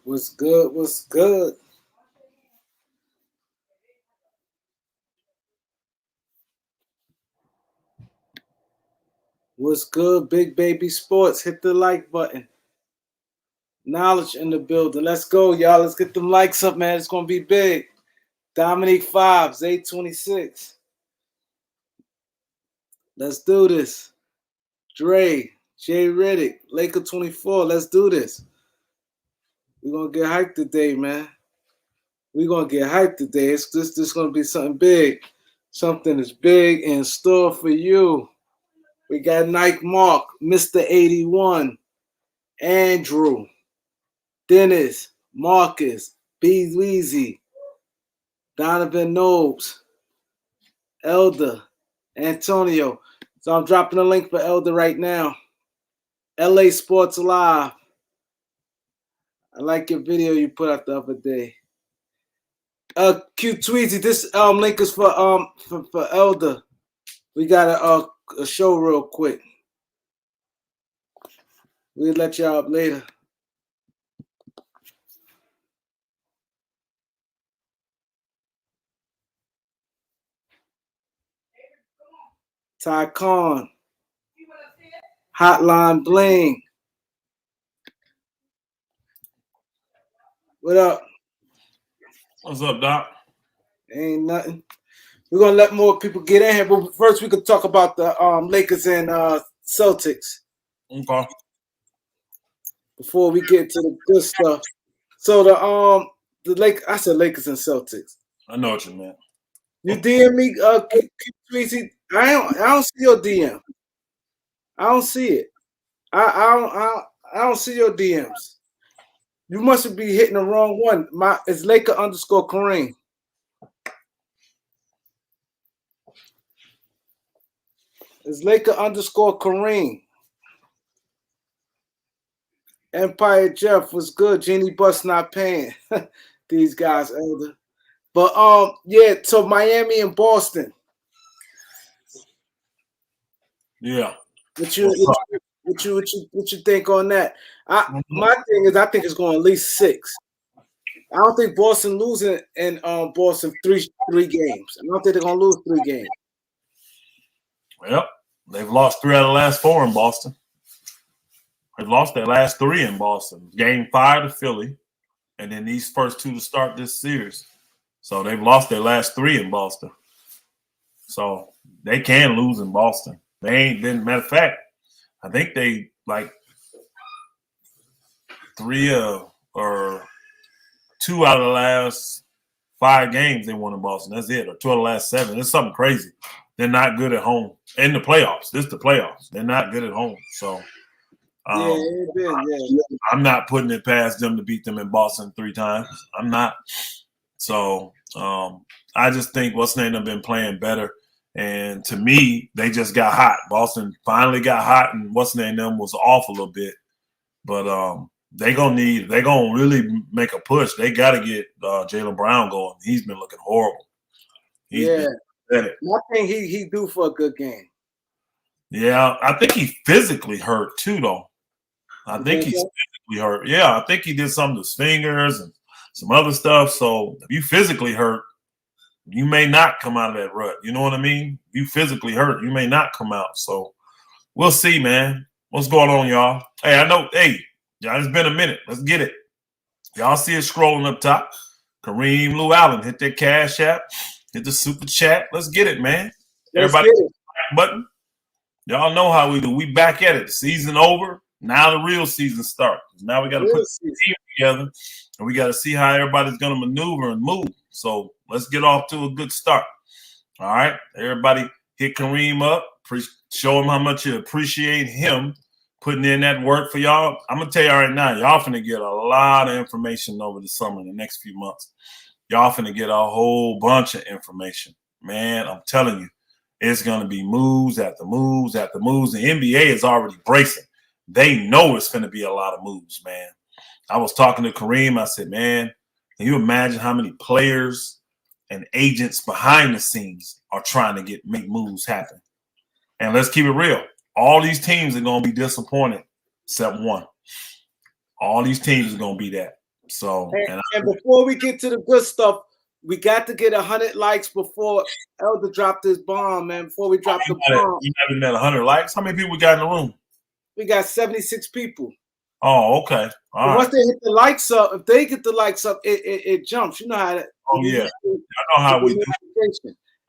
What's good? What's good? What's good, Big Baby Sports? Hit the like button. Knowledge in the building. Let's go, y'all. Let's get them likes up, man. It's gonna be big. Dominique Fives, 826. Let's do this. Dre, Jay Riddick, Laker 24. Let's do this. We're gonna get hyped today, man. We're gonna get hyped today. This gonna be something big. Something is big in store for you. We got Nike Mark, Mr. 81, Andrew, Dennis, Marcus, B. Weezy, Donovan Knobes, Elder, Antonio. So I'm dropping a link for Elder right now. LA Sports Live. I like your video you put out the other day. Q Tweezy, this link is for Elder. We got a show real quick. We'll let y'all up later. Ty Khan. Hotline Bling. What up? What's up, Doc? Ain't nothing. We're gonna let more people get in here, but first we could talk about the Lakers and Celtics. Okay. Before we get to the good stuff. So I said Lakers and Celtics. I know what you meant. You DM me, Tweezy. I don't see your DM. I don't see it. I don't see your DMs. You must be hitting the wrong one. It's Laker _ Kareem. It's Laker _ Kareem. Empire Jeff was good. Jeannie Bus not paying. These guys, Elder. But yeah, so Miami and Boston. Yeah. What you think on that? My thing is, I think it's going at least 6. I don't think Boston losing in Boston three games. I don't think they're gonna lose 3 games. Well, they've lost 3 out of the last 4 in Boston. They've lost their last 3 in Boston. Game 5 to Philly, and then these first 2 to start this series. So they've lost their last 3 in Boston. So they can lose in Boston. They ain't been. Matter of fact, I think they like 3 or 2 out of the last 5 games they won in Boston. That's it. Or 2 out of the last 7. It's something crazy. They're not good at home. In the playoffs. This is the playoffs. They're not good at home. So I'm not putting it past them to beat them in Boston 3 times. I'm not. So I just think what's name have been playing better. And to me, they just got hot. Boston finally got hot, and what's name them was off a little bit. But they're gonna really make a push. They gotta get Jaylen Brown going. He's been looking horrible. I think he due for a good game. Yeah, I think he physically hurt too, though. I think he's physically hurt. Yeah, I think he did something to his fingers and some other stuff. So if you physically hurt, you may not come out of that rut. You know what I mean? You physically hurt, you may not come out. So we'll see, man. What's going on, y'all? Hey, I know. Hey, y'all, it's been a minute. Let's get it. Y'all see it scrolling up top. KAREEMLOUALLEN. Hit that Cash App. Hit the super chat. Let's get it, man. Everybody hit the button. Y'all know how we do. We back at it. The season over. Now the real season starts. Now we got to put the team together, and we got to see how everybody's going to maneuver and move. So let's get off to a good start. All right. Everybody hit Kareem up. Show him how much you appreciate him putting in that work for y'all. I'm going to tell you right now, y'all finna get a lot of information over the summer in the next few months. Y'all finna get a whole bunch of information. Man, I'm telling you, it's going to be moves after moves after moves. The NBA is already bracing. They know it's going to be a lot of moves, man. I was talking to Kareem. I said, man, can you imagine how many players and agents behind the scenes are trying to make moves happen? And let's keep it real. All these teams are going to be disappointed except one. All these teams are going to be that. So and before we get to the good stuff, we got to get 100 likes before Elder dropped his bomb, man. Before we drop the bomb, you haven't met 100 likes. How many people we got in the room? We got 76 people. Oh, okay. All right. Once they hit the likes up, if they get the likes up, it jumps. You know how that. Oh yeah, I know how we do.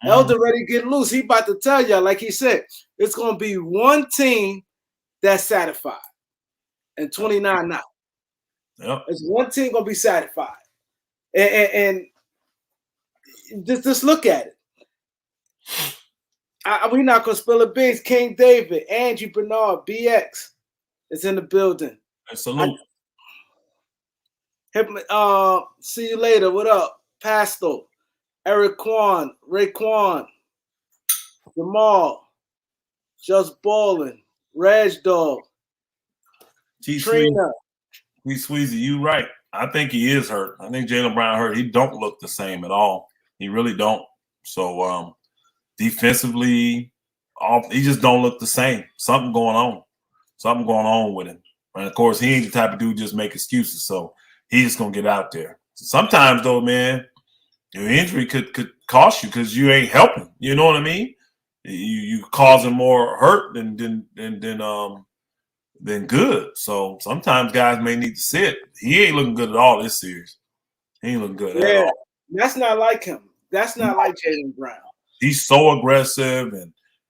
Elder ready to get loose. He about to tell y'all, like he said, it's gonna be one team that's satisfied, and 29 now. Yep. It's one team gonna be satisfied, and just look at it. We're not gonna spill the beans. King David, Angie Bernard, BX is in the building. Salute. See you later. What up, Pasto, Eric Quan, Raekwon, Jamal, Just Ballin, Reg Dog, Trina. Sweezy, you right. I think he is hurt. I think Jaylen Brown hurt. He don't look the same at all. He really don't. So defensively, he just don't look the same. Something going on. Something going on with him. And of course, he ain't the type of dude just make excuses. So he's just gonna get out there. Sometimes though, man, your injury could cost you because you ain't helping. You know what I mean? You causing more hurt than good. So sometimes guys may need to sit. He ain't looking good at all this series. He ain't looking good at all. That's not like him. That's not like Jaylen Brown. He's so aggressive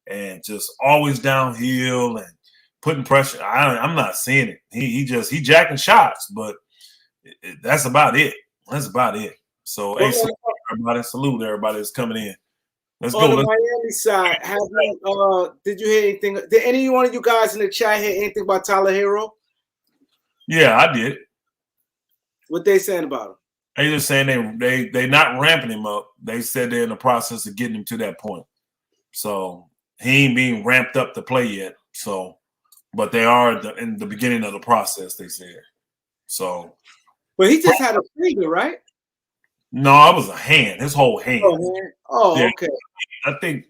and just always downhill and putting pressure. I'm not seeing it. He jacking shots, but that's about it. That's about it. So hey, salute everybody that's coming in. Let's go. On the Miami side, did you hear anything? Did any one of you guys in the chat hear anything about Tyler Herro? Yeah, I did. What they saying about him? They just saying they not ramping him up. They said they're in the process of getting him to that point. So he ain't being ramped up to play yet. So, but they are in the beginning of the process. They said. So, but he just had a finger, right? No, it was a hand. His whole hand. Oh, yeah. Okay. I think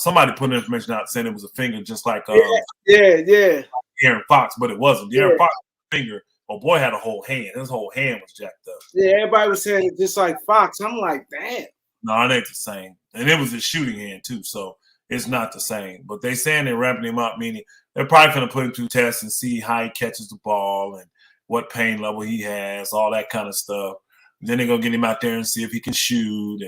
somebody put information out saying it was a finger, just like yeah. Aaron Fox, but it wasn't. Aaron Fox finger. Oh boy, had a whole hand. His whole hand was jacked up. Yeah, everybody was saying it just like Fox. I'm like, damn. No, it ain't the same. And it was his shooting hand too, so it's not the same. But they saying they're ramping him up, meaning they're probably going to put him through tests and see how he catches the ball and what pain level he has, all that kind of stuff. Then they're gonna get him out there and see if he can shoot,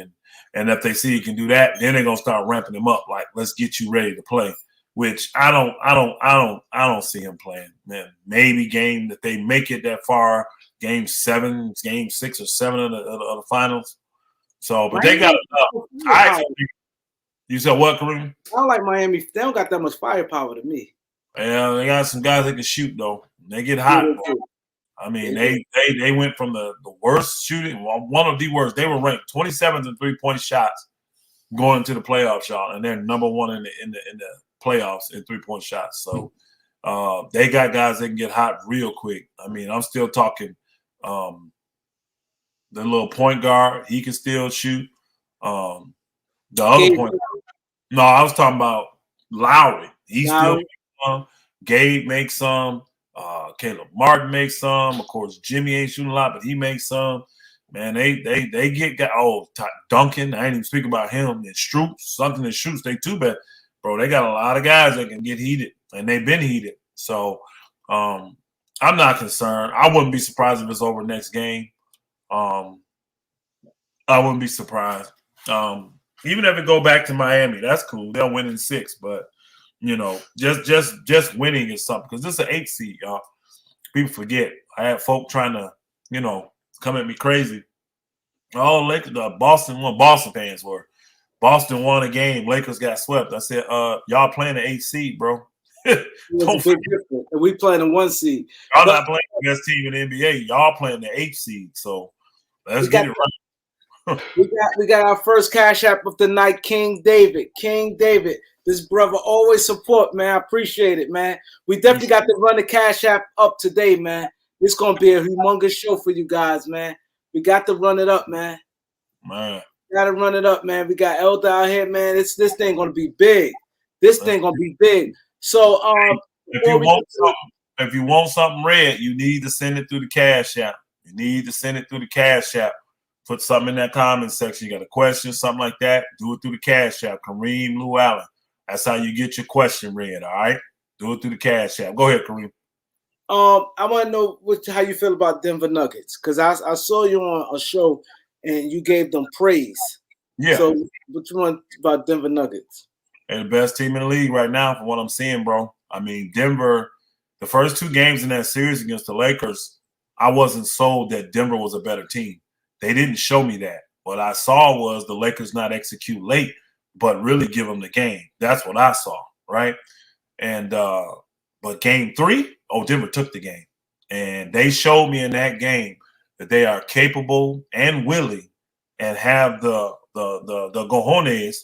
and if they see he can do that, then they're gonna start ramping him up. Like, let's get you ready to play. Which I don't see him playing. Man, maybe game that they make it that far, game 7, game 6 or 7 of the finals. So, but they got enough. You said what, Kareem? I don't like Miami. They don't got that much firepower to me. Yeah, they got some guys that can shoot though. They get hot. I mean, they went from the worst shooting, one of the worst. They were ranked 27th in 3-point shots going into the playoffs, y'all, and they're number 1 in the playoffs in 3-point shots. So they got guys that can get hot real quick. I mean, I'm still talking the little point guard. He can still shoot. The other point. No, I was talking about Lowry. He still makes some. Gabe makes some. Caleb Martin makes some. Of course, Jimmy ain't shooting a lot, but he makes some. Man, they get Duncan. I ain't even speak about him. And Stroop, something that shoots. They too bad, bro. They got a lot of guys that can get heated, and they've been heated. So I'm not concerned. I wouldn't be surprised if it's over next game. I wouldn't be surprised. Even if it go back to Miami, that's cool. They'll win in 6, but you know, just winning is something, because this is an 8 seed, y'all. People forget. I had folk trying to, you know, come at me crazy. Oh, Lakers, Boston fans were. Boston won a game. Lakers got swept. I said, y'all playing the 8 seed, bro. Don't forget. And we playing the 1 seed. Y'all not playing the best team in the NBA. Y'all playing the 8 seed. So let's get it right. we got our first Cash App of the night, King David. King David. This brother always support, man. I appreciate it, man. We definitely got to run the Cash App up today, man. It's going to be a humongous show for you guys, man. We got to run it up, man. Got to run it up, man. We got Elder out here, man. This thing going to be big. This thing going to be big. So, if you want something red, you need to send it through the Cash App. You need to send it through the Cash App. Put something in that comment section. You got a question, something like that, do it through the Cash App. KAREEMLOUALLEN. That's how you get your question read, all right? Do it through the Cash App. Go ahead, Kareem. I want to know how you feel about Denver Nuggets, because I saw you on a show and you gave them praise. Yeah. So what you want about Denver Nuggets? They're the best team in the league right now from what I'm seeing, bro. I mean, Denver, the first 2 games in that series against the Lakers, I wasn't sold that Denver was a better team. They didn't show me that. What I saw was the Lakers not execute late, but really give them the game. That's what I saw, right? And but game 3, Denver took the game. And they showed me in that game that they are capable and willing and have the cojones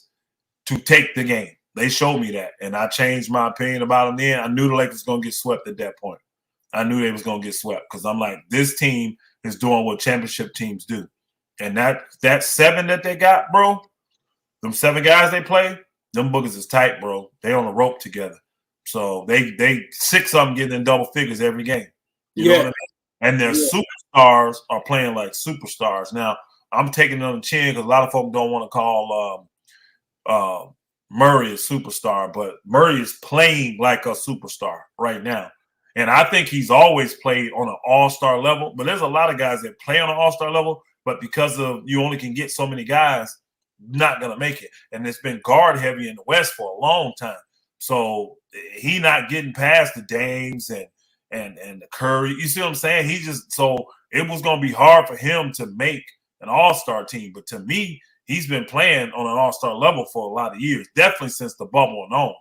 to take the game. They showed me that. And I changed my opinion about them then. I knew the Lakers were going to get swept at that point. I knew they was going to get swept because I'm like, this team is doing what championship teams do. And that 7 that they got, bro, them 7 guys they play, them boogers is tight, bro. They on a rope together. So they 6 of them getting in double figures every game. You know what I mean? And their superstars are playing like superstars. Now, I'm taking it on the chin because a lot of folks don't want to call Murray a superstar, but Murray is playing like a superstar right now. And I think he's always played on an all-star level, but there's a lot of guys that play on an all-star level, but because of you only can get so many guys, not going to make it. And it's been guard heavy in the West for a long time. So he not getting past the Dames and the Curry. You see what I'm saying? So it was going to be hard for him to make an all-star team. But to me, he's been playing on an all-star level for a lot of years, definitely since the bubble and on.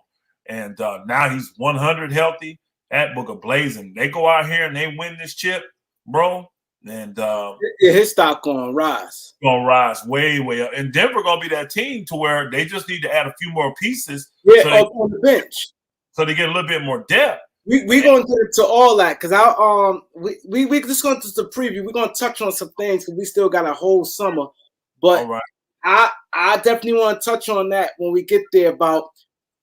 And now he's 100 healthy. That booger blazing. They go out here and they win this chip, bro. And his stock gonna rise. Gonna rise way, way up. And Denver gonna be that team to where they just need to add a few more pieces. Yeah, so on the bench. So they get a little bit more depth. We gonna get into all that because we just going to the preview. We're gonna touch on some things because we still got a whole summer. But I definitely want to touch on that when we get there. About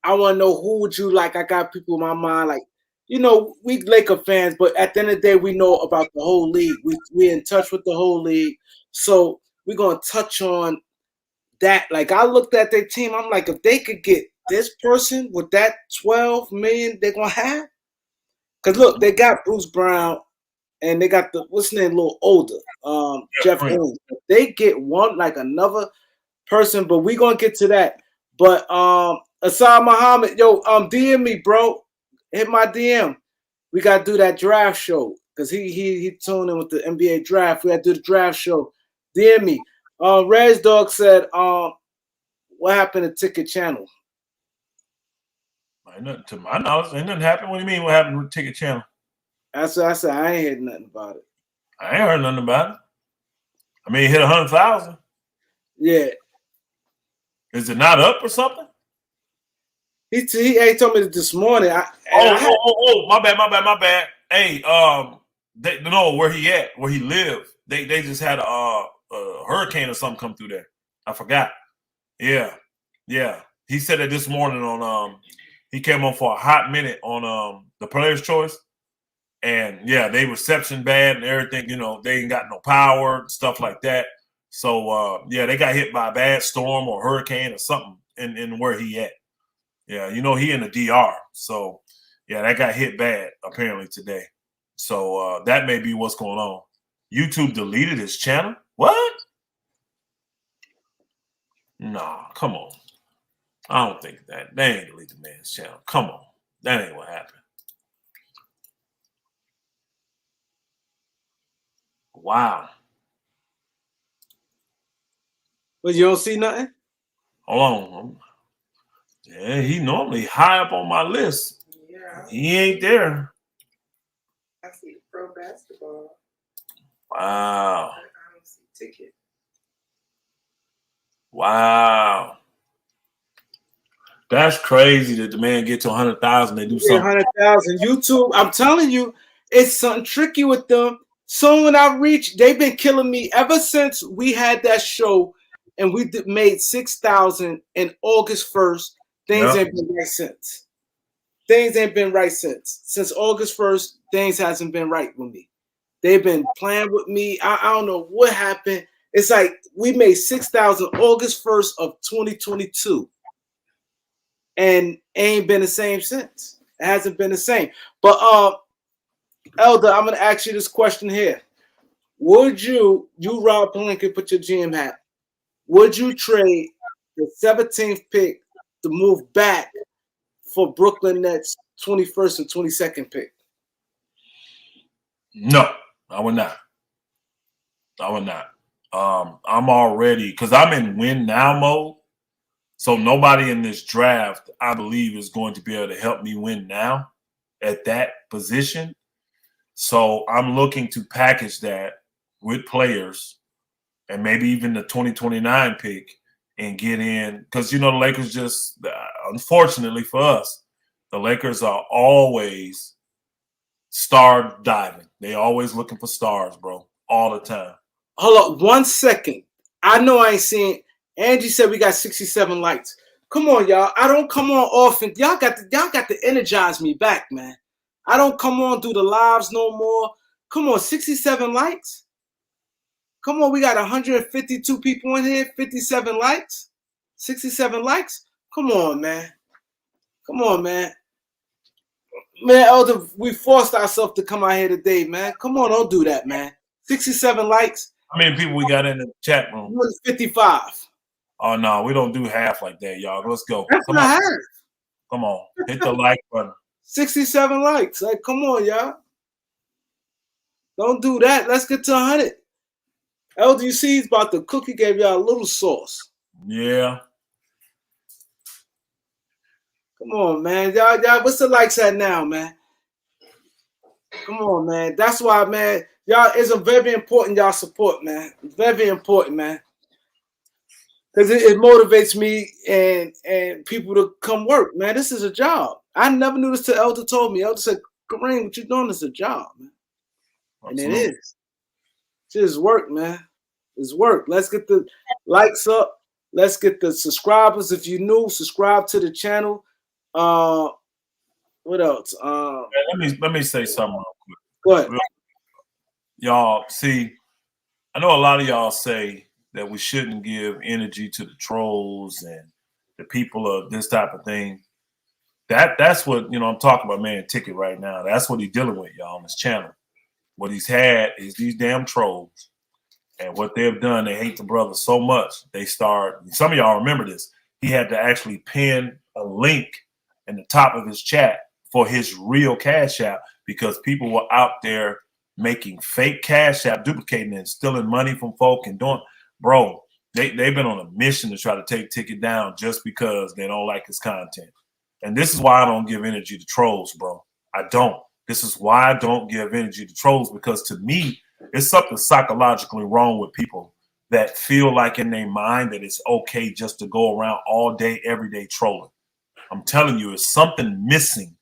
I want to know who would you like. I got people in my mind like. You know, we Laker fans, but at the end of the day, we know about the whole league. We're in touch with the whole league. So we're going to touch on that. Like, I looked at their team. I'm like, if they could get this person with that $12 million they're going to have. Because, look, they got Bruce Brown, and they got what's his name, a little older, Jeff Owens. They get another person, but we're going to get to that. But Asad Muhammad, DM me, bro. Hit my DM. We gotta do that draft show because he tuned in with the NBA draft. We gotta do the draft show. DM me. Rez Dog said, what happened to Ticket Channel? To my knowledge, ain't nothing happened. What do you mean? What happened with Ticket Channel? That's what I said. I ain't heard nothing about it. I ain't heard nothing about it. I mean, it hit 100,000. Yeah. Is it not up or something? He told me this morning. My bad. Hey, they know where he at, where he lived. They just had a hurricane or something come through there. I forgot. Yeah. He said that this morning on he came on for a hot minute on the Players' Choice, and yeah, they reception bad and everything. You know, they ain't got no power, stuff like that. So they got hit by a bad storm or hurricane or something in where he at. Yeah, you know, he in the DR. So, yeah, that got hit bad, apparently, today. So, that may be what's going on. YouTube deleted his channel? What? Nah, come on. I don't think that. They ain't delete the man's channel. Come on. That ain't what happened. Wow. But you don't see nothing? Hold on. Yeah, he normally high up on my list. Yeah. He ain't there. I see pro basketball. Wow. I don't see Ticket. Wow. That's crazy that the man get to 100,000. They do something. 100,000. YouTube, I'm telling you, it's something tricky with them. So when I reach, they've been killing me ever since we had that show and we made 6,000 in August 1st. Things ain't been right since. Things ain't been right since. Since August 1st, things hasn't been right with me. They've been playing with me. I don't know what happened. It's like we made 6,000 August 1st of 2022. And ain't been the same since. It hasn't been the same. But Elder, I'm gonna ask you this question here. Would you Rob Pelinka, put your GM hat, would you trade the 17th pick to move back for Brooklyn Nets 21st and 22nd pick? No, I would not. I would not. I'm already, because I'm in win now mode. So nobody in this draft, I believe, is going to be able to help me win now at that position. So I'm looking to package that with players and maybe even the 2029 pick and get in. Because, you know, the Lakers just, unfortunately for us, the Lakers are always star diving. They always looking for stars, bro, all the time. Hold up 1 second. I know I ain't seen. Angie said we got 67 likes. Come on, y'all. I don't come on often. Y'all got to energize me back, man. I don't come on through the lives no more. Come on, 67 likes. Come on, we got 152 people in here, 57 likes, 67 likes. Come on, man. Come on, man. Man, Elder, we forced ourselves to come out here today, man. Come on, don't do that, man. 67 likes. How many people we got in the chat room? 55. Oh, no, we don't do half like that, y'all. Let's go. That's Come not on. half. Come on. Hit the like button. 67 likes. Like, come on, y'all. Don't do that. Let's get to 100. LDC is about to cook. He gave y'all a little sauce. Yeah. Come on, man. Y'all, what's the likes at now, man? Come on, man. That's why, man. Y'all, it's a very important y'all support, man. Very important, man. Because it motivates me and people to come work, man. This is a job. I never knew this till Elder told me. Elder said, Kareem, what you doing is a job, man. Absolutely. And it is. It's just work, man. It's work. Let's get the likes up. Let's get the subscribers. If you're new, subscribe to the channel. What else? Let me say something real quick. Go ahead. Y'all, see, I know a lot of y'all say that we shouldn't give energy to the trolls and the people of this type of thing. That's what, you know, I'm talking about, man, Ticket right now. That's what he's dealing with, y'all, on his channel. What he's had is these damn trolls. And what they've done, they hate the brother so much. They start, some of y'all remember this, he had to actually pin a link in the top of his chat for his real Cash App because people were out there making fake Cash App, duplicating and stealing money from folk and doing, bro, they've been on a mission to try to take Ticket down just because they don't like his content. And this is why I don't give energy to trolls, bro. I don't. This is why I don't give energy to trolls, because to me, it's something psychologically wrong with people that feel like in their mind that it's okay just to go around all day, every day trolling. I'm telling you, it's something missing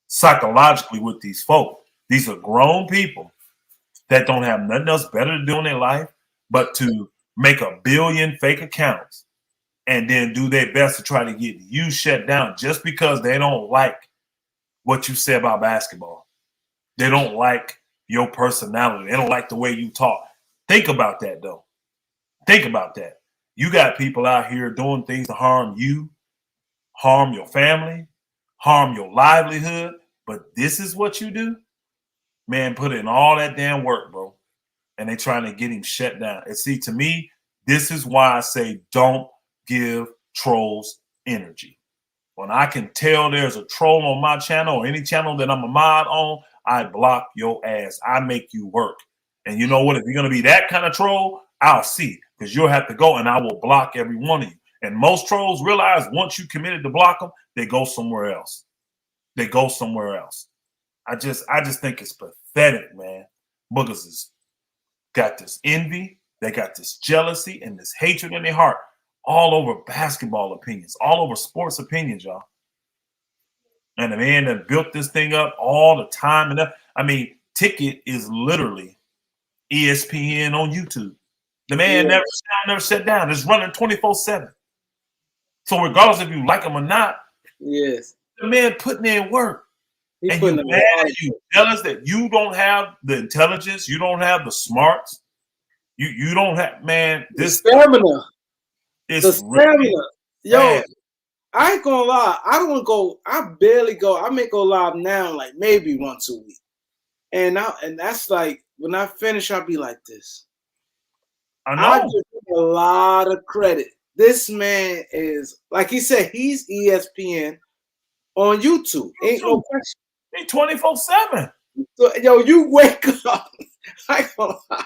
psychologically with these folk. These are grown people that don't have nothing else better to do in their life but to make a billion fake accounts and then do their best to try to get you shut down just because they don't like what you say about basketball. They don't like your personality. They don't like the way you talk. Think about that, though. Think about that. You got people out here doing things to harm you, harm your family, harm your livelihood, but this is what you do? Man, put in all that damn work, bro, and they trying to get him shut down. And see, to me, this is why I say don't give trolls energy. When I can tell there's a troll on my channel or any channel that I'm a mod on, I block your ass. I make you work. And you know what? If you're going to be that kind of troll, I'll see, because you'll have to go and I will block every one of you. And most trolls realize once you committed to block them, they go somewhere else. They go somewhere else. I just think it's pathetic, man. Boogers has got this envy. They got this jealousy and this hatred in their heart all over basketball opinions, all over sports opinions, y'all. And the man that built this thing up all the time. And I mean, Ticket is literally ESPN on YouTube. The man never sat down. It's running 24/7. So regardless if you like him or not, yes, the man putting in work. And you mad, you jealous that you don't have the intelligence, you don't have the smarts, you don't have, man, this stamina. It's the stamina. really Yo, bad. I ain't gonna lie. I don't go. I barely go. I may go live now, like maybe once a week, and that's like when I finish, I'll be like this. I give him a lot of credit. This man is, like he said, he's ESPN on YouTube. Ain't no question. He 24/7. Yo, you wake up. I ain't gonna lie.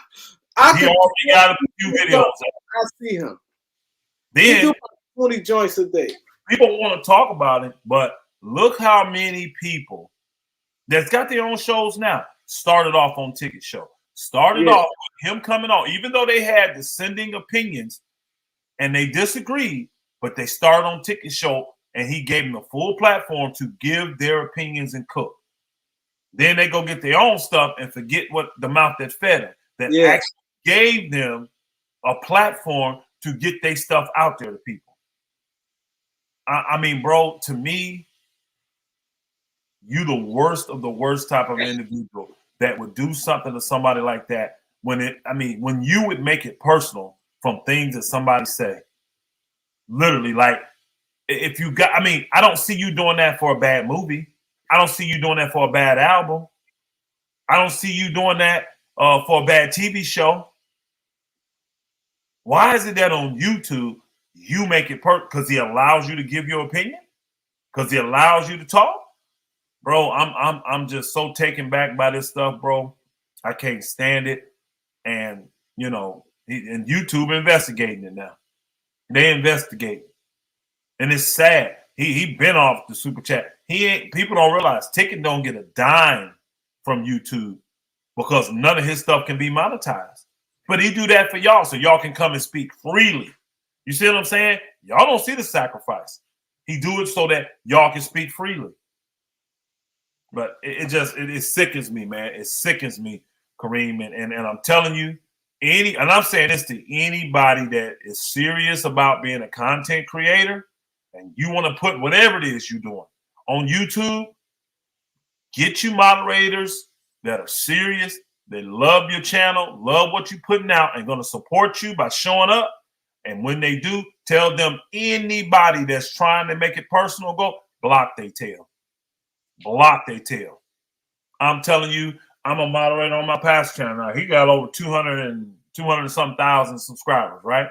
He already got a few videos. I see him. Then he do 20 joints a day. People want to talk about it, but look how many people that's got their own shows now started off on Ticket Show. Started off with him coming on, even though they had dissenting opinions and they disagreed, but they started on Ticket Show and he gave them a full platform to give their opinions and cook. Then they go get their own stuff and forget what the mouth that fed them, that actually gave them a platform to get their stuff out there to people. I mean, bro, to me, you the worst of the worst type of individual that would do something to somebody like that when you would make it personal from things that somebody say. Literally, like if you got, I don't see you doing that for a bad movie. I don't see you doing that for a bad album. I don't see you doing that for a bad TV show. Why is it that on YouTube you make it because he allows you to give your opinion? Because he allows you to talk? Bro, I'm just so taken back by this stuff, bro. I can't stand it. And and YouTube investigating it now. They investigate. And it's sad. He been off the super chat. People don't realize Ticket don't get a dime from YouTube because none of his stuff can be monetized. But he do that for y'all so y'all can come and speak freely. You see what I'm saying? Y'all don't see the sacrifice. He do it so that y'all can speak freely. But it sickens me, man. It sickens me, Kareem. And I'm telling you, and I'm saying this to anybody that is serious about being a content creator and you want to put whatever it is you're doing on YouTube, get you moderators that are serious, they love your channel, love what you're putting out, and going to support you by showing up. And when they do, tell them anybody that's trying to make it personal, go block their tail. Block their tail. I'm telling you, I'm a moderator on my past channel now. He got over 200 and some thousand subscribers, right?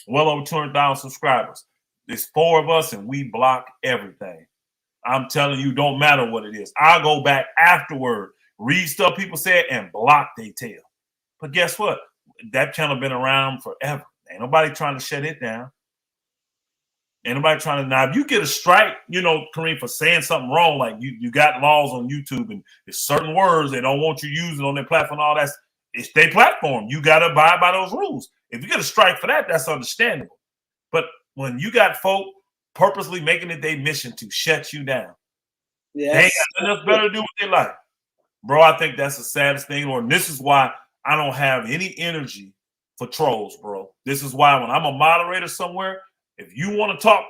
Well over 200,000 subscribers. There's 4 of us and we block everything. I'm telling you, don't matter what it is. I'll go back afterward, read stuff people said, and block their tail. But guess what? That channel been around forever. Ain't nobody trying to shut it down. Ain't nobody trying to. Now, if you get a strike, Kareem, for saying something wrong, like you got laws on YouTube and there's certain words they don't want you using on their platform, all that, it's their platform. You got to abide by those rules. If you get a strike for that, that's understandable. But when you got folk purposely making it their mission to shut you down, they ain't got nothing else better to do with their life. Bro, I think that's the saddest thing. Or this is why I don't have any energy for trolls, bro. This is why when I'm a moderator somewhere, if you want to talk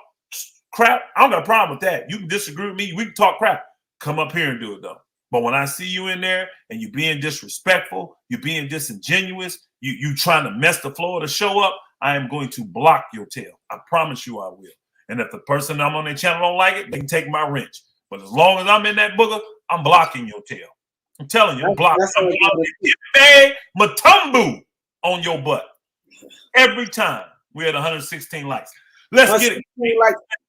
crap, I don't got a problem with that. You can disagree with me. We can talk crap. Come up here and do it, though. But when I see you in there and you being disrespectful, you being disingenuous, you trying to mess the flow of the show up, I am going to block your tail. I promise you I will. And if the person I'm on their channel don't like it, they can take my wrench. But as long as I'm in that booger, I'm blocking your tail. I'm telling you, I'm blocking. I'm blocking Matumbu on your butt. Every time we had 116 likes. Let's get it.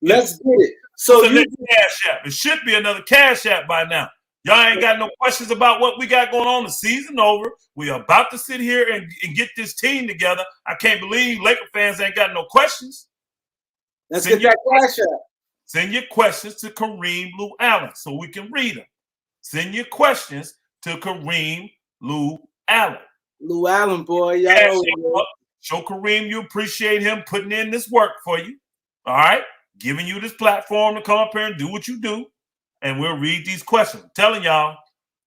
Let's get it. So you Cash App. It should be another Cash App by now. Y'all ain't got no questions about what we got going on. The season over. We're about to sit here and get this team together. I can't believe Laker fans ain't got no questions. Let's get that Cash App. Send your questions to KAREEMLOUALLEN so we can read them. Send your questions to KAREEMLOUALLEN. Lou Allen, boy. Y'all show Kareem you appreciate him putting in this work for you. All right? Giving you this platform to come up here and do what you do. And we'll read these questions. I'm telling y'all,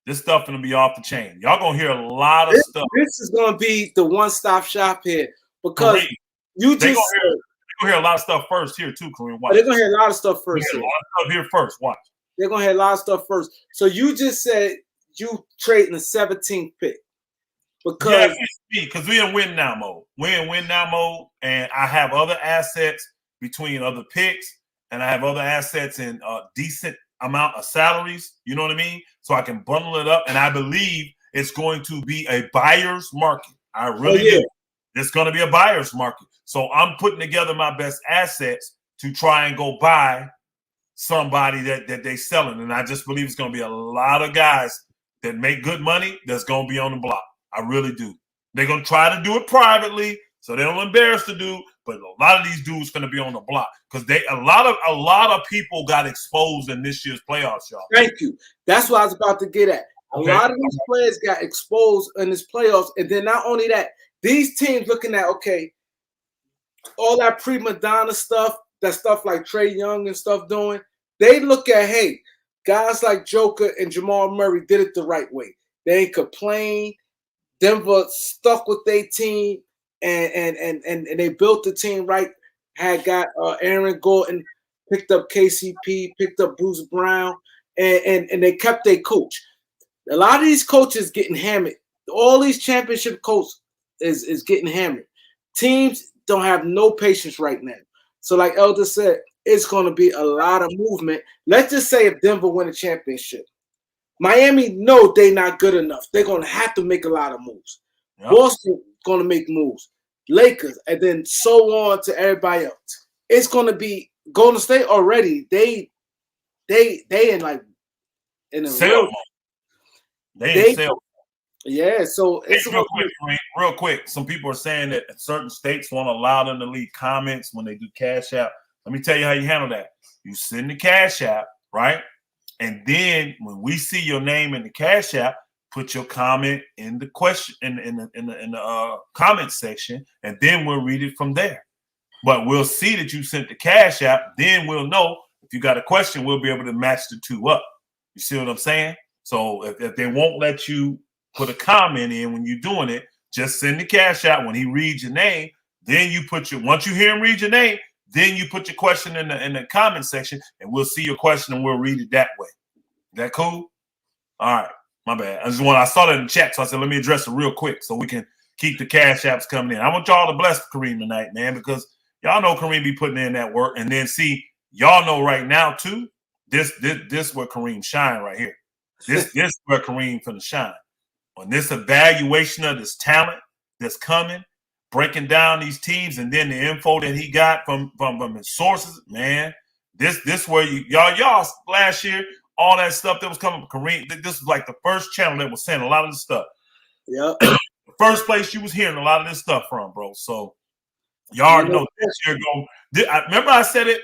this stuff going to be off the chain. Y'all going to hear a lot of stuff. This is going to be the one-stop shop here. Because Kareem, you they're just... going to hear a lot of stuff first here, too, Kareem. Watch. They're going to hear a lot of stuff first. A lot of stuff here first. Watch. They're gonna have a lot of stuff first. So you just said you trading the 17th pick because because we in win now mode. We're in win now mode, and I have other assets between other picks, and I have other assets in a decent amount of salaries. You know what I mean? So I can bundle it up, and I believe it's going to be a buyer's market. I really do. It's going to be a buyer's market. So I'm putting together my best assets to try and go buy somebody that they selling. And I just believe it's going to be a lot of guys that make good money that's going to be on the block. I really do. They're going to try to do it privately so they don't embarrass the dude. But a lot of these dudes going to be on the block because a lot of people got exposed in this year's playoffs, y'all. Thank you. That's what I was about to get at. A lot of these players got exposed in this playoffs, and then not only that, these teams looking at all that prima donna stuff, that stuff like Trey Young and stuff doing. They look at, hey, guys like Joker and Jamal Murray did it the right way. They ain't complain. Denver stuck with their team, and they built the team right. Had got Aaron Gordon, picked up KCP, picked up Bruce Brown, and they kept their coach. A lot of these coaches getting hammered. All these championship coaches is getting hammered. Teams don't have no patience right now. So like Elder said, it's going to be a lot of movement. Let's just say if Denver win a championship, Miami know they're not good enough. They're going to have to make a lot of moves. Yep. Boston going to make moves. Lakers, and then so on to everybody else. It's going to be Golden State already. They in a sale. They sell. Yeah, so it's real quick. Some people are saying that certain states won't allow them to leave comments when they do Cash App. Let me tell you how you handle that. You send the Cash App, right? And then when we see your name in the Cash App, put your comment in the question in the comment section, and then we'll read it from there. But we'll see that you sent the Cash App. Then we'll know if you got a question. We'll be able to match the two up. You see what I'm saying? So if they won't let you put a comment in when you're doing it, just send the Cash out. When he reads your name, then you put once you hear him read your name, then you put your question in the comment section, and we'll see your question and we'll read it that way. Is that cool? All right, my bad. I saw that in the chat, so I said let me address it real quick so we can keep the Cash Apps coming in. I want y'all to bless Kareem tonight, man, because y'all know Kareem be putting in that work, and then see y'all know right now too. This where Kareem shine right here. This where Kareem finna shine. On this evaluation of this talent that's coming, breaking down these teams, and then the info that he got from his sources, man. This where y'all last year, all that stuff that was coming from Kareem. This was like the first channel that was saying a lot of this stuff. Yeah. The first place you was hearing a lot of this stuff from, bro. So y'all already know this year remember I said it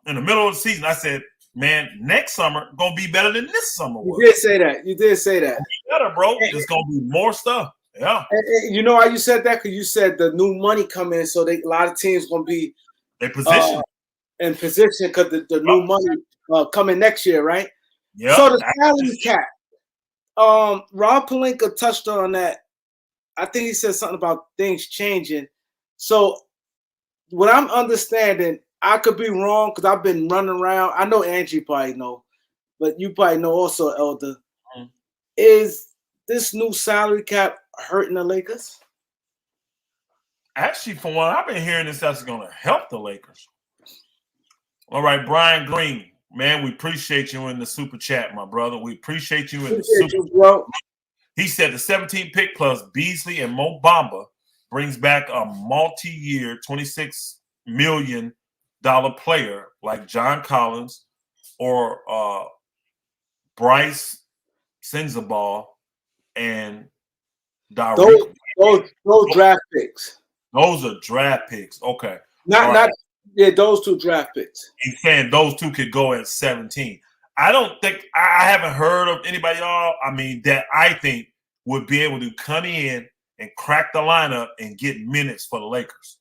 in the middle of the season. I said, man, next summer gonna be better than this summer was. You did say that. You did say that. Better, bro. There's gonna be more stuff. Yeah. And you know why you said that? Because you said the new money coming in, so a lot of teams gonna be in position because the new money coming next year, right? Yeah. So the salary cap. Rob Pelinka touched on that. I think he said something about things changing. So what I'm understanding, I could be wrong because I've been running around. I know Angie probably know, but you probably know also, Elder. Mm-hmm. Is this new salary cap hurting the Lakers? Actually, from what I've been hearing, this is going to help the Lakers. All right, Brian Green, man, we appreciate you in the super chat, my brother. We appreciate you in the super chat. He said the 17th pick plus Beasley and Mo Bamba brings back a multi-year $26 million player like John Collins or Bryce Sensabaugh and those draft picks. Those are draft picks. Okay. Those two draft picks. He's saying those two could go at 17. I don't think I haven't heard of anybody that I think would be able to come in and crack the lineup and get minutes for the Lakers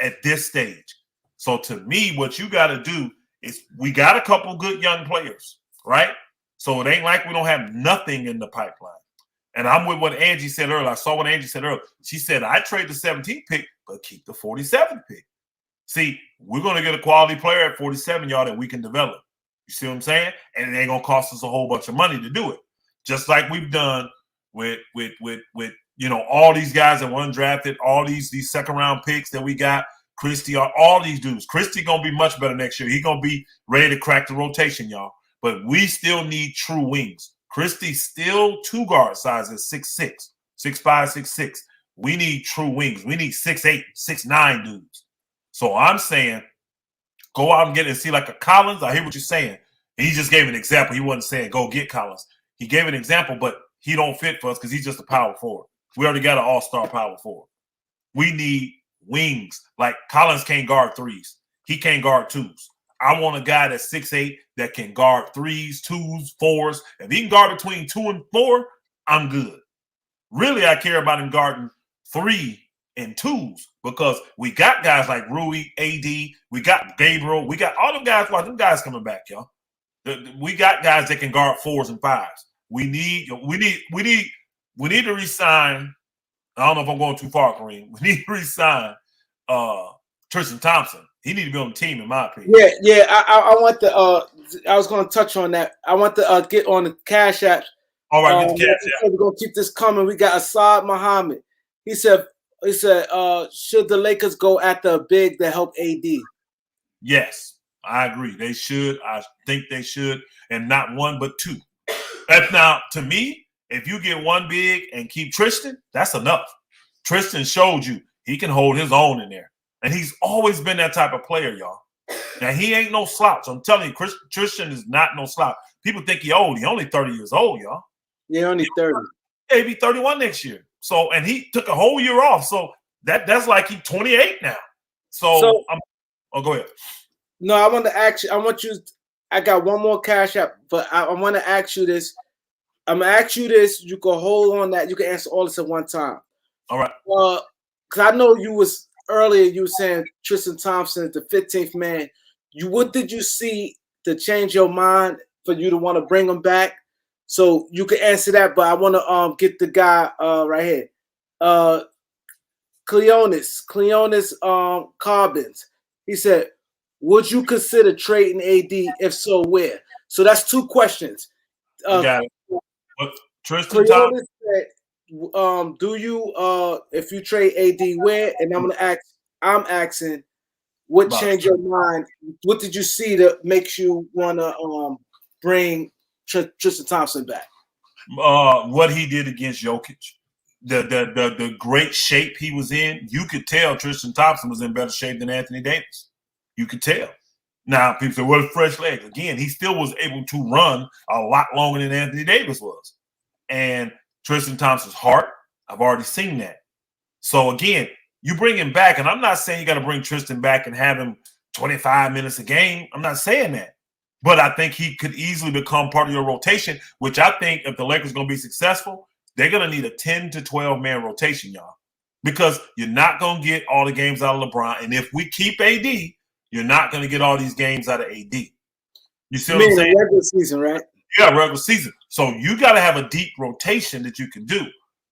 at this stage. So to me, what you got to do is we got a couple good young players, right? So it ain't like we don't have nothing in the pipeline. And I'm with what Angie said earlier. I saw what Angie said earlier. She said, I trade the 17th pick, but keep the 47th pick. See, we're going to get a quality player at 47, y'all, that we can develop. You see what I'm saying? And it ain't gonna cost us a whole bunch of money to do it. Just like we've done with all these guys that were undrafted, all these second round picks that we got. Christie, all these dudes. Christie gonna be much better next year. He gonna be ready to crack the rotation, y'all. But we still need true wings. Christie's still 2 guard sizes, 6'6", 6'5", 6'6". We need true wings. We need 6'8", 6'9" dudes. So I'm saying, go out and get it and see like a Collins. I hear what you're saying. And he just gave an example. He wasn't saying go get Collins. He gave an example, but he don't fit for us because he's just a power forward. We already got an all-star power forward. We need wings. Like Collins can't guard 3s. He can't guard 2s. I want a guy that's 6'8" that can guard 3s, 2s, 4s. If he can guard between 2 and 4, I'm good. Really, I care about him guarding 3 and 2s because we got guys like Rui, AD, we got Gabriel, we got all them guys. Watch them guys coming back, y'all. We got guys that can guard 4s and 5s. We need to resign. I don't know if I'm going too far, Kareem. We need to resign Tristan Thompson. He need to be on the team, in my opinion. Yeah. I want the. I was going to touch on that. I want to get on the Cash App. All right, get the Cash App. We're gonna keep this coming. We got Assad Muhammad. He said, should the Lakers go after a big to help AD? Yes, I agree. They should. I think they should, and not 1 but 2. That's now to me. If you get 1 big and keep Tristan, that's enough. Tristan showed you he can hold his own in there. And he's always been that type of player, y'all. Now, he ain't no slouch. I'm telling you, Tristan is not no slouch. People think he old. He only 30 years old, y'all. Yeah, only 30. Yeah, he'll be 31 next year. So, and he took a whole year off. So that's like he's 28 now. So go ahead. No, I want to ask you. I got one more Cash App, but I want to ask you this. I'm gonna ask you this. You can hold on that. You can answer all this at one time. All right. Because I know you was earlier. You were saying Tristan Thompson is the 15th man. What did you see to change your mind for you to want to bring him back? So you can answer that. But I want to get the guy right here. Cleonis Carbons. He said, "Would you consider trading AD? If so, where?" So that's 2 questions. Got it. What, Tristan Thompson said, do you if you trade AD where? And I'm asking what changed your mind? What did you see that makes you wanna bring Tristan Thompson back? What he did against Jokic. The great shape he was in, you could tell Tristan Thompson was in better shape than Anthony Davis. You could tell. Now, people say, well, fresh legs. Again, he still was able to run a lot longer than Anthony Davis was. And Tristan Thompson's heart, I've already seen that. So, again, you bring him back, and I'm not saying you got to bring Tristan back and have him 25 minutes a game. I'm not saying that. But I think he could easily become part of your rotation, which I think if the Lakers are going to be successful, they're going to need a 10 to 12-man rotation, y'all. Because you're not going to get all the games out of LeBron. And if we keep AD, you're not going to get all these games out of AD. You see what I'm saying? Regular season, right? Yeah, regular season. So you got to have a deep rotation that you can do.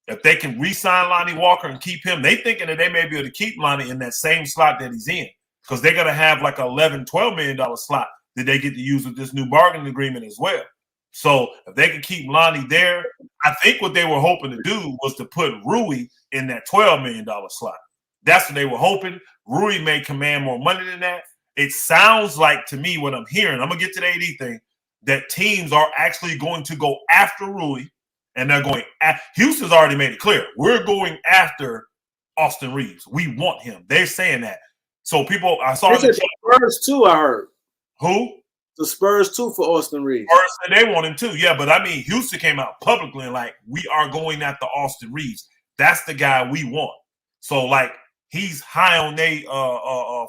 If they can re-sign Lonnie Walker and keep him, they thinking that they may be able to keep Lonnie in that same slot that he's in because they're going to have like a $11, $12 million slot that they get to use with this new bargaining agreement as well. So if they can keep Lonnie there, I think what they were hoping to do was to put Rui in that $12 million slot. That's what they were hoping. Rui may command more money than that. It sounds like to me what I'm hearing, I'm going to get to the AD thing, that teams are actually going to go after Rui, and they're going – Houston's already made it clear. We're going after Austin Reaves. We want him. They're saying that. So people – I saw the Spurs too, I heard. Who? The Spurs too for Austin Reaves. Spurs said they want him too. Yeah, but I mean, Houston came out publicly and like, we are going after Austin Reaves. That's the guy we want. So like, he's high on their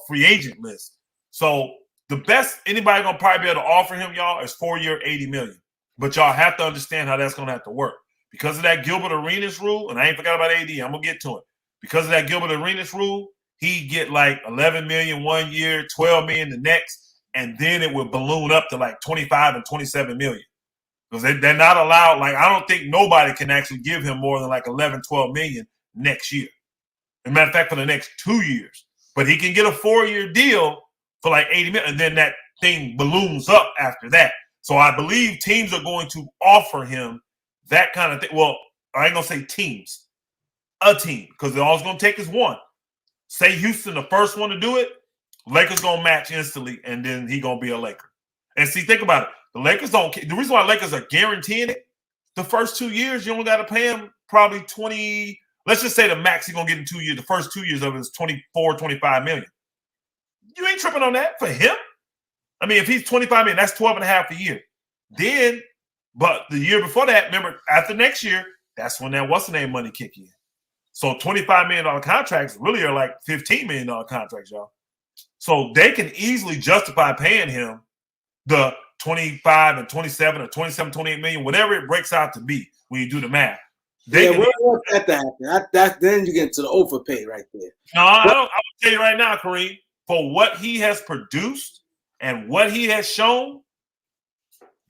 free agent list. So the best anybody gonna probably be able to offer him, y'all, is 4-year, $80 million. But y'all have to understand how that's gonna have to work because of that Gilbert Arenas rule. And I ain't forgot about AD. I'm gonna get to it because of that Gilbert Arenas rule. He get like 11 million 1 year, 12 million the next. And then it would balloon up to like 25 and 27 million. Because they're not allowed, like, I don't think nobody can actually give him more than like 11, 12 million next year. As a matter of fact, for the next 2 years. But he can get a 4-year deal for like 80 million. And then that thing balloons up after that. So I believe teams are going to offer him that kind of thing. Well, I ain't going to say teams. A team, because all it's going to take is one. Say Houston, the first one to do it, Lakers going to match instantly, and then he going to be a Laker. And see, think about it. The Lakers don't – the reason why Lakers are guaranteeing it, the first 2 years, you only got to pay him probably 20 – let's just say the max he's going to get in 2 years. The first 2 years of it is 24, 25 million. You ain't tripping on that for him. I mean, if he's 25 million, that's 12 and a half a year. Then, but the year before that, remember, after next year, that's when that what's-the-name money kick in. So $25 million contracts really are like $15 million contracts, y'all. So they can easily justify paying him the 25 and 27 or 27, 28 million, whatever it breaks out to be when you do the math. We don't want that to happen. Then you get into the overpay right there. No, I will tell you right now, Kareem, for what he has produced and what he has shown,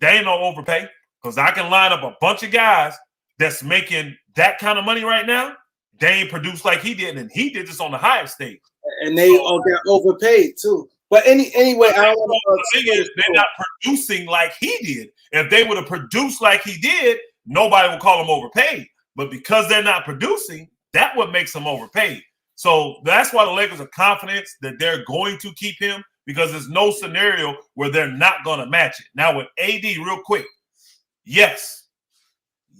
there ain't no overpay. Because I can line up a bunch of guys that's making that kind of money right now. They ain't produced like he did, and he did this on the highest stage. And they all got overpaid too. But anyway, I don't want the thing is, they're not producing like he did. If they would have produced like he did, nobody would call them overpaid. But because they're not producing, that's what makes them overpaid. So that's why the Lakers are confident that they're going to keep him, because there's no scenario where they're not going to match it. Now with AD, real quick, yes,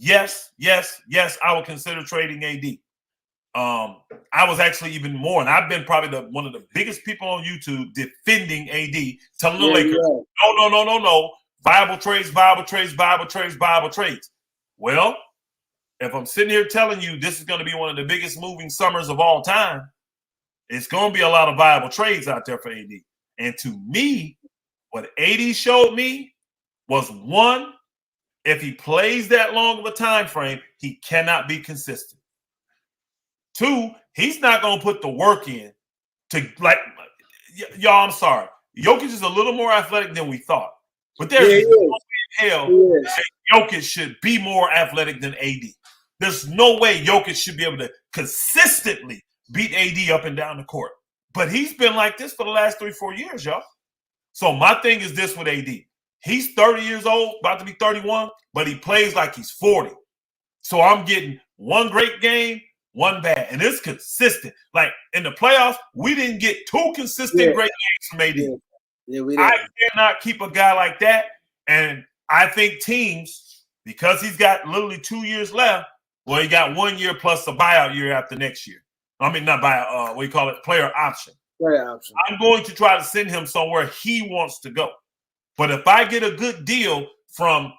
I would consider trading AD. I was actually even more, and I've been probably one of the biggest people on YouTube defending AD, telling the Lakers, no, viable trades. Well, if I'm sitting here telling you this is going to be one of the biggest moving summers of all time, it's going to be a lot of viable trades out there for AD. And to me, what AD showed me was, one, if he plays that long of a time frame, he cannot be consistent. Two, he's not going to put the work in to, like, y'all, I'm sorry. Jokic is a little more athletic than we thought. But there's no way in hell that Jokic should be more athletic than AD. There's no way Jokic should be able to consistently beat AD up and down the court. But he's been like this for the last 3-4 years, y'all. So my thing is this with AD. He's 30 years old, about to be 31, but he plays like he's 40. So I'm getting one great game, one bad, and it's consistent. Like in the playoffs, we didn't get two consistent great games from AD. Yeah, we didn't. I cannot keep a guy like that, and I think teams, because he's got literally 2 years left, well, he got 1 year plus a buyout year after next year. I mean, not buyout, what do you call it? Player option. Player option. I'm going to try to send him somewhere he wants to go. But if I get a good deal from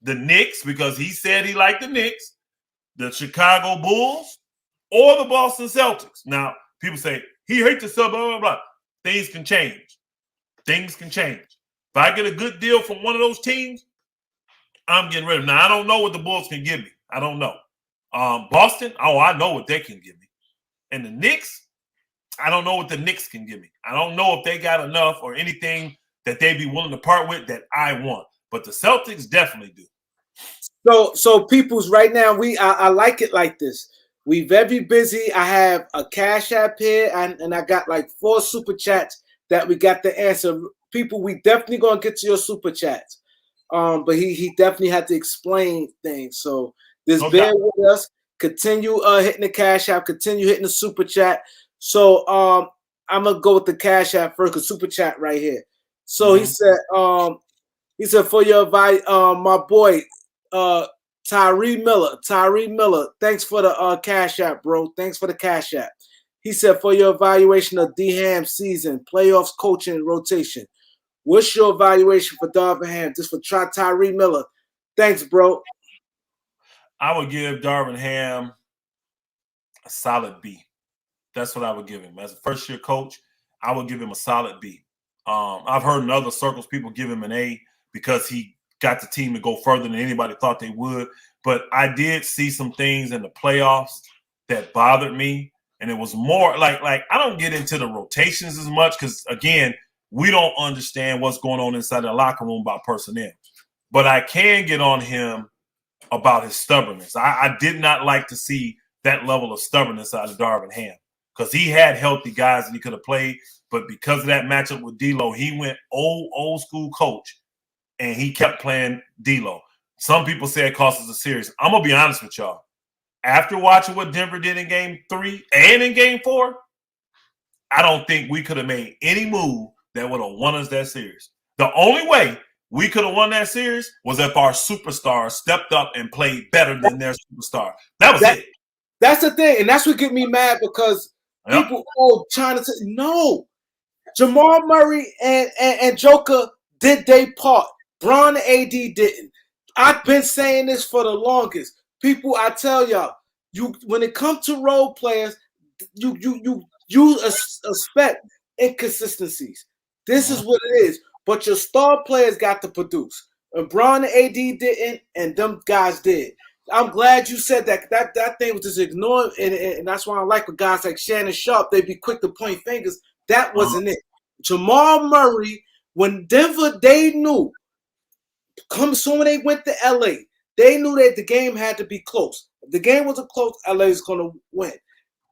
the Knicks, because he said he liked the Knicks, the Chicago Bulls, or the Boston Celtics. Now, people say, he hates the sub, blah, blah, blah. Things can change. Things can change. If I get a good deal from one of those teams, I'm getting rid of him. Now, I don't know what the Bulls can give me. I don't know. Boston, I know what they can give me. And the Knicks, I don't know what the Knicks can give me. I don't know if they got enough or anything that they'd be willing to part with that I want. But the Celtics definitely do. So people's right now, I like it like this. We very busy. I have a Cash App here, and I got like 4 super chats that we got to answer. People, we definitely gonna get to your super chats. But he definitely had to explain things. So just bear with us. Continue hitting the Cash App. Continue hitting the super chat. So I'm gonna go with the Cash App first, cause super chat right here. So he said for your advice, my boy Tyree Miller, thanks for the Cash App, bro. Thanks for the Cash App. He said, for your evaluation of D-Ham season, playoffs, coaching, and rotation, what's your evaluation for Darvin Ham? Just for Tyree Miller. Thanks, bro. I would give Darvin Ham a solid B. That's what I would give him. As a first-year coach, I would give him a solid B. I've heard in other circles people give him an A because he got the team to go further than anybody thought they would. But I did see some things in the playoffs that bothered me. And it was more like I don't get into the rotations as much because, again, we don't understand what's going on inside the locker room about personnel. But I can get on him about his stubbornness. I did not like to see that level of stubbornness out of Darvin Ham because he had healthy guys that he could have played. but because of that matchup with D'Lo, he went old school coach, and he kept playing D'Lo. Some people say it cost us a series. I'm gonna be honest with y'all. After watching what Denver did in Game 3 and in Game 4, I don't think we could have made any move that would have won us that series. The only way we could have won that series was if our superstars stepped up and played better than their superstar. That was it. That's the thing, and that's what get me mad because people trying to say no. Jamal Murray and Joker did their part. Bron and AD didn't. I've been saying this for the longest. People, I tell y'all, when it comes to role players, you expect inconsistencies. This is what it is. But your star players got to produce. And Bron and AD didn't, and them guys did. I'm glad you said that. That thing was just ignored, and that's why I like with guys like Shannon Sharp. They be quick to point fingers. That wasn't it. Jamal Murray, when Denver, they knew. Come soon when they went to LA, they knew that the game had to be close. If the game wasn't close, LA is going to win.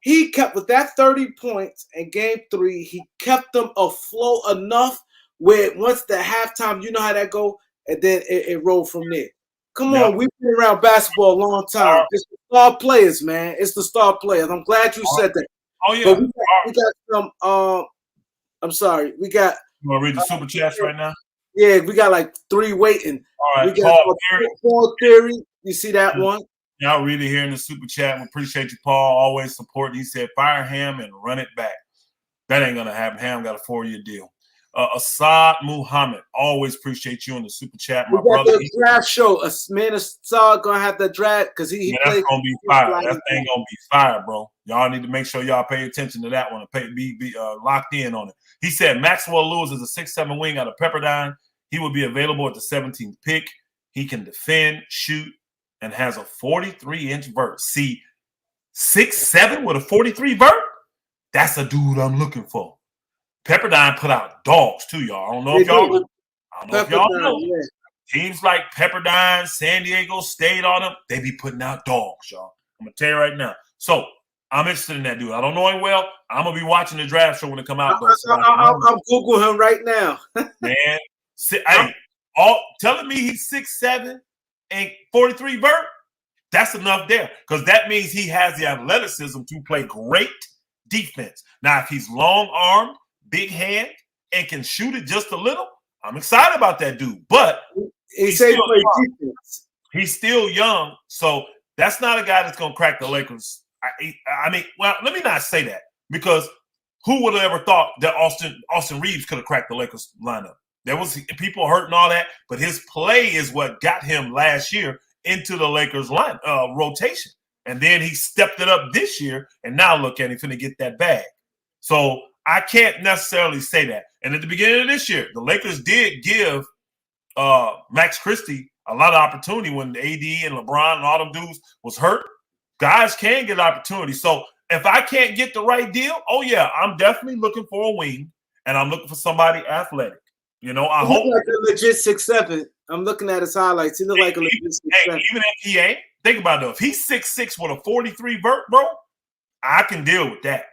He kept with that 30 points in Game 3. He kept them afloat enough where once the halftime, you know how that go, and then it rolled from there. Come on, we've been around basketball a long time. It's the star players, man. It's the star players. I'm glad you said that. Oh yeah, but we got some. I'm sorry, we got. You want to read the super chats right now? Yeah, we got like 3 waiting. All right, we got Paul Theory. You see that one? Yeah, I'll read it here in the super chat. We appreciate you, Paul. Always support. He said, fire Ham and run it back. That ain't going to happen. Ham got a 4-year deal. Assad Muhammad, always appreciate you in the super chat. My brother. The draft show. Man, Assad going to have the draft because he that's going to be fire. That thing going to be fire, bro. Y'all need to make sure y'all pay attention to that one and be locked in on it. He said Maxwell Lewis is a 6'7" wing out of Pepperdine. He will be available at the 17th pick. He can defend, shoot, and has a 43-inch vert. See, 6'7" with a 43 vert? That's a dude I'm looking for. Pepperdine put out dogs too, y'all. I don't know if y'all know. Yeah. Teams like Pepperdine, San Diego State on them, they be putting out dogs, y'all. I'm going to tell you right now. So, I'm interested in that dude. I don't know him well. I'm going to be watching the draft show when it come out. I'm Googling him right now. Man. Hey, telling me he's 6'7" and 43 vert, that's enough there. Because that means he has the athleticism to play great defense. Now, if he's long-armed, big hand, and can shoot it just a little, I'm excited about that dude. But he's still young, so that's not a guy that's going to crack the Lakers. I mean, well, let me not say that, because who would have ever thought that Austin Reaves could have cracked the Lakers lineup? There was people hurt and all that, but his play is what got him last year into the Lakers line rotation. And then he stepped it up this year, and now look at him finna get that bag. So I can't necessarily say that. And at the beginning of this year, the Lakers did give Max Christie a lot of opportunity when AD and LeBron and all them dudes was hurt. Guys can get opportunity. So if I can't get the right deal, oh yeah, I'm definitely looking for a wing, and I'm looking for somebody athletic. You know, I hope like a legit 6'7". I'm looking at his highlights. He look like a legit 6'7". Even if he ain't, think about it. If he's 6'6" with a 43 vert, bro, I can deal with that.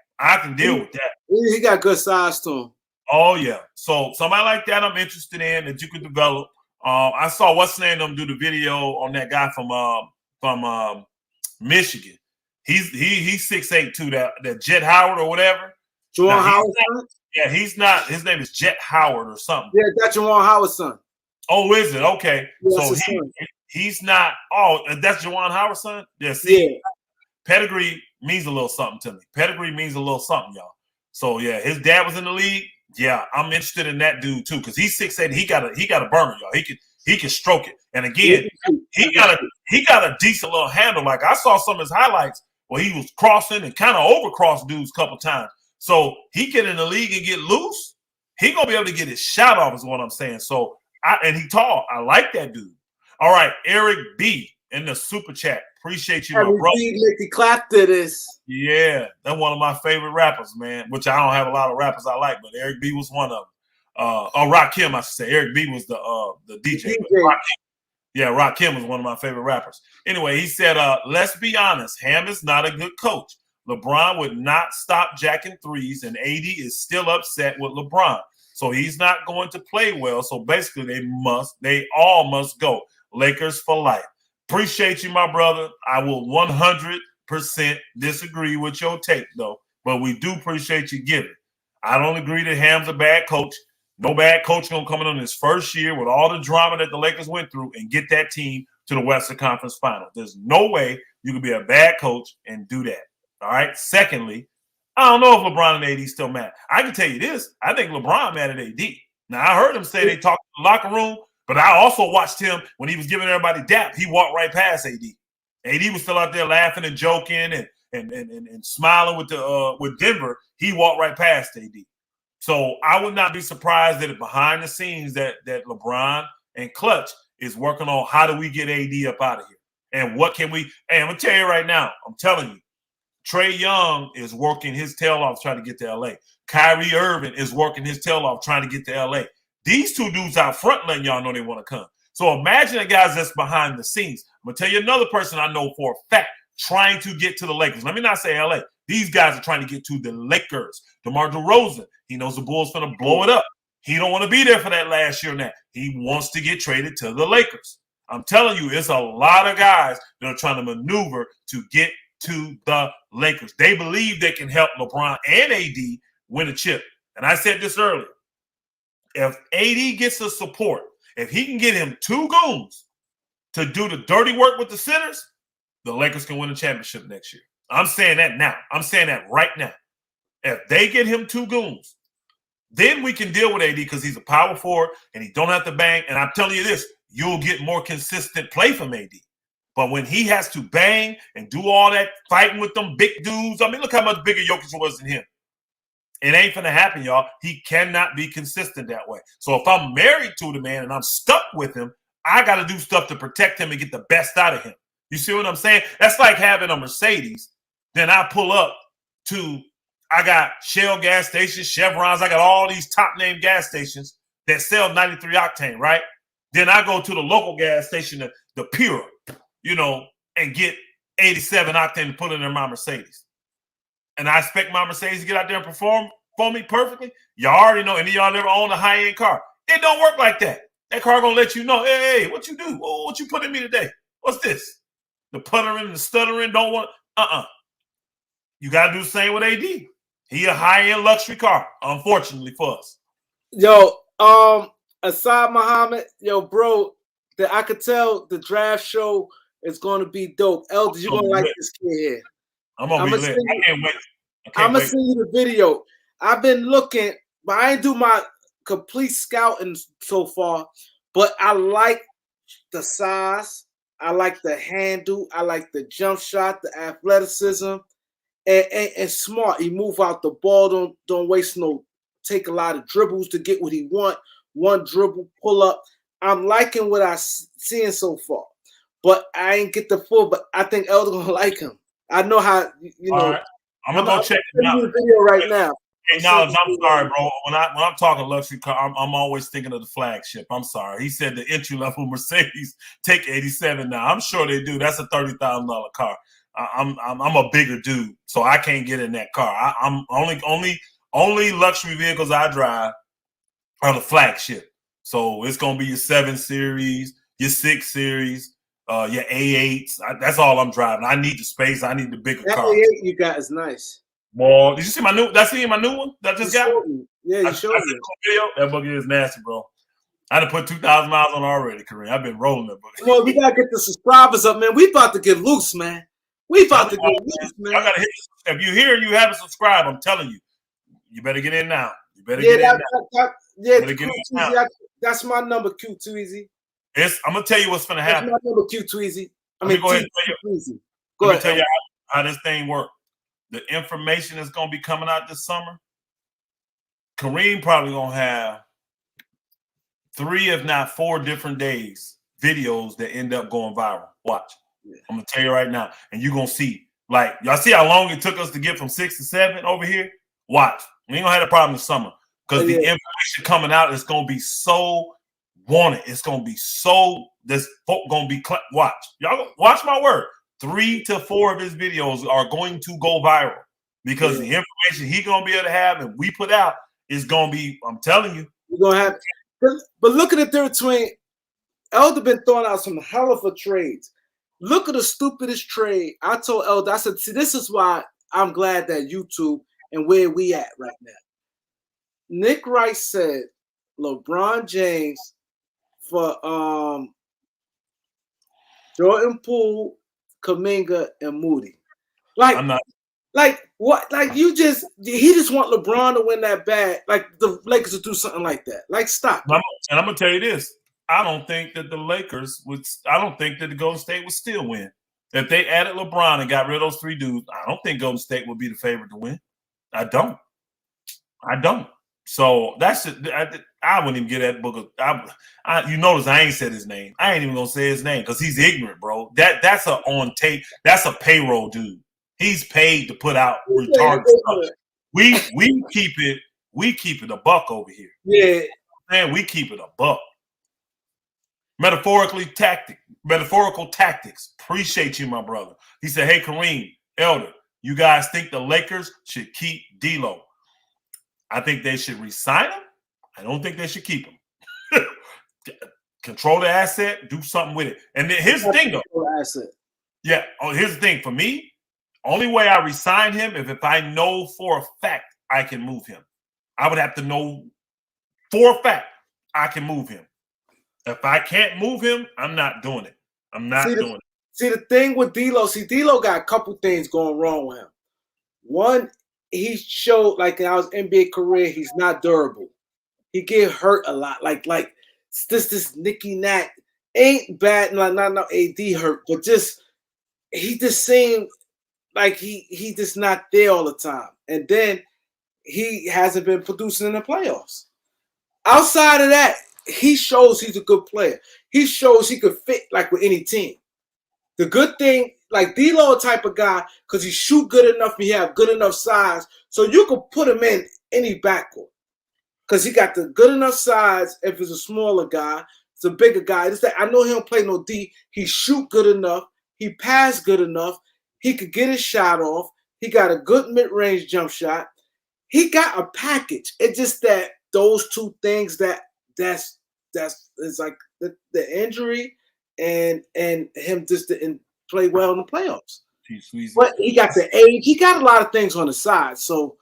He got good size to him. Oh yeah. So somebody like that, I'm interested in that you could develop. I saw what's name them do the video on that guy from Michigan. He's 6'8" too. That Jet Howard or whatever. Juwan Howard. Yeah, he's not. His name is Jet Howard or something. Yeah, that's Juwan Howard's son. Oh, is it? Okay. Yeah, so he's not. Oh, that's Juwan Howard's son? Yeah, see, yeah. Pedigree means a little something to me. Pedigree means a little something, y'all. So, yeah, his dad was in the league. Yeah, I'm interested in that dude, too, because he's 6'8". He got a burner, y'all. He can stroke it. And, again, he got a decent little handle. Like, I saw some of his highlights where he was crossing and kind of overcrossed dudes a couple times. So he get in the league and get loose, he gonna be able to get his shot off, is what I'm saying. So and he tall. I like that dude. All right, Eric B in the super chat. Appreciate you, my brother. Mickey clap to this. Yeah, that's one of my favorite rappers, man. Which I don't have a lot of rappers I like, but Eric B was one of them. Rakim, I should say. Eric B was the DJ. Rakim was one of my favorite rappers. Anyway, he said, let's be honest, Ham is not a good coach. LeBron would not stop jacking threes, and AD is still upset with LeBron. So he's not going to play well. So basically, they all must go. Lakers for life. Appreciate you, my brother. I will 100% disagree with your take, though. But we do appreciate you giving. I don't agree that Ham's a bad coach. No bad coach going to come in on his first year with all the drama that the Lakers went through and get that team to the Western Conference Finals. There's no way you can be a bad coach and do that. All right. Secondly, I don't know if LeBron and AD still mad. I can tell you this. I think LeBron mad at AD. Now, I heard him say they talked in the locker room, but I also watched him when he was giving everybody dap. He walked right past AD. AD was still out there laughing and joking and smiling with Denver. He walked right past AD. So I would not be surprised that behind the scenes that LeBron and Clutch is working on how do we get AD up out of here. And what can we – and I'm going to tell you right now, I'm telling you, Trey Young is working his tail off trying to get to L.A. Kyrie Irving is working his tail off trying to get to L.A. These two dudes out front letting y'all know they want to come. So imagine the guys that's behind the scenes. I'm going to tell you another person I know for a fact trying to get to the Lakers. Let me not say L.A. These guys are trying to get to the Lakers. DeMar DeRozan, he knows the Bulls going to blow it up. He don't want to be there for that last year now. He wants to get traded to the Lakers. I'm telling you, it's a lot of guys that are trying to maneuver to get to the Lakers. They believe they can help LeBron and AD win a chip. And I said this earlier. If AD gets the support, if he can get him two goons to do the dirty work with the centers, the Lakers can win a championship next year. I'm saying that now. I'm saying that right now. If they get him two goons, then we can deal with AD because he's a power forward and he don't have to bang. And I'm telling you this, you'll get more consistent play from AD. But when he has to bang and do all that fighting with them big dudes, I mean, look how much bigger Jokic was than him. It ain't going to happen, y'all. He cannot be consistent that way. So if I'm married to the man and I'm stuck with him, I got to do stuff to protect him and get the best out of him. You see what I'm saying? That's like having a Mercedes. Then I pull up to, I got Shell gas stations, Chevrons. I got all these top name gas stations that sell 93 octane, right? Then I go to the local gas station, the Pura, and get 87 octane to put in my Mercedes. And I expect my Mercedes to get out there and perform for me perfectly. Y'all already know, any of y'all ever own a high-end car. It don't work like that. That car going to let you know, hey, what you do? What you put in me today? What's this? The puttering and the stuttering don't want, You got to do the same with AD. He a high-end luxury car, unfortunately for us. Yo, Asad Muhammad, bro, I could tell the draft show is going to be dope. Elders, you're going to like this kid here. I'm going to be lit. I can't wait. I'm going to send you the video. I've been looking, but I ain't do my complete scouting so far, but I like the size. I like the handle. I like the jump shot, the athleticism, and smart. He move out the ball. Don't waste take a lot of dribbles to get what he want. One dribble, pull up. I'm liking what I seeing so far, but I ain't get the full. But I think Elder gonna like him. I know how All right. I'm gonna go check it out. The video right now. Hey, now I'm sorry, bro. When I'm talking luxury car, I'm always thinking of the flagship. I'm sorry. He said the entry level Mercedes take 87 now. I'm sure they do. That's a $30,000 car. I'm a bigger dude, so I can't get in that car. I'm only luxury vehicles I drive are the flagship. So it's gonna be your 7 Series, your 6 Series, your A8s. That's all I'm driving. I need the space. I need the bigger car. That A8 you got is nice. Boy, did you see my new? That's my new one that I just got. Yeah, you showed me. Video. That buggy is nasty, bro. I done put 2,000 miles on already, Kareem. I've been rolling that buggy. Well, we gotta get the subscribers up, man. We about to get loose, man. We about to get loose, man. I gotta hit. If you hear and you haven't subscribed, I'm telling you, you better get in now. You better get in now. That's my number, Q Too Easy. I'm gonna tell you what's gonna happen. That's my number, Q Too Easy. Go ahead and tell you how this thing works. The information is gonna be coming out this summer. Kareem probably gonna have 3, if not 4 different days videos that end up going viral. Watch. Yeah. I'm gonna tell you right now, and you're gonna see. Like, y'all see how long it took us to get from 6 to 7 over here? Watch. We ain't gonna have that problem this summer because the information coming out is gonna be so wanted. It's gonna be so. This folk gonna be watch. Y'all watch my word. 3 to 4 of his videos are going to go viral because the information he gonna be able to have and we put out is gonna be. I'm telling you, you're gonna have. But look at the difference between Elder been throwing out some hell of a trades. Look at the stupidest trade. I told Elder, I said, see, this is why I'm glad that YouTube and where we at right now. Nick Wright said LeBron James for Jordan Poole, Kuminga, and Moody. Like, I'm not. Like what? Like he just want LeBron to win that bad. Like the Lakers to do something like that. Like stop. And I'm gonna tell you this: I don't think that the Lakers would. I don't think that the Golden State would still win if they added LeBron and got rid of those 3 dudes. I don't think Golden State would be the favorite to win. I don't. So that's it. I wouldn't even get that book. You notice I ain't said his name. I ain't even gonna say his name because he's ignorant, bro. That's a on tape. That's a payroll dude. He's paid to put out retarded stuff. We keep it a buck over here. Yeah, man, we keep it a buck. Metaphorical tactics. Appreciate you, my brother. He said, "Hey, Kareem, Elder, you guys think the Lakers should keep D'Lo? I think they should re-sign him. I don't think they should keep him. Control the asset, do something with it. And then here's the thing, though. Asset. Yeah. Oh, here's the thing for me." Only way I resign him if I know for a fact I can move him. I would have to know for a fact I can move him. If I can't move him, I'm not doing it. I'm not doing it. See, the thing with D'Lo, D'Lo got a couple things going wrong with him. One, he showed like in his NBA career, he's not durable. He get hurt a lot. Like this Nicky Nack ain't bad. Not AD hurt, but he just seemed like he just not there all the time. And then he hasn't been producing in the playoffs. Outside of that, he shows he's a good player. He shows he could fit like with any team. The good thing, like D'Lo type of guy, because he shoot good enough, he have good enough size, so you could put him in any backcourt. Because he got the good enough size if it's a smaller guy, it's a bigger guy. It's that I know he don't play no D. He shoot good enough. He pass good enough. He could get his shot off. He got a good mid-range jump shot. He got a package. It's just that those 2 things that's like the injury and him just didn't play well in the playoffs. But he got the age. He got a lot of things on the side. So,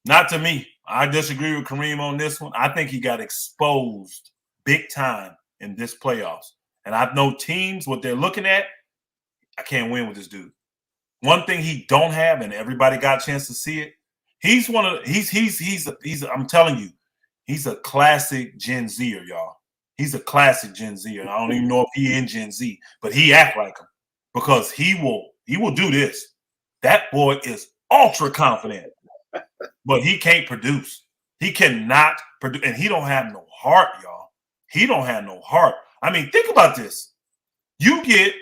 not to me. I disagree with Kareem on this one. I think he got exposed big time in this playoffs. And I know teams, what they're looking at, I can't win with this dude. One thing he don't have, and everybody got a chance to see it, he's I'm telling you, he's a classic Gen Zer, y'all. He's a classic Gen Zer. I don't even know if he in Gen Z, but he act like him because he will do this. That boy is ultra confident, but he can't produce. He cannot produce, and he don't have no heart, y'all. He don't have no heart. I mean, think about this. You get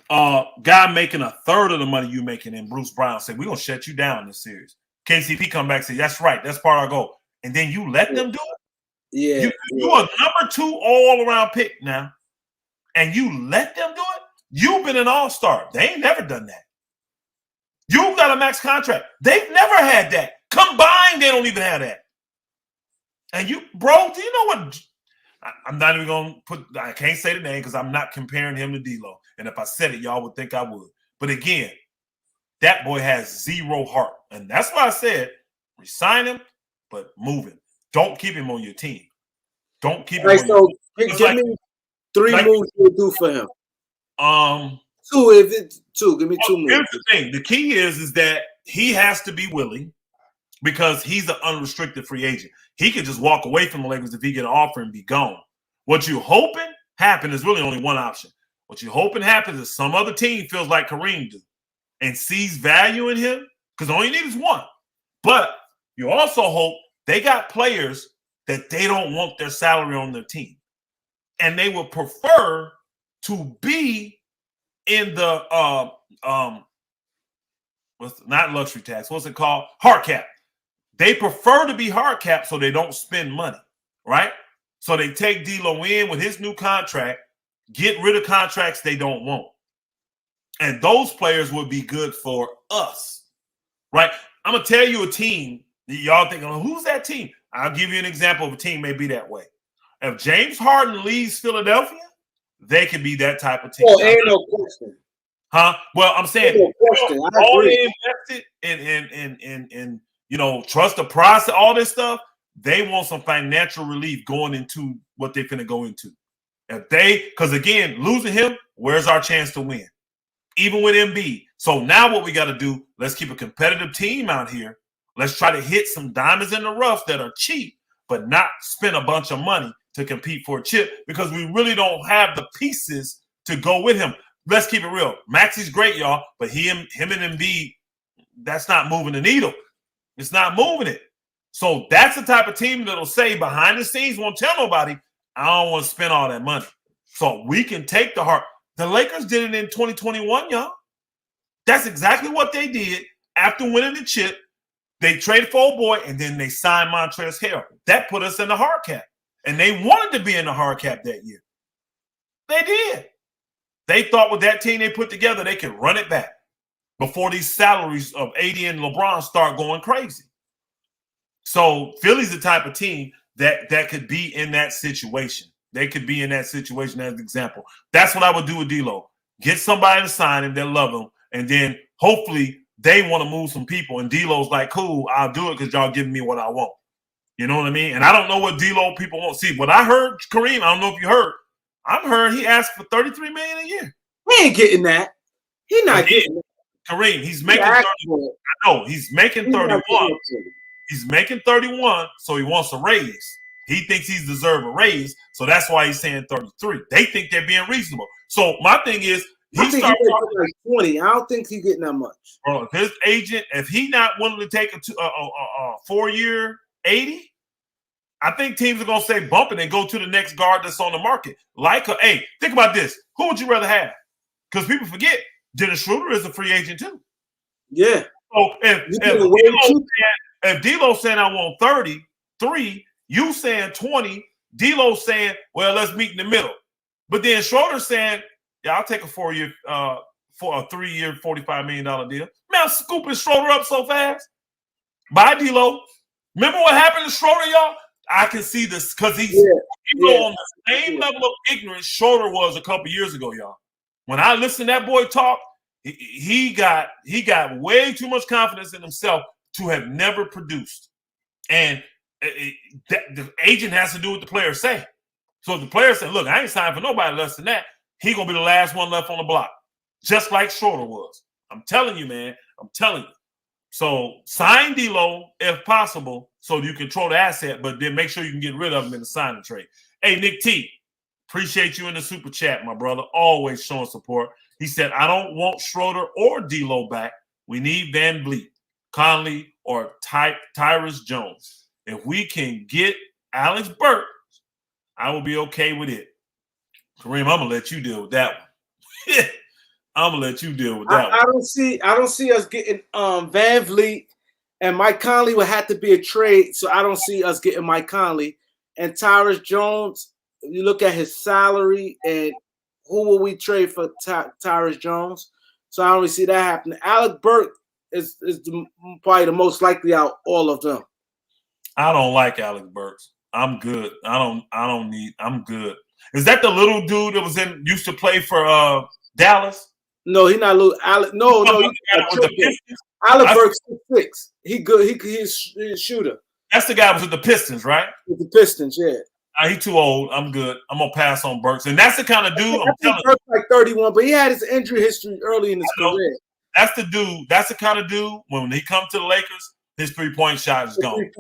guy making a third of the money you making, and Bruce Brown said, "We're gonna shut you down in this series." KCP come back and say, "That's right, that's part of our goal." And then you let them do it. Yeah, you are number 2 all-around pick now, and you let them do it. You've been an all-star. They ain't never done that. You got a max contract. They've never had that. Combined, they don't even have that. And you, bro, do you know what? I'm not even going to put – I can't say the name because I'm not comparing him to D'Lo. And if I said it, y'all would think I would. But again, that boy has 0 heart. And that's why I said resign him, but move him. Don't keep him on your team. Don't keep him on your team. Give me 3 moves you'll do for him. 2, if it's 2. Give me 2 moves. Here's the thing. The key is that he has to be willing because he's an unrestricted free agent. He could just walk away from the Lakers if he get an offer and be gone. What you hoping happen is really only one option. What you hoping happens is some other team feels like Kareem do and sees value in him because all you need is one. But you also hope they got players that they don't want their salary on their team. And they would prefer to be in the not luxury tax, what's it called? Hard cap. They prefer to be hard cap so they don't spend money, right? So they take D'Lo in with his new contract, get rid of contracts they don't want. And those players would be good for us, right? I'm going to tell you a team that y'all think, oh, who's that team? I'll give you an example of a team may be that way. If James Harden leaves Philadelphia, they can be that type of team. Oh, ain't no question. Huh? Well, I'm saying no question. all they invested in trust the process, all this stuff, they want some financial relief going into what they're going to go into. Because again, losing him, where's our chance to win? Even with Embiid. So now what we got to do, let's keep a competitive team out here. Let's try to hit some diamonds in the rough that are cheap, but not spend a bunch of money to compete for a chip because we really don't have the pieces to go with him. Let's keep it real. Maxi's great, y'all, but him and Embiid, that's not moving the needle. It's not moving it. So that's the type of team that'll say behind the scenes, won't tell nobody, I don't want to spend all that money. So we can take the heart. The Lakers did it in 2021, y'all. That's exactly what they did after winning the chip. They traded for old boy, and then they signed Montrezl Harrell. That put us in the hard cap. And they wanted to be in the hard cap that year. They did. They thought with that team they put together, they could run it back before these salaries of AD and LeBron start going crazy. So Philly's the type of team that could be in that situation. They could be in that situation as an example. That's what I would do with D'Lo. Get somebody to sign him that love him, and then hopefully they want to move some people. And D'Lo's like, cool, I'll do it because y'all giving me what I want. You know what I mean? And I don't know what D'Lo people want. See, what I heard, Kareem, I don't know if you heard. I'm heard he asked for $33 million a year. He ain't getting that. He's not getting that. Kareem, he's making 30. I know he's making 31. He's making 31, so he wants a raise. He thinks he's deserved a raise, so that's why he's saying 33. They think they're being reasonable. So my thing is, I think he's like 20. I don't think he's getting that much. Bro, if his agent, if he not willing to take a 4-year 80, I think teams are gonna say bump it and go to the next guard that's on the market. Hey, think about this. Who would you rather have? Because people forget Dennis Schroeder is a free agent too. Yeah. So if D'Lo's saying I want 33, you saying 20, D'Lo's saying, well, let's meet in the middle. But then Schroeder's saying, yeah, I'll take a 3-year, $45 million deal. Man, I'm scooping Schroeder up so fast. Bye, D'Lo. Remember what happened to Schroeder, y'all? I can see this because he's on the same level of ignorance Schroeder was a couple years ago, y'all. When I listened to that boy talk, he got way too much confidence in himself to have never produced. And the agent has to do what the players say. So if the player said, look, I ain't signed for nobody less than that, he going to be the last one left on the block, just like Schroeder was. I'm telling you, man. I'm telling you. So sign D'Lo if possible so you control the asset, but then make sure you can get rid of him in the signing trade. Hey, Nick T, appreciate you in the super chat, my brother. Always showing support. He said, I don't want Schroeder or D'Lo back. We need Van Vliet, Conley, or Tyrus Jones. If we can get Alex Burke, I will be okay with it. Kareem, I'm gonna let you deal with that one. I'm gonna let you deal with that one. I don't see us getting Van Vliet, and Mike Conley would have to be a trade. So I don't see us getting Mike Conley and Tyrus Jones. If you look at his salary and who will we trade for Tyrus Jones? So I don't really see that happening. Alex Burke is probably the most likely out all of them. I don't like Alex Burks. I'm good. I'm good. Is that the little dude that used to play for Dallas? No, he's not little. Alex Burks 6'6". He good. He's a shooter. That's the guy who was with the Pistons, right? With the Pistons, yeah. He's too old. I'm good. I'm gonna pass on Burks, and that's the kind of dude. I'm telling you, Burks like 31, but he had his injury history early in his career. That's the dude. That's the kind of dude when he comes to the Lakers, his 3-point shot is gone. He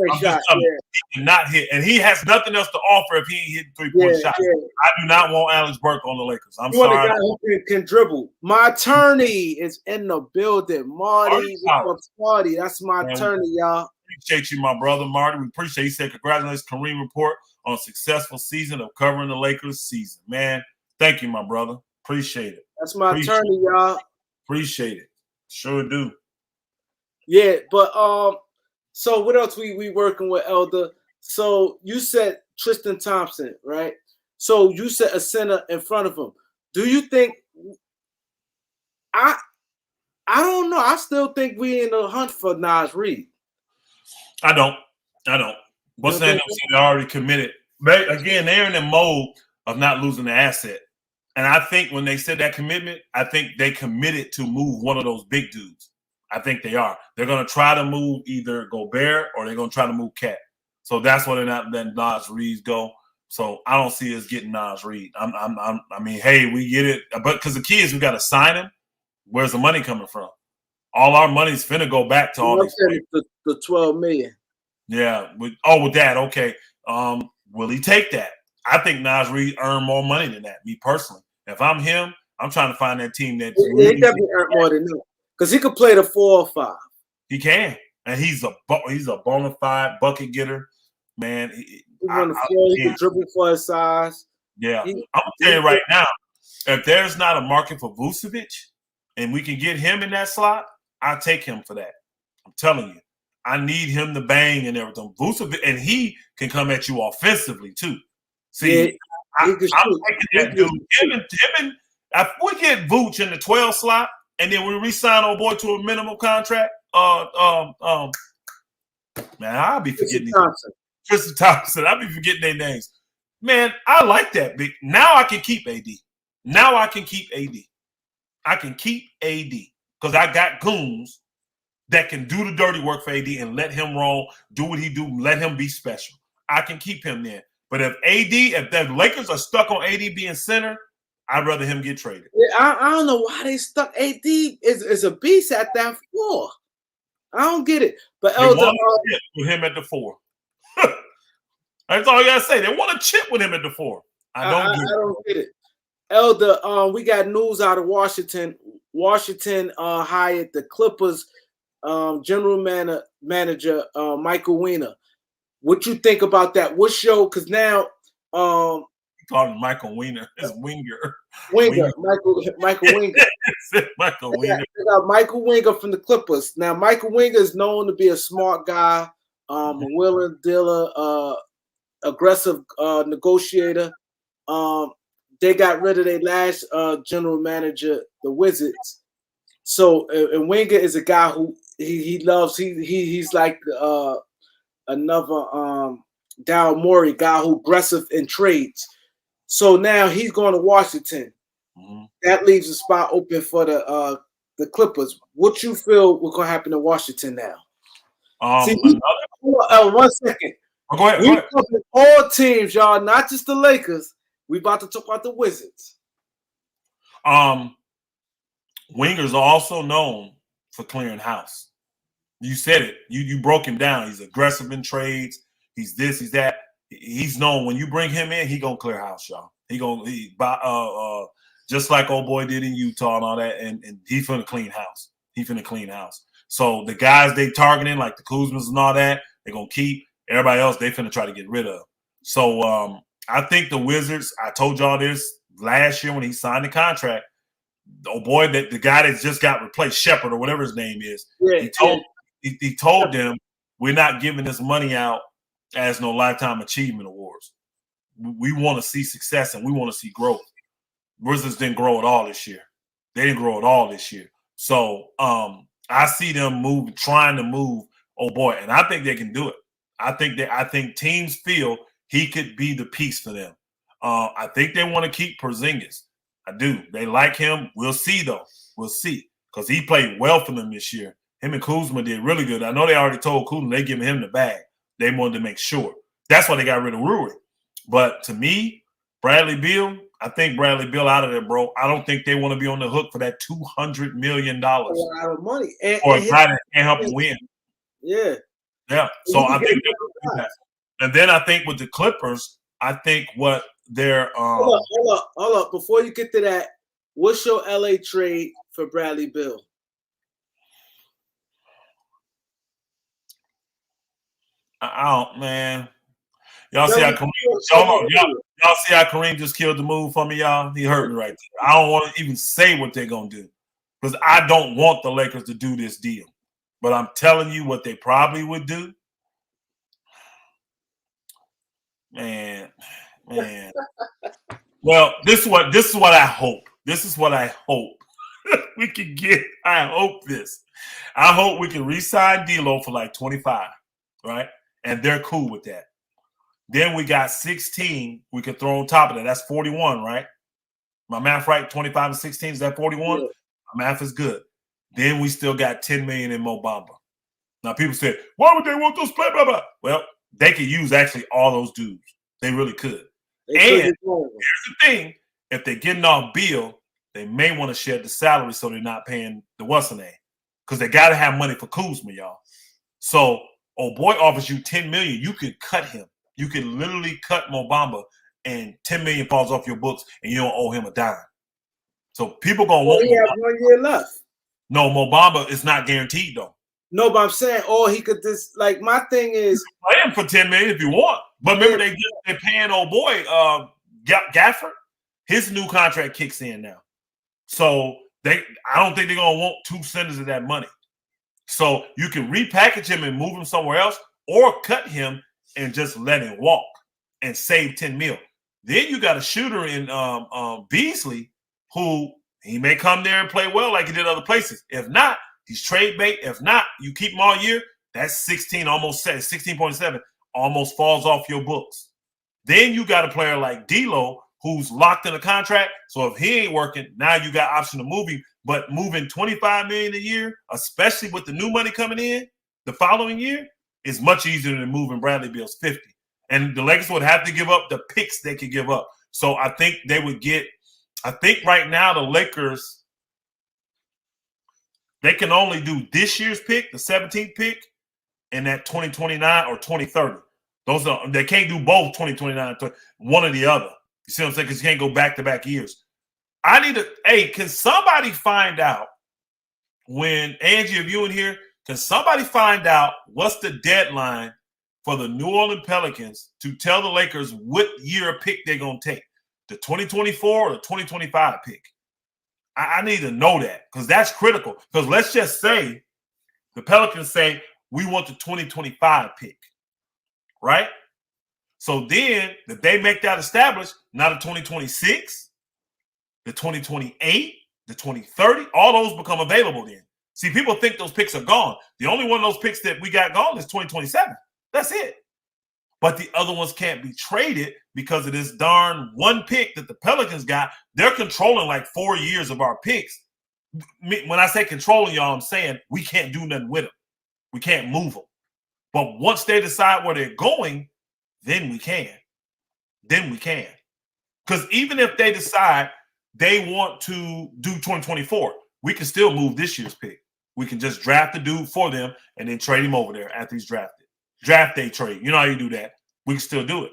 cannot hit, and he has nothing else to offer if he ain't hitting 3-point shots. Yeah. I do not want Alex Burke on the Lakers. I'm sorry. Want a guy who can dribble. My attorney is in the building. Marty, that's my attorney, y'all. Appreciate you, my brother Marty. We appreciate you. He said, congratulations, Kareem report on a successful season of covering the Lakers season. Man, thank you, my brother. Appreciate it. That's my attorney, y'all. Appreciate it. Sure do. Yeah, but so what else we working with, Elder? So you said Tristan Thompson, right? So you said a center in front of him. Do you think I don't know. I still think we in the hunt for Nas Reed. I don't. What's that? They already committed. But again, they're in the mode of not losing the asset. And I think when they said that commitment, I think they committed to move one of those big dudes. I think they are. They're going to try to move either Gobert or they're going to try to move Cat. So that's why they're not letting Nas Reed go. So I don't see us getting Nas Reed. I mean, hey, we get it, but because the key is we got to sign him. Where's the money coming from? All our money's finna go back to all these the $12 million. Yeah. With that, okay. Will he take that? I think Nas Reed earned more money than that. Me personally, if I'm him, I'm trying to find that team that he definitely earned more than that because he could play the 4 or 5. He can, and he's a bona fide bucket getter, man. He can dribble for his size. Yeah, I'm gonna tell you right now, if there's not a market for Vucevic, and we can get him in that slot, I'll take him for that. I'm telling you, I need him to bang and everything. Vucevic, and he can come at you offensively too. See, I'm taking that dude. Him and if we get Vooch in the 12 slot, and then we re-sign old boy to a minimum contract, man, I'll be forgetting Tristan Thompson. I'll be forgetting their names. Man, I like that. Now I can keep AD. I can keep AD because I got goons that can do the dirty work for AD and let him roll, do what he do, let him be special. I can keep him there. But if the Lakers are stuck on AD being center, I'd rather him get traded. Yeah, I don't know why they stuck. AD is a beast at that 4. I don't get it. But they want to chip with him at the 4. That's all you gotta say. They want to chip with him at the 4. I don't get it. Elder, we got news out of Washington. Washington hired the Clippers general manager Michael Weiner. What you think about that? What's your because now call him Michael Weiner. It's Winger. Michael Winger. Michael Weiner. They got Michael Winger from the Clippers. Now Michael Winger is known to be a smart guy, willing dealer, aggressive negotiator. They got rid of their last general manager, the Wizards. So and Winger is a guy who he loves. He's like another Daryl Morey guy who aggressive in trades. So now he's going to Washington. Mm-hmm. That leaves a spot open for the Clippers. What you feel what's going to happen in Washington now? 1 second. Go ahead. We talking all teams, y'all, not just the Lakers. We about to talk about the Wizards. Winger's also known for clearing house. You said it. You broke him down. He's aggressive in trades. He's this. He's that. He's known when you bring him in, he gonna clear house, y'all. Just like old boy did in Utah and all that, and he finna clean house. So the guys they targeting, like the Kuzmas and all that, they're gonna keep. Everybody else they finna try to get rid of. So I think the Wizards. I told y'all this last year when he signed the contract. Oh boy, the guy that just got replaced, Shepard or whatever his name is. Yeah, he told them we're not giving this money out as no lifetime achievement awards. We want to see success and we want to see growth. Wizards didn't grow at all this year. So I see them trying to move. Oh boy, and I think they can do it. I think teams feel he could be the piece for them. I think they want to keep Porzingis. I do. They like him. We'll see, though. Because he played well for them this year. Him and Kuzma did really good. I know they already told Kuzma they're giving him the bag. They wanted to make sure. That's why they got rid of Rui. But to me, Bradley Beal, I think Bradley Beal out of there, bro. I don't think they want to be on the hook for that $200 million. A lot of money. Or a guy that can't help him win. Yeah. Yeah. So I think they're going to do that. And then I think with the Clippers, I think what they're hold up. Before you get to that, what's your LA trade for Bradley Beal? Man. Y'all see how Kareem just killed the move for me, y'all? He hurt me right there. I don't want to even say what they're gonna do. Because I don't want the Lakers to do this deal. But I'm telling you what they probably would do. Man. Well, this is what I hope. we can get. I hope this. I hope we can re-sign D'Lo for like 25, right? And they're cool with that. Then we got 16 we can throw on top of that. That's 41, right? My math right? 25 and 16, is that 41? Yeah. My math is good. Then we still got 10 million in Mo Bamba. Now people say, why would they want those blah, blah, blah? Well, they could use actually all those dudes. They really could. And here's the thing. If they're getting off Beal, they may want to shed the salary so they're not paying the what's-her-name. Because they got to have money for Kuzma, y'all. So, boy offers you $10 million. You can cut him. You can literally cut Mo Bamba and $10 million falls off your books and you don't owe him a dime. So people going to want he have 1 year left. No, Mo Bamba is not guaranteed, though. No, but I'm saying, he could just, like, my thing is. Play him for $10 million if you want. But remember, they're paying Gafford. His new contract kicks in now. So I don't think they're going to want 2 centers of that money. So you can repackage him and move him somewhere else or cut him and just let him walk and save 10 mil. Then you got a shooter in Beasley who he may come there and play well like he did other places. If not, he's trade bait. If not, you keep him all year. That's 16.7 almost falls off your books. Then you got a player like D'Lo who's locked in a contract. So if he ain't working, now you got option to move him. But moving $25 million a year, especially with the new money coming in the following year, is much easier than moving Bradley Beal's 50. And the Lakers would have to give up the picks they could give up. So I think they would get – I think right now the Lakers, they can only do this year's pick, the 17th pick, and that 2029 or 2030. They can't do both 2029 and one or the other. You see what I'm saying? Because you can't go back-to-back years. Can somebody find out when, Angie, if you in here, can somebody find out what's the deadline for the New Orleans Pelicans to tell the Lakers what year pick they're going to take? The 2024 or the 2025 pick? I need to know that because that's critical. Because let's just say the Pelicans say, we want the 2025 pick, right? So then if they make that established, now the 2026, the 2028, the 2030, all those become available then. See, people think those picks are gone. The only one of those picks that we got gone is 2027. That's it. But the other ones can't be traded because of this darn one pick that the Pelicans got. They're controlling like 4 years of our picks. When I say controlling, y'all, I'm saying we can't do nothing with them. We can't move them. But once they decide where they're going, then we can. Then we can. Because even if they decide they want to do 2024, we can still move this year's pick. We can just draft the dude for them and then trade him over there after he's drafted. Draft day trade. You know how you do that. We can still do it.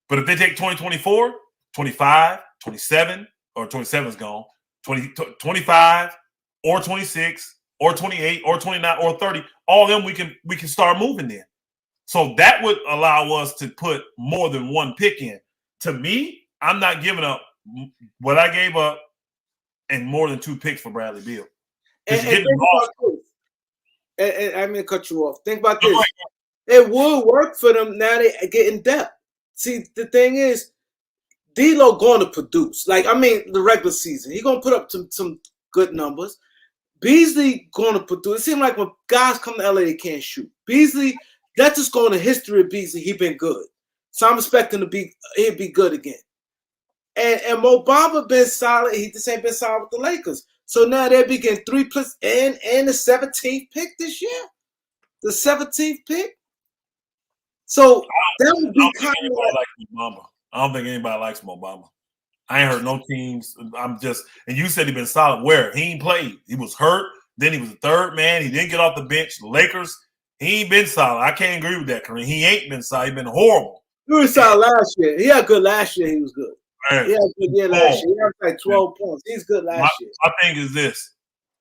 But if they take 2024, 25, 27, or 27 is gone, 25 or 26 or 28 or 29 or 30, all of them we can start moving then. So that would allow us to put more than one pick in. To me, I'm not giving up what I gave up and more than 2 picks for Bradley Beal. And think about this. And I'm going to cut you off. Think about this. It would work for them now they get in depth. See, the thing is, D'Lo going to produce. Like, I mean, the regular season. He's going to put up some good numbers. Beasley going to produce. It seems like when guys come to LA, they can't shoot. Beasley, that's just going to history of Beasley. He been good. So I'm expecting he'll be good again. And Mo Bamba been solid. He just ain't been solid with the Lakers. So now they're getting 3+ and the 17th pick this year. The 17th pick. So that would be kind of like I don't think anybody likes Mo Bamba. I ain't heard no teams. And you said he been solid where? He ain't played. He was hurt. Then he was a third man. He didn't get off the bench. The Lakers, he ain't been solid. I can't agree with that, Kareem. He ain't been solid. He been horrible. He was solid last year. He had good last year. He was good. Man, he had a good year last year. He had like 12 points. He's good last year. My thing is this.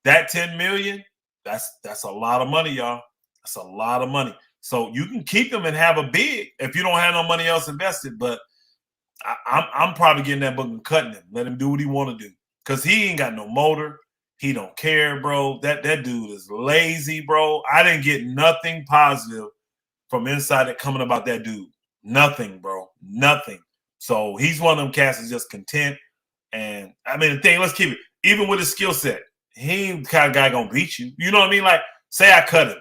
That $10 million, that's a lot of money, y'all. That's a lot of money. So you can keep him and have a big if you don't have no money else invested. But I'm probably getting that book and cutting him. Let him do what he want to do. Because he ain't got no motor. He don't care, bro. That dude is lazy, bro. I didn't get nothing positive from inside that coming about that dude. Nothing, bro. Nothing. So he's one of them cats that's just content. And, I mean, the thing, let's keep it. Even with his skill set, he ain't the kind of guy gonna beat you. You know what I mean? Like, say I cut him.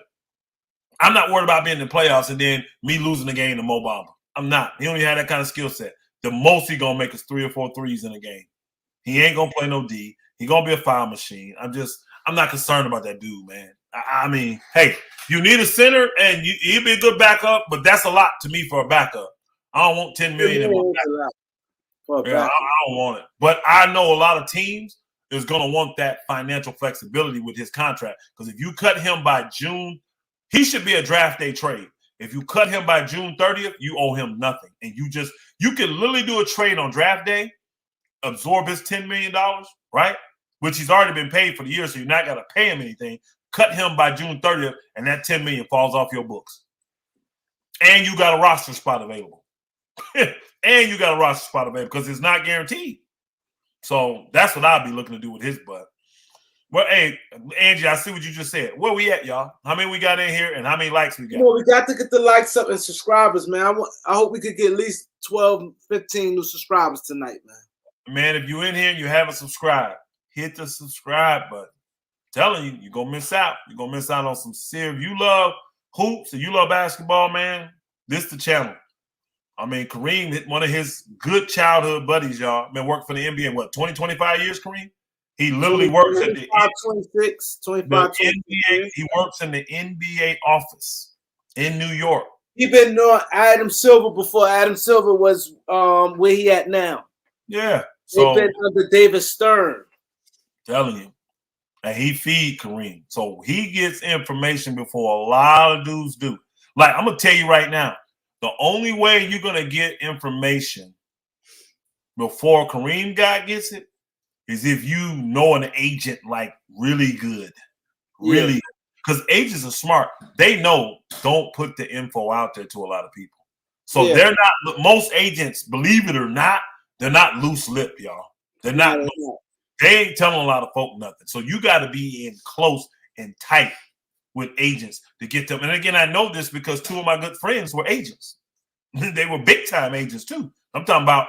I'm not worried about being in the playoffs and then me losing the game to Mo Bamba. I'm not. He don't even have that kind of skill set. The most he gonna make is 3 or 4 threes in a game. He ain't gonna play no D. He gonna be a foul machine. I'm not concerned about that dude, man. I mean, hey, you need a center and he'll be a good backup, but that's a lot to me for a backup. I don't want $10 million in my backup. Yeah, I don't want it. But I know a lot of teams is gonna want that financial flexibility with his contract. Because if you cut him by June, he should be a draft day trade. If you cut him by June 30th, you owe him nothing. And you can literally do a trade on draft day, absorb his $10 million, right? Which he's already been paid for the year, so you're not going to pay him anything. Cut him by June 30th, and that $10 million falls off your books. And you got a roster spot available. Because it's not guaranteed. So that's what I'll be looking to do with his butt. Well, hey, Angie, I see what you just said. Where we at, y'all? How many we got in here and how many likes we got? Well, we got to get the likes up and subscribers, man. I hope we could get at least 12, 15 new subscribers tonight, man. Man, if you're in here and you haven't subscribed, hit the subscribe button. I'm telling you, you're going to miss out. You're going to miss out on some serious. If you love hoops and you love basketball, man, this is the channel. I mean, Kareem hit one of his good childhood buddies, y'all. Been working for the NBA, what, 20, 25 years, Kareem? He literally works at the 25, NBA. He works in the NBA office in New York. He been knowing Adam Silver before Adam Silver was where he at now. Yeah. So they've been under David Stern. Telling you. And he feed Kareem. So he gets information before a lot of dudes do. Like, I'm going to tell you right now, the only way you're going to get information before Kareem guy gets it is if you know an agent like really good. Really. Because agents are smart. They know don't put the info out there to a lot of people. So they're not, most agents, believe it or not, they're not loose lip, y'all. They're not, they ain't telling a lot of folk nothing. So you got to be in close and tight with agents to get them. And again, I know this because 2 of my good friends were agents. They were big time agents too. I'm talking about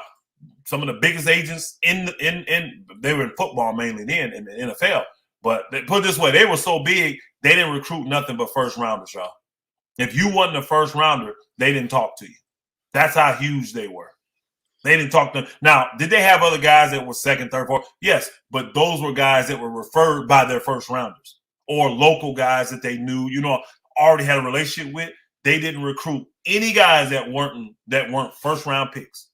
some of the biggest agents in they were in football mainly then in the NFL. But they, put it this way, they were so big, they didn't recruit nothing but first rounders, y'all. If you wasn't a first rounder, they didn't talk to you. That's how huge they were. They didn't talk to them. Now, did they have other guys that were second, third, fourth? Yes, but those were guys that were referred by their first rounders or local guys that they knew, already had a relationship with. They didn't recruit any guys that weren't first round picks.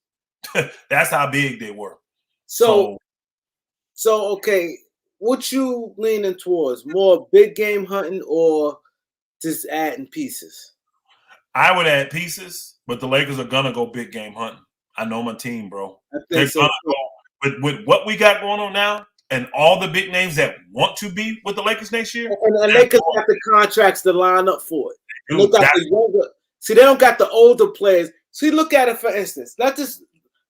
That's how big they were. So okay, what you leaning towards? More big game hunting or just adding pieces? I would add pieces, but the Lakers are gonna go big game hunting. I know my team, bro. They're gonna go with what we got going on now and all the big names that want to be with the Lakers next year. And the Lakers got the contracts to line up for it. And they got the younger. See, they don't got the older players. See, look at it for instance. Not just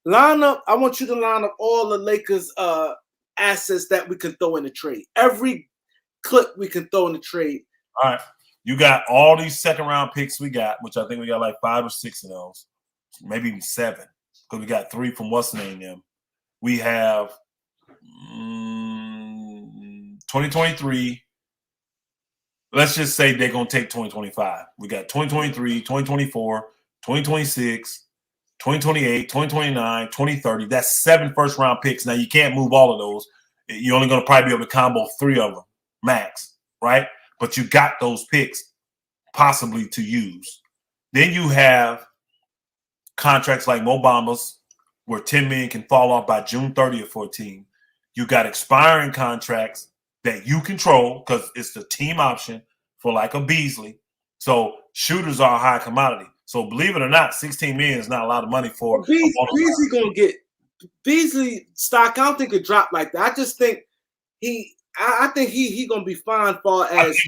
line up. I want you to line up all the Lakers assets that we can throw in the trade. Every clip we can throw in the trade. All right. You got all these second round picks we got, which I think we got like 5 or 6 of those, maybe even 7, because we got 3 from what's the name them. We have 2023. Let's just say they're going to take 2025. We got 2023, 2024, 2026, 2028, 2029, 2030. That's 7 first round picks. Now, you can't move all of those. You're only going to probably be able to combo 3 of them max, right? But you got those picks possibly to use. Then you have contracts like Mo Bamba's where $10 million can fall off by June 30th for a team. You got expiring contracts that you control because it's the team option for like a Beasley. So shooters are a high commodity. So believe it or not, $16 million is not a lot of money for Beasley gonna get Beasley stock. I don't think it dropped like that. I just think I think he gonna be fine far as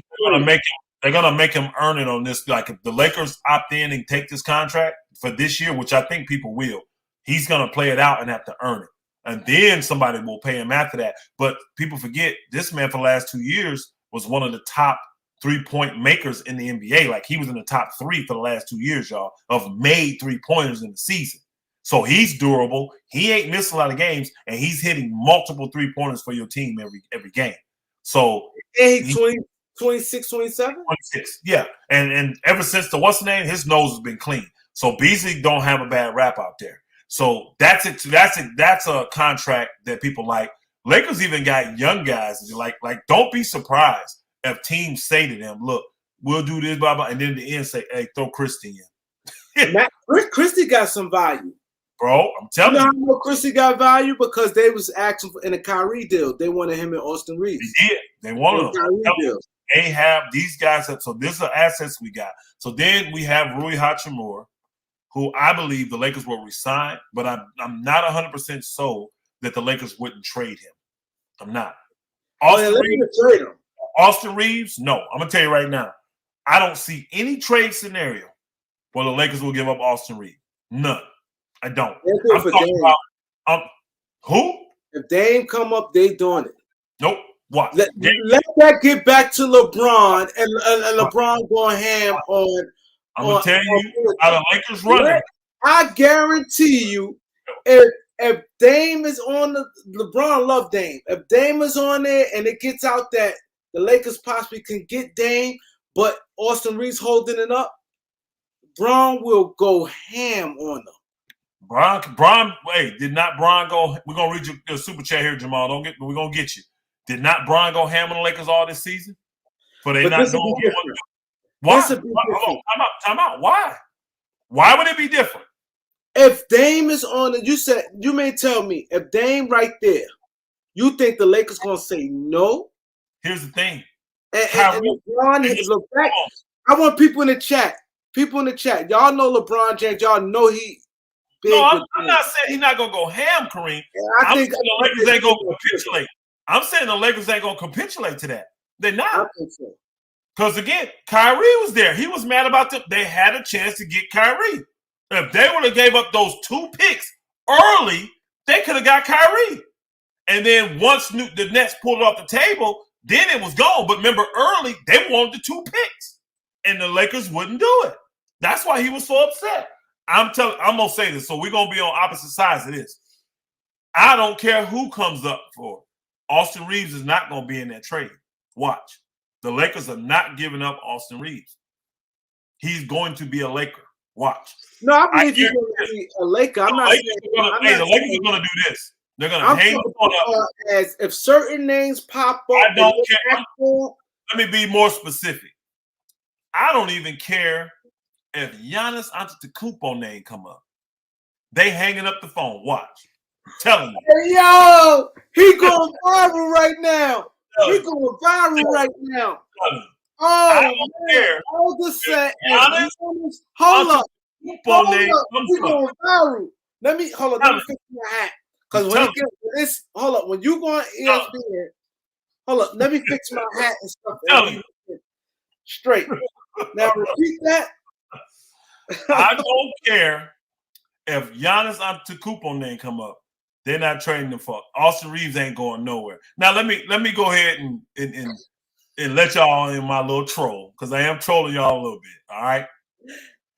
they're gonna make him earn it on this. Like if the Lakers opt in and take this contract for this year, which I think people will, he's gonna play it out and have to earn it. And then somebody will pay him after that. But people forget this man for the last 2 years was one of the top 3-point makers in the NBA. Like he was in the top 3 for the last 2 years, y'all, of made 3-pointers in the season. So he's durable. He ain't missed a lot of games, and he's hitting multiple 3-pointers for your team every game. So And he 26, 27? 26. Yeah. And ever since the what's the name, his nose has been clean. So Beasley don't have a bad rap out there. So that's it. That's a contract that people like. Lakers even got young guys. Like don't be surprised if teams say to them, look, we'll do this, blah, blah, and then the end say, hey, throw Christie in. Christie got some value. Bro, I'm telling you. You know how Christie got value? Because they was asking in a Kyrie deal. They wanted him in Austin Reaves. They did. They wanted him. They have these guys. So these are assets we got. So then we have Rui Hachimura, who I believe the Lakers will resign, but I'm not 100% sold that the Lakers wouldn't trade him. I'm not. Austin Reaves, no. I'm going to tell you right now. I don't see any trade scenario where the Lakers will give up Austin Reaves. None. I don't. I'm talking about who? If Dame come up, they doing it. Nope. What? Let that get back to LeBron, and LeBron going ham on. I'm gonna tell you how the Lakers running. I guarantee you, if Dame is on LeBron love Dame. If Dame is on there and it gets out that the Lakers possibly can get Dame, but Austin Reaves holding it up, Braun will go ham on them. Braun, wait, did not Braun go? We're gonna read your super chat here, Jamal. We're gonna get you. Did not Braun go ham on the Lakers all this season? For they not doing why? Time out. Why? Why would it be different? If Dame is on it, you may tell me if Dame right there, you think the Lakers gonna say no? Here's the thing. And LeBron is back. I want people in the chat. Y'all know LeBron James. Y'all know he. No, I'm not saying he's not gonna go ham, Kareem. I think the Lakers ain't gonna capitulate. I'm saying the Lakers ain't gonna capitulate to that. They're not. I think so. Because again, Kyrie was there. He was mad about them. They had a chance to get Kyrie. If they would have gave up those 2 picks early, they could have got Kyrie. And then once the Nets pulled it off the table, then it was gone. But remember, early they wanted the 2 picks, and the Lakers wouldn't do it. That's why he was so upset. I'm gonna say this, so we're gonna be on opposite sides of this. I don't care who comes up for it. Austin Reaves is not gonna be in that trade. Watch. The Lakers are not giving up Austin Reaves. He's going to be a Laker. Watch. No, I believe he's going to be a Laker. The Lakers are going to do this. They're going to hang the phone up. As if certain names pop up. I don't care. Let me be more specific. I don't even care if Giannis Antetokounmpo name come up. They hanging up the phone. Watch. I'm telling you. Hey, yo, he going viral right now. He going viral right now. Oh, I don't care. All the set. Hold up. He going viral. Let me fix my hat. Because when this, hold up, when you go on ESPN, hold up, let me fix my hat and stuff. Straight. Now repeat that. I don't care if Giannis Antetokounmpo name come up. They're not trading them for Austin Reaves. Ain't going nowhere. Now let me go ahead and let y'all in my little troll, because I am trolling y'all a little bit. All right.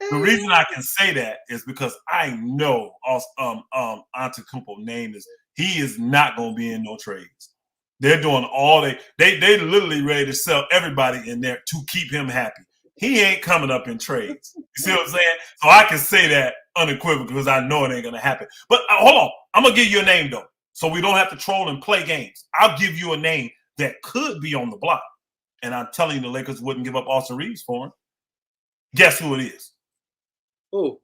The reason I can say that is because I know Antetokounmpo name he is not going to be in no trades. They're doing all they literally ready to sell everybody in there to keep him happy. He ain't coming up in trades. You see what I'm saying? So I can say that unequivocally because I know it ain't going to happen. But hold on. I'm going to give you a name, though, so we don't have to troll and play games. I'll give you a name that could be on the block. And I'm telling you the Lakers wouldn't give up Austin Reaves for him. Guess who it is? Who?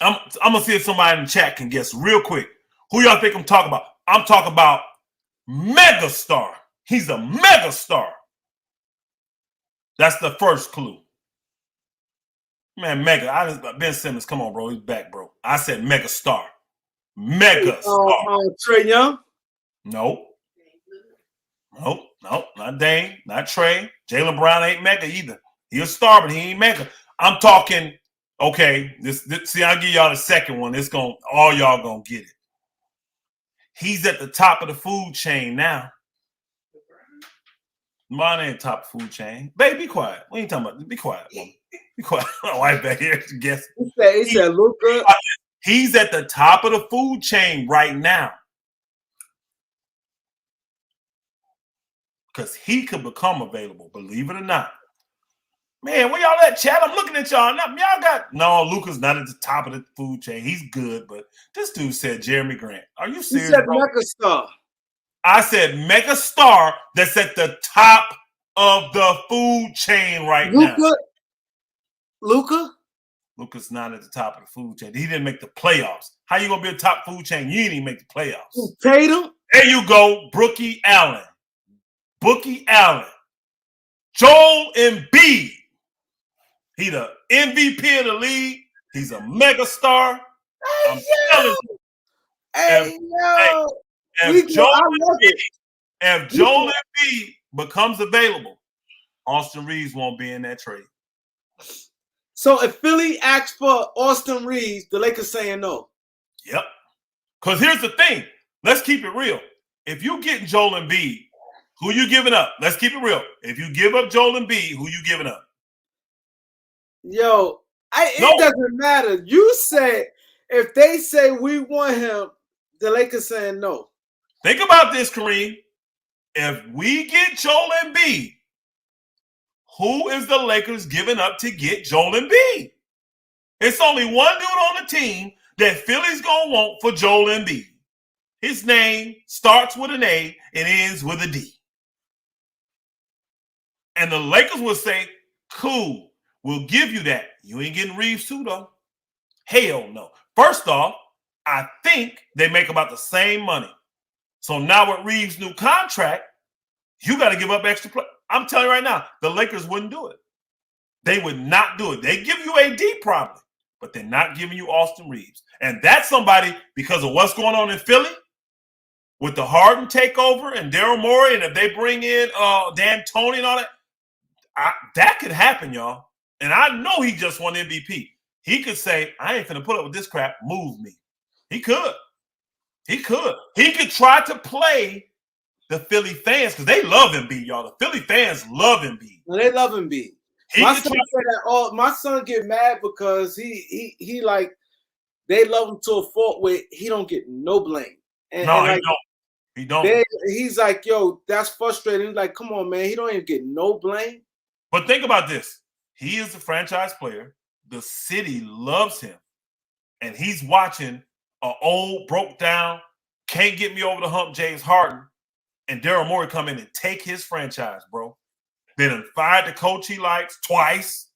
I'm going to see if somebody in the chat can guess real quick. Who y'all think I'm talking about? I'm talking about megastar. He's a megastar. That's the first clue. Man, mega. Ben Simmons, come on, bro. He's back, bro. I said megastar. Megastar. Trey Young? Nope, not Dame, not Trey. Jaylen Brown ain't mega either. He's a star, but he ain't mega. I'm talking, okay, see, I'll give y'all the second one. All y'all gonna get it. He's at the top of the food chain now. Mine ain't top food chain. Baby, be quiet. What are you talking about? Be quiet, woman. Be quiet. My wife back here guessing. He said, Luka. He's at the top of the food chain right now. because he could become available, believe it or not. Man, where y'all at, chat? I'm looking at y'all. Y'all got no. Luka's not at the top of the food chain. He's good, but this dude said Jeremy Grant. Are you serious? He said bro? megastar. I said mega star that's at the top of the food chain right now. Luka's not at the top of the food chain. He didn't make the playoffs. How you gonna be a top food chain? You didn't even make the playoffs. Tatum. There you go, Brookie Allen. Joel Embiid. He the MVP of the league. He's a mega star. I'm telling you. If Joel Embiid becomes available, Austin Reaves won't be in that trade. So if Philly asks for Austin Reaves, the Lakers saying no. Yep. Because here's the thing. Let's keep it real. If you get Joel Embiid, who you giving up? Let's keep it real. If you give up Joel Embiid, who you giving up? Yo, it doesn't matter. You said if they say we want him, the Lakers saying no. Think about this, Kareem. If we get Joel Embiid, who is the Lakers giving up to get Joel Embiid? It's only one dude on the team that Philly's going to want for Joel Embiid. His name starts with an A and ends with a D. And the Lakers will say, cool, we'll give you that. You ain't getting Reaves too, though. Hell no. First off, I think they make about the same money. So now with Reaves' new contract, you got to give up extra play. I'm telling you right now, the Lakers wouldn't do it. They would not do it. They give you AD probably, but they're not giving you Austin Reaves. And that's somebody, because of what's going on in Philly, with the Harden takeover and Daryl Morey, and if they bring in Dan Toney and all that, that could happen, y'all. And I know he just won MVP. He could say, I ain't finna put up with this crap. Move me. He could. He could try to play the Philly fans because they love Embiid, y'all. The Philly fans love Embiid. Well, they love Embiid. My son said that my son get mad because he like they love him to a fault where he don't get no blame. He don't. He don't. He's like, yo, that's frustrating. He's like, come on, man. He don't even get no blame. But think about this. He is the franchise player. The city loves him. And he's watching an old, broke down, can't get me over the hump James Harden and Daryl Morey come in and take his franchise, bro. They done fired the coach he likes twice.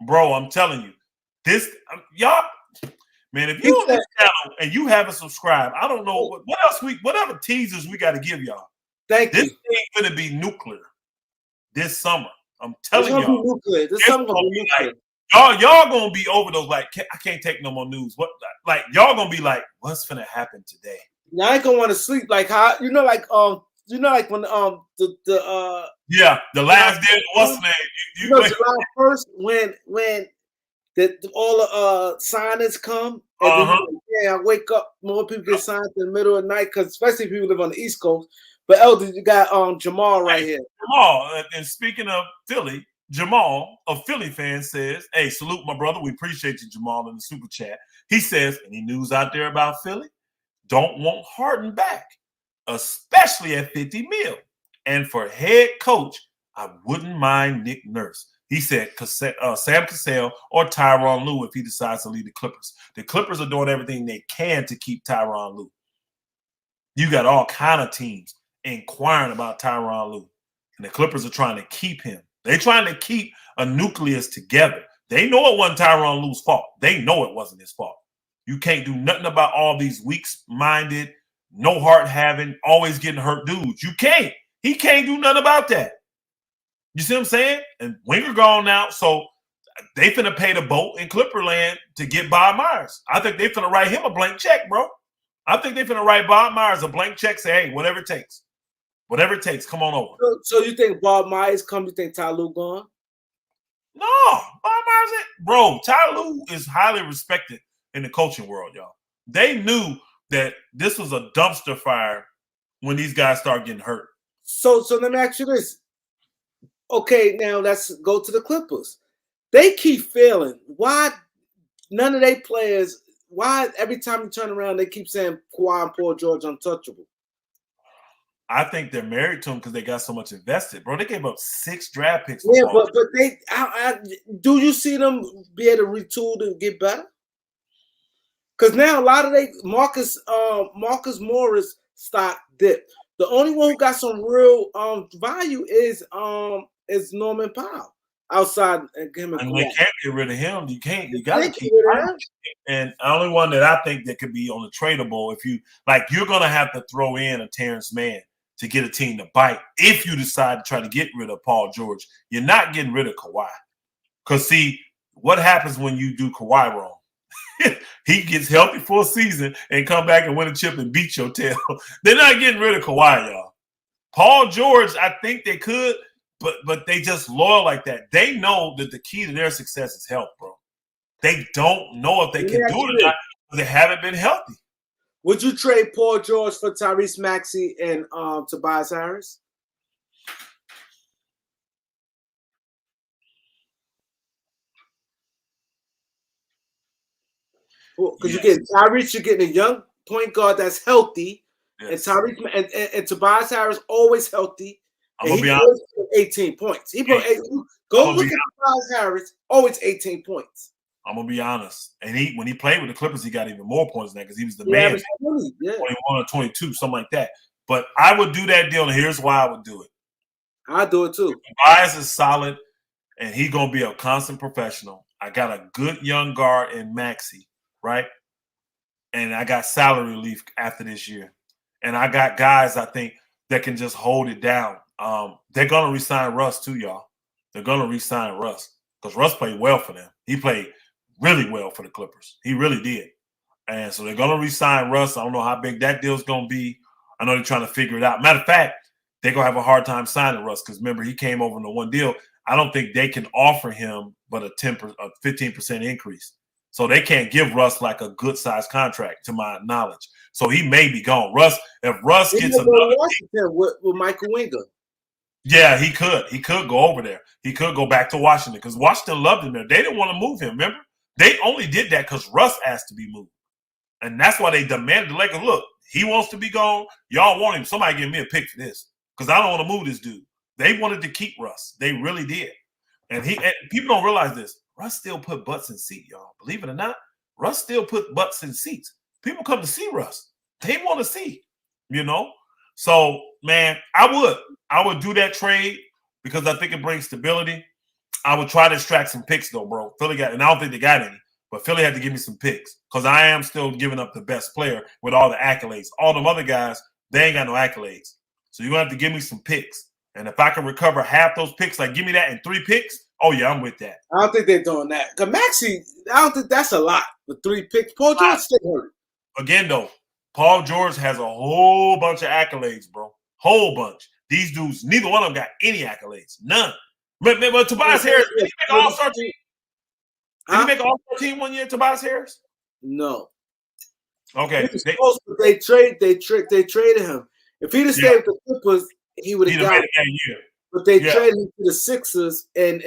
Bro, I'm telling you. This, y'all, man, if you're on this channel and you haven't subscribed, I don't know what else whatever teasers we got to give y'all. This thing's going to be nuclear this summer. I'm telling y'all. This summer gonna be nuclear. Y'all gonna be over those like I can't take no more news. What like y'all gonna be like, what's gonna happen today? Y'all ain't gonna want to sleep like how when the last day. What's the name? July 1st when all the signings come. And then, I wake up. More people get signed in the middle of the night because especially people live on the East Coast. But Elder, you got Jamal right here. Jamal, and speaking of Philly, Jamal, a Philly fan, says, hey, salute my brother. We appreciate you, Jamal, in the super chat. He says, any news out there about Philly? Don't want Harden back, especially at 50 mil. And for head coach, I wouldn't mind Nick Nurse. He said Sam Cassell or Tyronn Lue if he decides to leave the Clippers. The Clippers are doing everything they can to keep Tyronn Lue. You got all kind of teams inquiring about Tyronn Lue. And the Clippers are trying to keep him. They're trying to keep a nucleus together. They know it wasn't Tyronn Lue's fault. They know it wasn't his fault. You can't do nothing about all these weak-minded, no heart having, always getting hurt dudes. You can't. He can't do nothing about that. You see what I'm saying? And Winger gone now, so they finna pay the boat in Clipperland to get Bob Myers. I think they finna write him a blank check, bro. I think they finna write Bob Myers a blank check, say, hey, whatever it takes. Whatever it takes, come on over. So you think Bob Myers come? You think Ty Lue gone? No, Bob Myers ain't. Bro, Ty Lue is highly respected in the coaching world, y'all. They knew that this was a dumpster fire when these guys start getting hurt. So let me ask you this. Okay, now let's go to the Clippers. They keep failing. Why none of their players, why every time you turn around, they keep saying Kawhi and Paul George untouchable? I think they're married to him because they got so much invested, bro. They gave up 6 draft picks. Yeah, but they do you see them be able to retool to get better? Because now a lot of Marcus Morris stock dipped. The only one who got some real value is Norman Powell outside him and they can't get rid of him. You can't. You got to keep him. And the only one that I think that could be on the tradable, if you like, you're gonna have to throw in a Terrence Mann to get a team to bite. If you decide to try to get rid of Paul George, you're not getting rid of Kawhi. Because see, what happens when you do Kawhi wrong? He gets healthy for a season and come back and win a chip and beat your tail. They're not getting rid of Kawhi, y'all. Paul George, I think they could, but they just loyal like that. They know that the key to their success is health, bro. They don't know if they can do it or not. They haven't been healthy. Would you trade Paul George for Tyrese Maxey and Tobias Harris? Because you get Tyrese, you're getting a young point guard that's healthy, yes. And Tyrese and Tobias Harris always healthy. I'm gonna be honest. 18 points. He put go look at Tobias Harris, always 18 points. I'm gonna be honest. And when he played with the Clippers, he got even more points than that because he was the man. 20, 21 or 22, something like that. But I would do that deal, and here's why I would do it. I'd do it too. Tobias is solid, and he's gonna be a constant professional. I got a good young guard in Maxey, right? And I got salary relief after this year. And I got guys, I think, that can just hold it down. They're going to re-sign Russ too, y'all. They're going to re-sign Russ because Russ played well for them. He played really well for the Clippers. He really did. And so they're going to re-sign Russ. I don't know how big that deal's going to be. I know they're trying to figure it out. Matter of fact, they're going to have a hard time signing Russ because, remember, he came over in the one deal. I don't think they can offer him but a 15% increase. So they can't give Russ like a good-sized contract, to my knowledge. So he may be gone. If Russ gets another Washington with Michael Winger. Yeah, he could. He could go over there. He could go back to Washington because Washington loved him there. They didn't want to move him, remember? They only did that because Russ asked to be moved. And that's why they demanded the Lakers, look, he wants to be gone. Y'all want him. Somebody give me a pick for this because I don't want to move this dude. They wanted to keep Russ. They really did. And people don't realize this. Russ still put butts in seats, y'all. Believe it or not, Russ still put butts in seats. People come to see Russ. They want to see, you know? So, man, I would do that trade because I think it brings stability. I would try to extract some picks, though, bro. Philly got, and I don't think they got any, but Philly had to give me some picks because I am still giving up the best player with all the accolades. All them other guys, they ain't got no accolades. So you're going to have to give me some picks. And if I can recover half those picks, like give me that in 3 picks, oh, yeah, I'm with that. I don't think they're doing that. Because Maxey, I don't think that's a lot with 3 picks. Paul George still hurt. Again, though, Paul George has a whole bunch of accolades, bro. Whole bunch. These dudes, neither one of them got any accolades. None. But Tobias Harris, did he make an All-Star team? Did he make an All-Star team one year, Tobias Harris? No. Okay. They traded him. If he'd have stayed with the Clippers, he would have got it that year. But they traded him to the Sixers, and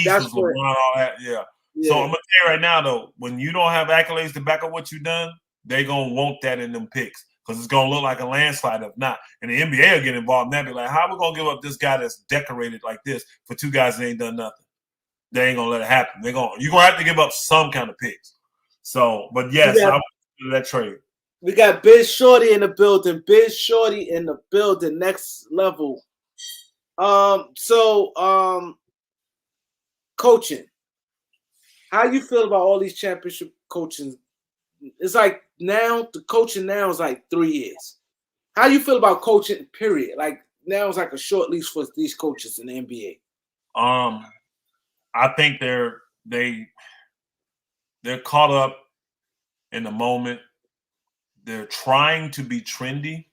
that's what all that. Yeah. So I'm gonna tell you right now, though, when you don't have accolades to back up what you've done, they're gonna want that in them picks because it's gonna look like a landslide if not. And the NBA will get involved in that. Be like, how we gonna give up this guy that's decorated like this for 2 guys that ain't done nothing? They ain't gonna let it happen. You're gonna have to give up some kind of picks. So, but yes, I would do that trade. We got Biz Shorty in the building. Biz Shorty in the building. Next level. Coaching. How you feel about all these championship coaching? It's like now the coaching now is like 3 years. How you feel about coaching? Period. Like now it's like a short leash for these coaches in the NBA. I think they're caught up in the moment. They're trying to be trendy,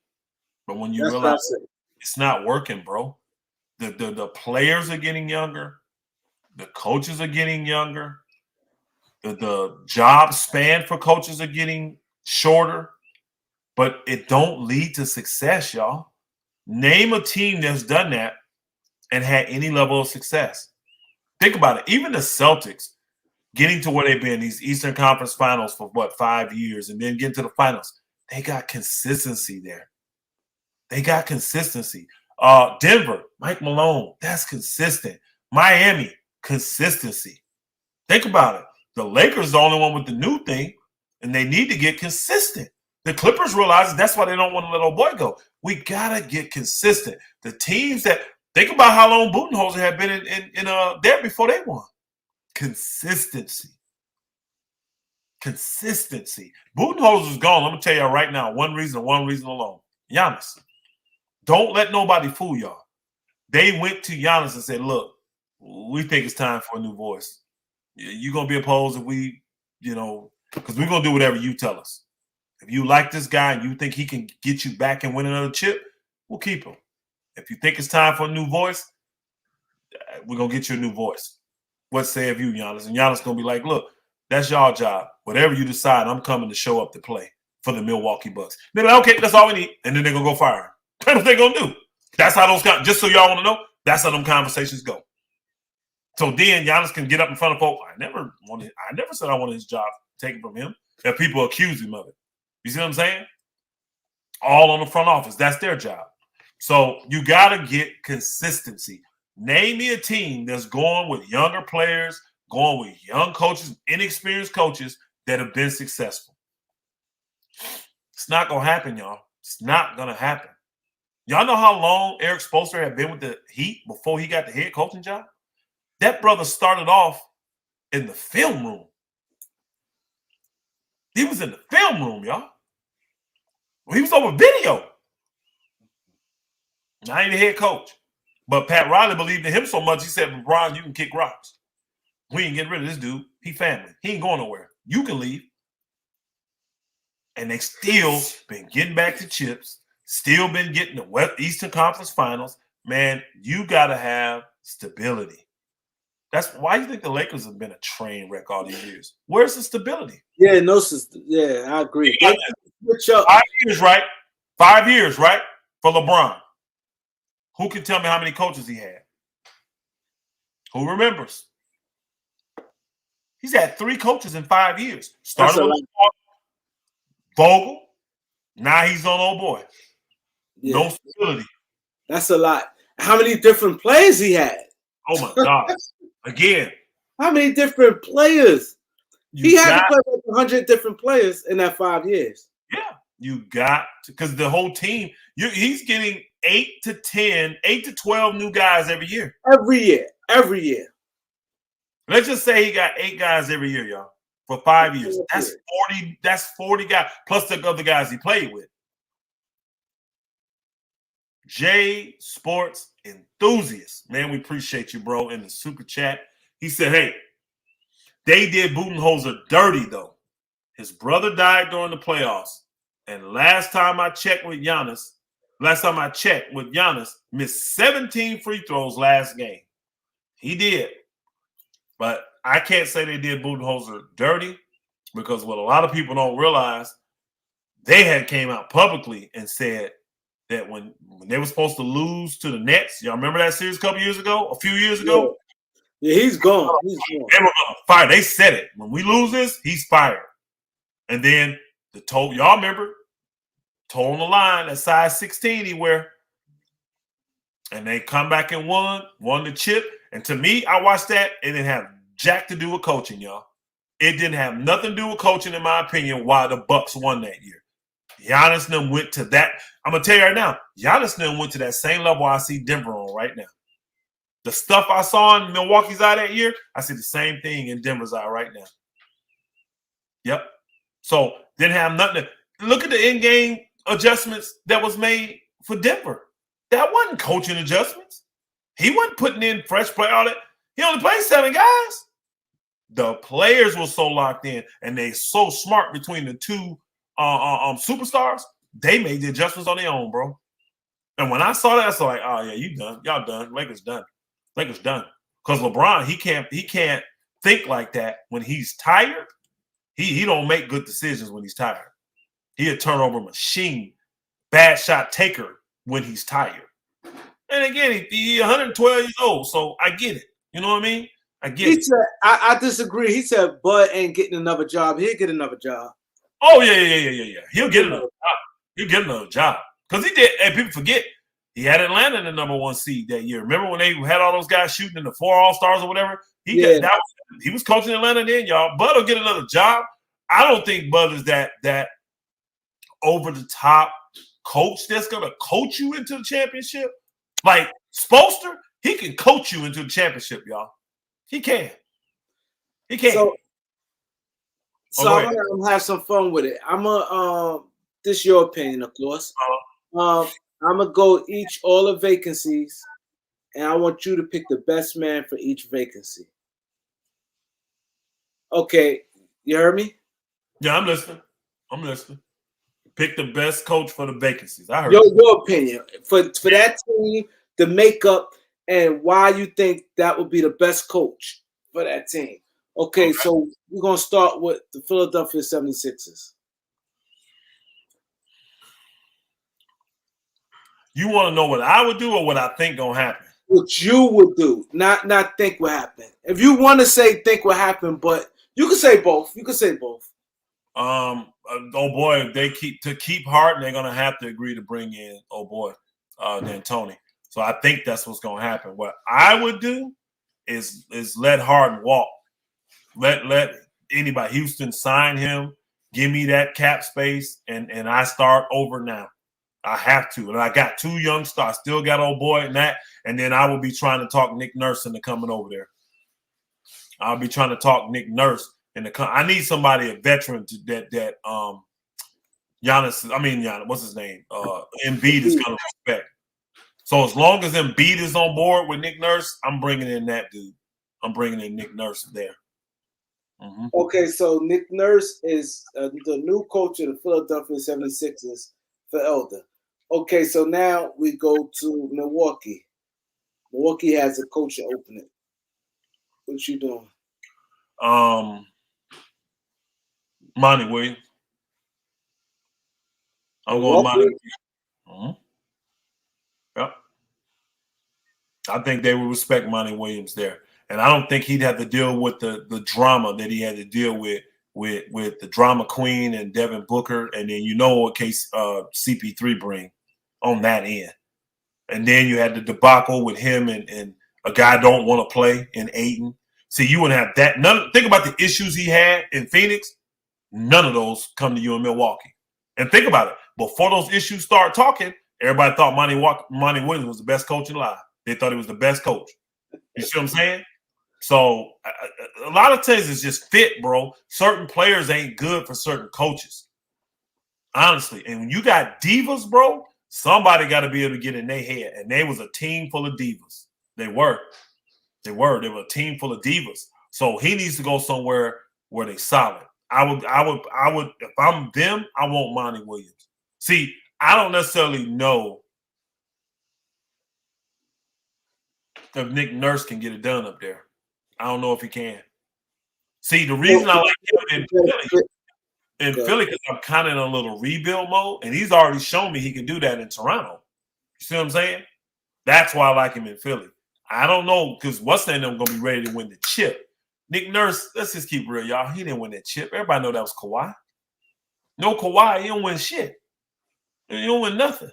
but when you realize it's not working, bro. The players are getting younger. The coaches are getting younger. The job span for coaches are getting shorter, but it don't lead to success, y'all. Name a team that's done that and had any level of success. Think about it. Even the Celtics getting to where they've been, these Eastern Conference Finals for 5 years, and then getting to the finals. They got consistency there. They got consistency. Denver, Mike Malone, that's consistent. Miami, consistency. Think about it. The Lakers are the only one with the new thing, and they need to get consistent. The Clippers realize that's why they don't want to let old boy go. We got to get consistent. The teams that – think about how long Budenholzer had been in there before they won. Consistency. Consistency. Budenholzer's gone. I'm going to tell y'all right now, one reason alone. Giannis. Don't let nobody fool y'all. They went to Giannis and said, look, we think it's time for a new voice. You're going to be opposed if we, because we're going to do whatever you tell us. If you like this guy and you think he can get you back and win another chip, we'll keep him. If you think it's time for a new voice, we're going to get you a new voice. What say of you, Giannis? And Giannis going to be like, look, that's y'all job. Whatever you decide, I'm coming to show up to play for the Milwaukee Bucks. They're like, okay, that's all we need. And then they're going to go fire him. That's what they're going to do. That's how those – just so y'all want to know, that's how them conversations go. So then Giannis can get up in front of folks. I never said I wanted his job taken from him. If people accuse him of it. You see what I'm saying? All on the front office. That's their job. So you got to get consistency. Name me a team that's going with younger players, going with young coaches, inexperienced coaches that have been successful. It's not going to happen, y'all. It's not going to happen. Y'all know how long Eric Spoelstra had been with the Heat before he got the head coaching job? That brother started off in the film room. He was in the film room, y'all. He was over video. I ain't the head coach. But Pat Riley believed in him so much, he said, LeBron, you can kick rocks. We ain't getting rid of this dude. He family. He ain't going nowhere. You can leave. And they still been getting back to chips, still been getting the Eastern Conference Finals. Man, you got to have stability. That's why you think the Lakers have been a train wreck all these years. Where's the stability? Yeah, no system. Yeah, I agree. 5 years, right? 5 years, right? For LeBron. Who can tell me how many coaches he had? Who remembers? He's had 3 coaches in 5 years. Started with Vogel. Now he's on old boy. Yeah. No stability. That's a lot. How many different players he had? Oh, my God. Again. How many different players? He had to play with 100 different players in that 5 years. Yeah. You got to, because the whole team, he's getting 8 to 12 new guys every year. Every year. Let's just say he got 8 guys every year, y'all, for 5 years. That's 40. That's 40 guys plus the other guys he played with. J Sports Enthusiast, man, we appreciate you, bro. In the super chat, he said, "Hey, they did Budenholzer dirty though. His brother died during the playoffs, and last time I checked with Giannis, missed 17 free throws last game. He did, but I can't say they did Budenholzer dirty because what a lot of people don't realize, they had came out publicly and said that when they were supposed to lose to the Nets, y'all remember that series a few years ago? Yeah, he's gone. They were going to fire. They said it. When we lose this, he's fired. And then y'all remember, toe on the line at size 16 he wear. And they come back and won the chip. And to me, I watched that. It didn't have jack to do with coaching, y'all. It didn't have nothing to do with coaching, in my opinion, why the Bucks won that year. Giannis and them went to that. I'm going to tell you right now, Giannis and them went to that same level I see Denver on right now. The stuff I saw in Milwaukee's eye that year, I see the same thing in Denver's eye right now. Yep. So didn't have nothing to look at the in-game adjustments that was made for Denver. That wasn't coaching adjustments. He wasn't putting in fresh play. All that. He only played 7 guys. The players were so locked in, and they so smart between the two superstars. They made the adjustments on their own, bro. And when I saw that, I was like, oh yeah, you done. Y'all done. Lakers done. Lakers done. Because LeBron, he can't think like that when he's tired. He don't make good decisions when he's tired. He a turnover machine, bad shot taker when he's tired. And again, he's 112 years old, so I get it. You know what I mean? I get it. Said, I disagree. He said Bud ain't getting another job. He'll get another job. Oh, yeah. He'll get another job. He'll get another job. Because he did, and people forget, he had Atlanta in the number 1 seed that year. Remember when they had all those guys shooting in the 4 All-Stars or whatever? He was coaching Atlanta then, y'all. Bud will get another job. I don't think Bud is that over-the-top coach that's going to coach you into the championship. Like Spoelstra, he can coach you into the championship, y'all. He can. He can. So I'm gonna have some fun with it. This is your opinion, of course. I'm gonna go all the vacancies, and I want you to pick the best man for each vacancy. Okay, you heard me? Yeah, I'm listening. Pick the best coach for the vacancies. I heard your opinion for that team, the makeup, and why you think that would be the best coach for that team. Okay, so we're going to start with the Philadelphia 76ers. You want to know what I would do or what I think going to happen? What you would do, not think what happened. If you want to say think what happened, but you can say both. Oh boy, if they keep Harden, they're going to have to agree to bring in D'Antoni. So I think that's what's going to happen. What I would do is let Harden walk. Let anybody, Houston, sign him, give me that cap space, and I start over now. I have to. And I got 2 young stars. Still got old boy and that. And then I will be trying to talk Nick Nurse into coming over there. I'll be trying to talk Nick Nurse I need somebody, a veteran that Giannis, what's his name? Embiid is going to respect. So as long as Embiid is on board with Nick Nurse, I'm bringing in that dude. I'm bringing in Nick Nurse there. Mm-hmm. Okay, so Nick Nurse is the new coach of the Philadelphia 76ers for Elder. Okay, so now we go to Milwaukee. Milwaukee has a coaching opening. What you doing? Monty Williams. I'm going Monty Williams. Mm-hmm. Yep. I think they would respect Monty Williams there. And I don't think he'd have to deal with the drama that he had to deal with the drama queen and Devin Booker. And then you know what case CP3 bring on that end. And then you had the debacle with him and a guy don't want to play in Ayton. See, you wouldn't have that. Think about the issues he had in Phoenix. None of those come to you in Milwaukee. And think about it. Before those issues start talking, everybody thought Monty Williams was the best coach alive. They thought he was the best coach. You see what I'm saying? So a lot of times it's just fit, bro. Certain players ain't good for certain coaches. Honestly. And when you got divas, bro, somebody got to be able to get in their head. And they was a team full of divas. They were a team full of divas. So he needs to go somewhere where they solid. I would if I'm them, I want Monty Williams. See, I don't necessarily know if Nick Nurse can get it done up there. I don't know if he can. See, the reason I like him in Philly, because I'm kind of in a little rebuild mode, and he's already shown me he can do that in Toronto. You see what I'm saying? That's why I like him in Philly. I don't know, because what's that them gonna be ready to win the chip? Nick Nurse, let's just keep real, y'all. He didn't win that chip. Everybody know that was Kawhi. No Kawhi, he don't win shit. He don't win nothing.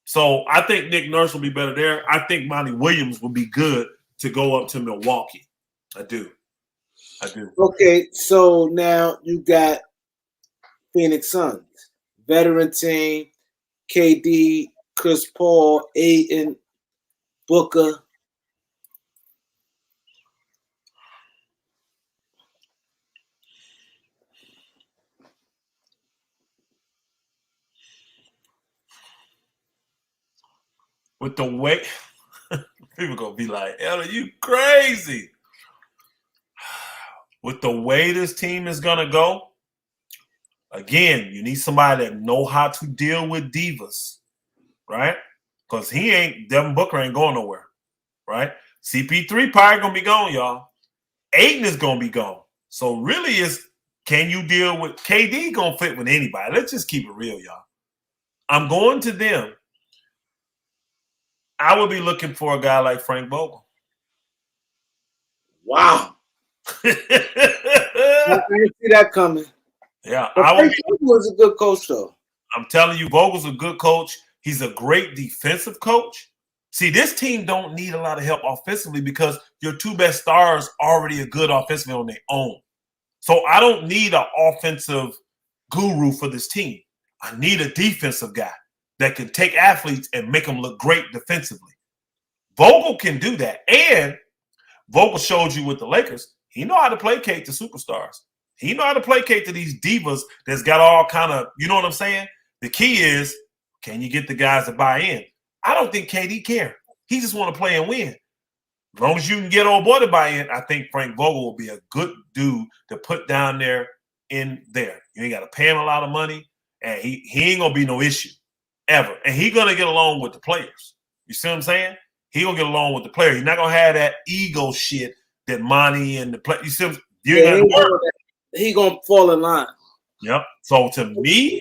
So I think Nick Nurse will be better there. I think Monty Williams will be good to go up to Milwaukee. I do. Okay, so now you got Phoenix Suns. Veteran team, KD, Chris Paul, Ayton, Booker. With the way people gonna be like, "Ella, you crazy." With the way this team is gonna go, again, you need somebody that know how to deal with divas, right? Because Devin Booker ain't going nowhere, right? CP3 probably gonna be gone, y'all. Ayton is gonna be gone. So really, can you deal with KD? Gonna fit with anybody? Let's just keep it real, y'all. I'm going to them. I would be looking for a guy like Frank Vogel. Wow. I didn't see that coming. Yeah. Frank Vogel was a good coach, though. I'm telling you, Vogel's a good coach. He's a great defensive coach. See, this team don't need a lot of help offensively because your two best stars already are good offensively on their own. So I don't need an offensive guru for this team. I need a defensive guy that can take athletes and make them look great defensively. Vogel can do that. And Vogel showed you with the Lakers, he know how to placate to superstars. He know how to placate to these divas that's got all kind of, you know what I'm saying? The key is, can you get the guys to buy in? I don't think KD care. He just want to play and win. As long as you can get old boy to buy in, I think Frank Vogel will be a good dude to put down there in there. You ain't got to pay him a lot of money, and he ain't going to be no issue ever. And he going to get along with the players. You see what I'm saying? He going to get along with the players. He's not going to have that ego shit that Monty and the play. You see what he going to fall in line. Yep. So to me,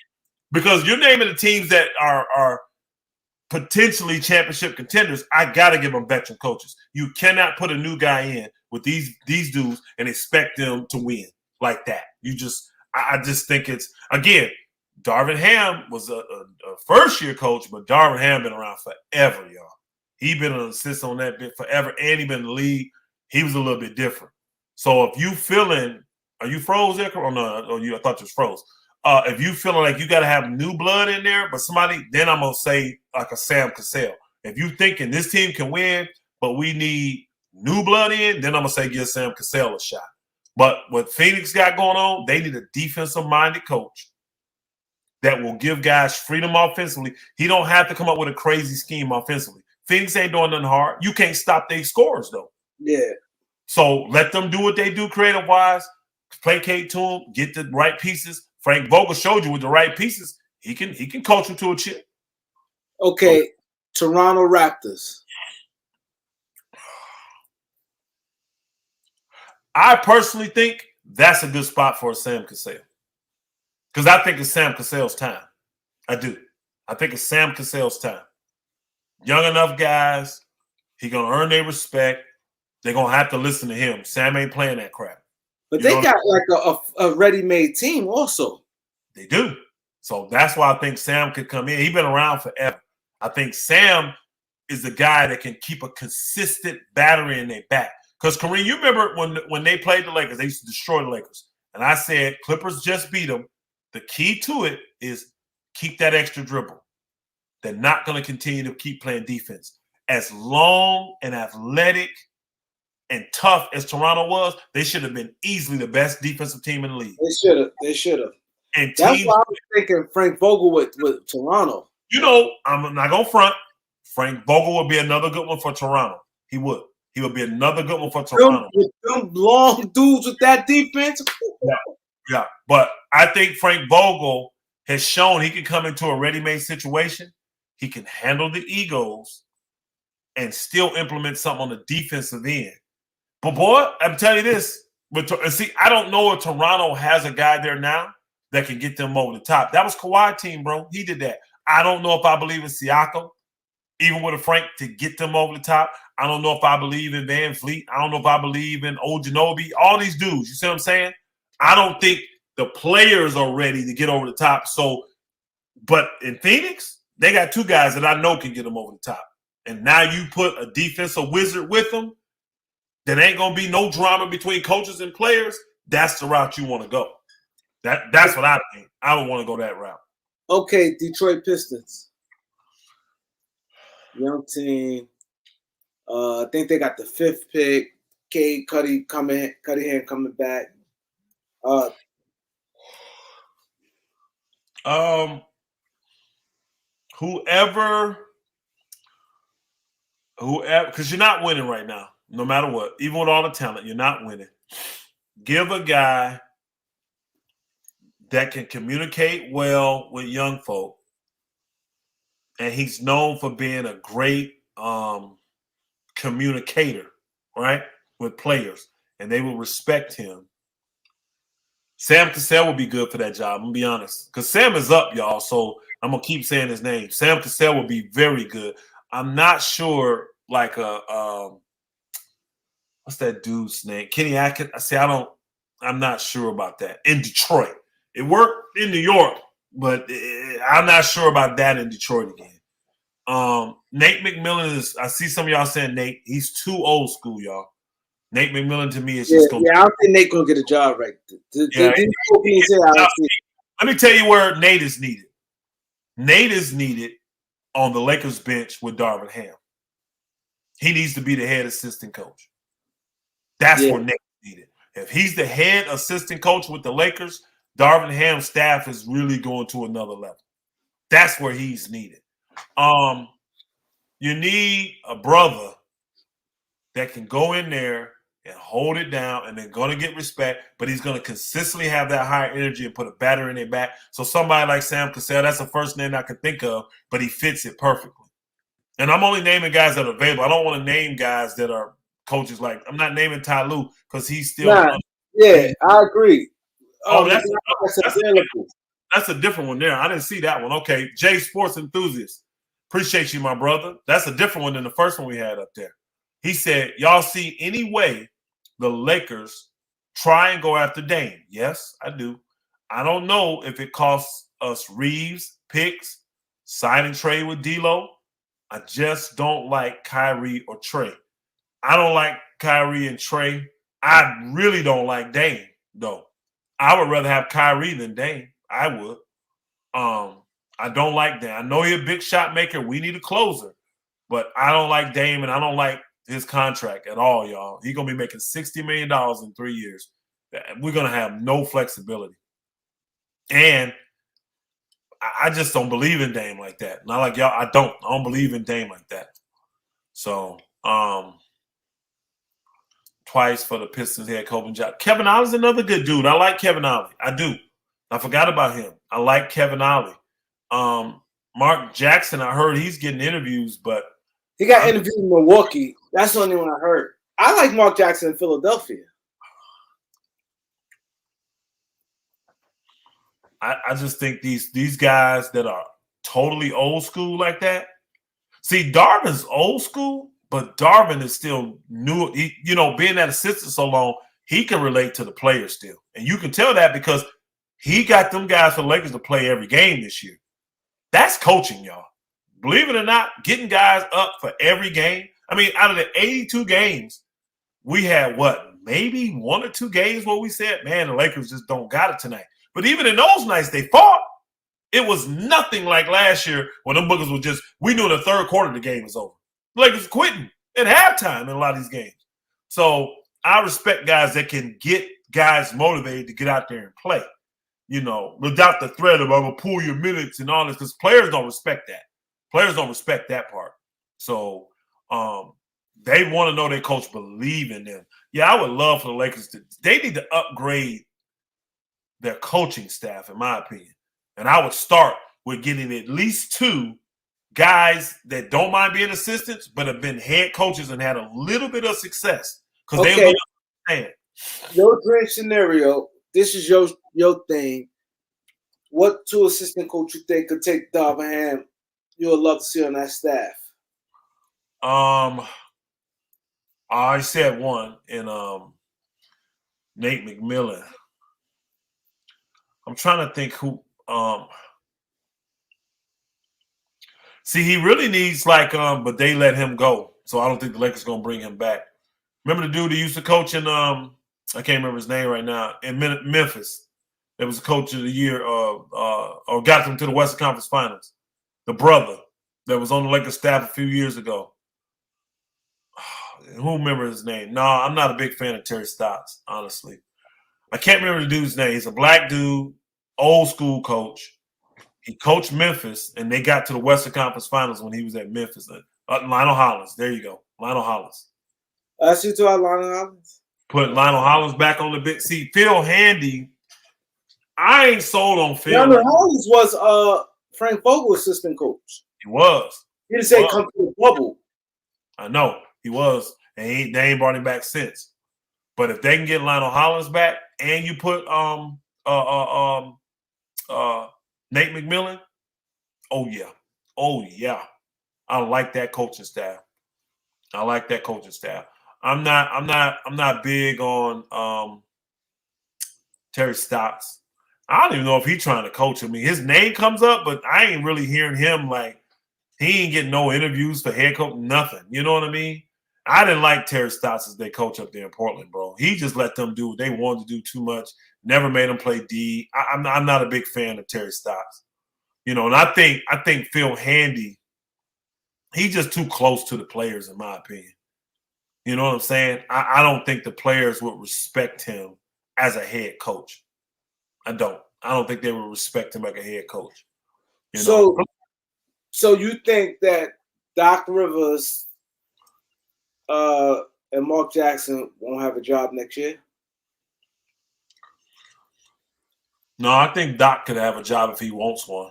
because you're naming the teams that are potentially championship contenders, I got to give them veteran coaches. You cannot put a new guy in with these dudes and expect them to win like that. I just think it's, again, Darvin Ham was a first-year coach, but Darvin Ham been around forever, y'all. He been an assistant on that bit forever, and he been in the league. He was a little bit different. So if you feeling, are you froze there? Or no, I thought you was froze. If you feeling like you got to have new blood in there, but somebody, then I'm going to say like a Sam Cassell. If you thinking this team can win, but we need new blood in, then I'm going to say give Sam Cassell a shot. But what Phoenix got going on, they need a defensive-minded coach that will give guys freedom offensively. He don't have to come up with a crazy scheme offensively. Phoenix ain't doing nothing hard. You can't stop their scores, though. Yeah. So let them do what they do creative-wise, placate to them, get the right pieces. Frank Vogel showed you with the right pieces, he can coach them to a chip. Okay, Toronto Raptors. I personally think that's a good spot for a Sam Cassell. Because I think it's Sam Cassell's time. I do. I think it's Sam Cassell's time. Young enough guys, he going to earn their respect. They're going to have to listen to him. Sam ain't playing that crap. But they got like a ready-made team also. They do. So that's why I think Sam could come in. He's been around forever. I think Sam is the guy that can keep a consistent battery in their back. Because, Kareem, you remember when they played the Lakers, they used to destroy the Lakers. And I said, Clippers just beat them. The key to it is keep that extra dribble. They're not going to continue to keep playing defense. As long and athletic and tough as Toronto was, they should have been easily the best defensive team in the league. They should have. And that's why I was thinking Frank Vogel with Toronto. You know, I'm not going to front. Frank Vogel would be another good one for Toronto. He would. He would be another good one for Toronto. Them long dudes with that defense. Yeah. But I think Frank Vogel has shown he can come into a ready-made situation. He can handle the egos and still implement something on the defensive end. But, boy, I'm telling you this. See, I don't know if Toronto has a guy there now that can get them over the top. That was Kawhi's team, bro. He did that. I don't know if I believe in Siakam, even with a Frank, to get them over the top. I don't know if I believe in Van Fleet. I don't know if I believe in Ojanobi. All these dudes, you see what I'm saying? I don't think the players are ready to get over the top. So, but in Phoenix, they got two guys that I know can get them over the top. And now you put a defensive wizard with them, that ain't going to be no drama between coaches and players. That's the route you want to go. That's what I think. I don't want to go that route. Okay, Detroit Pistons. Young team. I think they got the 5th pick. Cuddy coming back. Whoever, because you're not winning right now, no matter what. Even with all the talent, you're not winning. Give a guy that can communicate well with young folk, and he's known for being a great communicator, right, with players, and they will respect him. Sam Cassell would be good for that job, I'm going to be honest. Because Sam is up, y'all, so I'm going to keep saying his name. Sam Cassell would be very good. I'm not sure, like, what's that dude's name? Kenny Atkins. I'm not sure about that. In Detroit. It worked in New York, but I'm not sure about that in Detroit again. Nate McMillan is. I see some of y'all saying Nate. He's too old school, y'all. Nate McMillan to me is just going. Yeah, I don't think Nate gonna get a job right. Let me tell you where Nate is needed. Nate is needed on the Lakers bench with Darvin Ham. He needs to be the head assistant coach. That's where Nate is needed. If he's the head assistant coach with the Lakers, Darvin Ham's staff is really going to another level. That's where he's needed. You need a brother that can go in there and hold it down, and they're going to get respect, but he's going to consistently have that high energy and put a batter in their back. So somebody like Sam Cassell, that's the first name I can think of, but he fits it perfectly. And I'm only naming guys that are available. I don't want to name guys that are coaches like – I'm not naming Ty Lue because he's still yeah, I agree. That's a different one there. I didn't see that one. Okay, Jay Sports Enthusiast. Appreciate you, my brother. That's a different one than the first one we had up there. He said, y'all see any way the Lakers try and go after Dame? Yes, I do. I don't know if it costs us Reaves, picks, sign and trade with D'Lo. I just don't like Kyrie or Trey. I don't like Kyrie and Trey. I really don't like Dame, though. I would rather have Kyrie than Dame. I would. I don't like Dame. I know he's a big shot maker. We need a closer. But I don't like Dame, and I don't like his contract at all, y'all. He's going to be making $60 million in 3 years. We're going to have no flexibility. And I just don't believe in Dame like that. Not like y'all. I don't believe in Dame like that. So, twice for the Pistons head coaching job. Kevin Ollie's another good dude. I like Kevin Ollie. I do. I forgot about him. I like Kevin Ollie. Mark Jackson, I heard he's getting interviews, but he got interviewed in Milwaukee. That's the only one I heard. I like Mark Jackson in Philadelphia. I just think these guys that are totally old school like that. See, Darvin's old school, but Darvin is still new. He, being that assistant so long, he can relate to the players still. And you can tell that because he got them guys for the Lakers to play every game this year. That's coaching, y'all. Believe it or not, getting guys up for every game. I mean, out of the 82 games, we had maybe 1 or 2 games where we said, man, the Lakers just don't got it tonight. But even in those nights, they fought. It was nothing like last year when them bookers were just, we knew in the third quarter the game was over. The Lakers quitting at halftime in a lot of these games. So I respect guys that can get guys motivated to get out there and play, without the threat of, I'm going to pull your minutes and all this, because players don't respect that. Players don't respect that part. So they want to know their coach believe in them. Yeah, I would love for the Lakers they need to upgrade their coaching staff, in my opinion. And I would start with getting at least 2 guys that don't mind being assistants, but have been head coaches and had a little bit of success. Because they will understand. Your dream scenario, this is your thing. What 2 assistant coach you think could take Darvin Ham you would love to see on that staff? I said one in Nate McMillan. I'm trying to think who. See, he really needs but they let him go, so I don't think the Lakers gonna bring him back. Remember the dude who used to coach in I can't remember his name right now in Memphis. That was the coach of the year, or got them to the Western Conference Finals. The brother that was on the Lakers staff a few years ago. Who remembers his name? No, I'm not a big fan of Terry Stotts, honestly. I can't remember the dude's name. He's a black dude, old school coach. He coached Memphis, and they got to the Western Conference Finals when he was at Memphis. Lionel Hollins. There you go. Lionel Hollins. That's you talking Lionel Hollins? Put Lionel Hollins back on the big seat. Phil Handy. I ain't sold on Phil. Lionel Hollins was Frank Vogel's assistant coach. He was. He didn't say come to the bubble. I know. He was. And they ain't brought him back since. But if they can get Lionel Hollins back and you put Nate McMillan, oh yeah. I like that coaching staff. I'm not big on Terry Stotts. I don't even know if he's trying to coach him. I mean, his name comes up, but I ain't really hearing him He ain't getting no interviews for head coach, nothing. You know what I mean? I didn't like Terry Stotts as their coach up there in Portland, bro. He just let them do what they wanted to do too much. Never made them play D. I'm not a big fan of Terry Stotts. You know, and I think Phil Handy, he's just too close to the players, in my opinion. You know what I'm saying? I don't think the players would respect him as a head coach. I don't think they would respect him like a head coach. You know? So you think that Doc Rivers and Mark Jackson won't have a job next year? No, I think Doc could have a job if he wants one.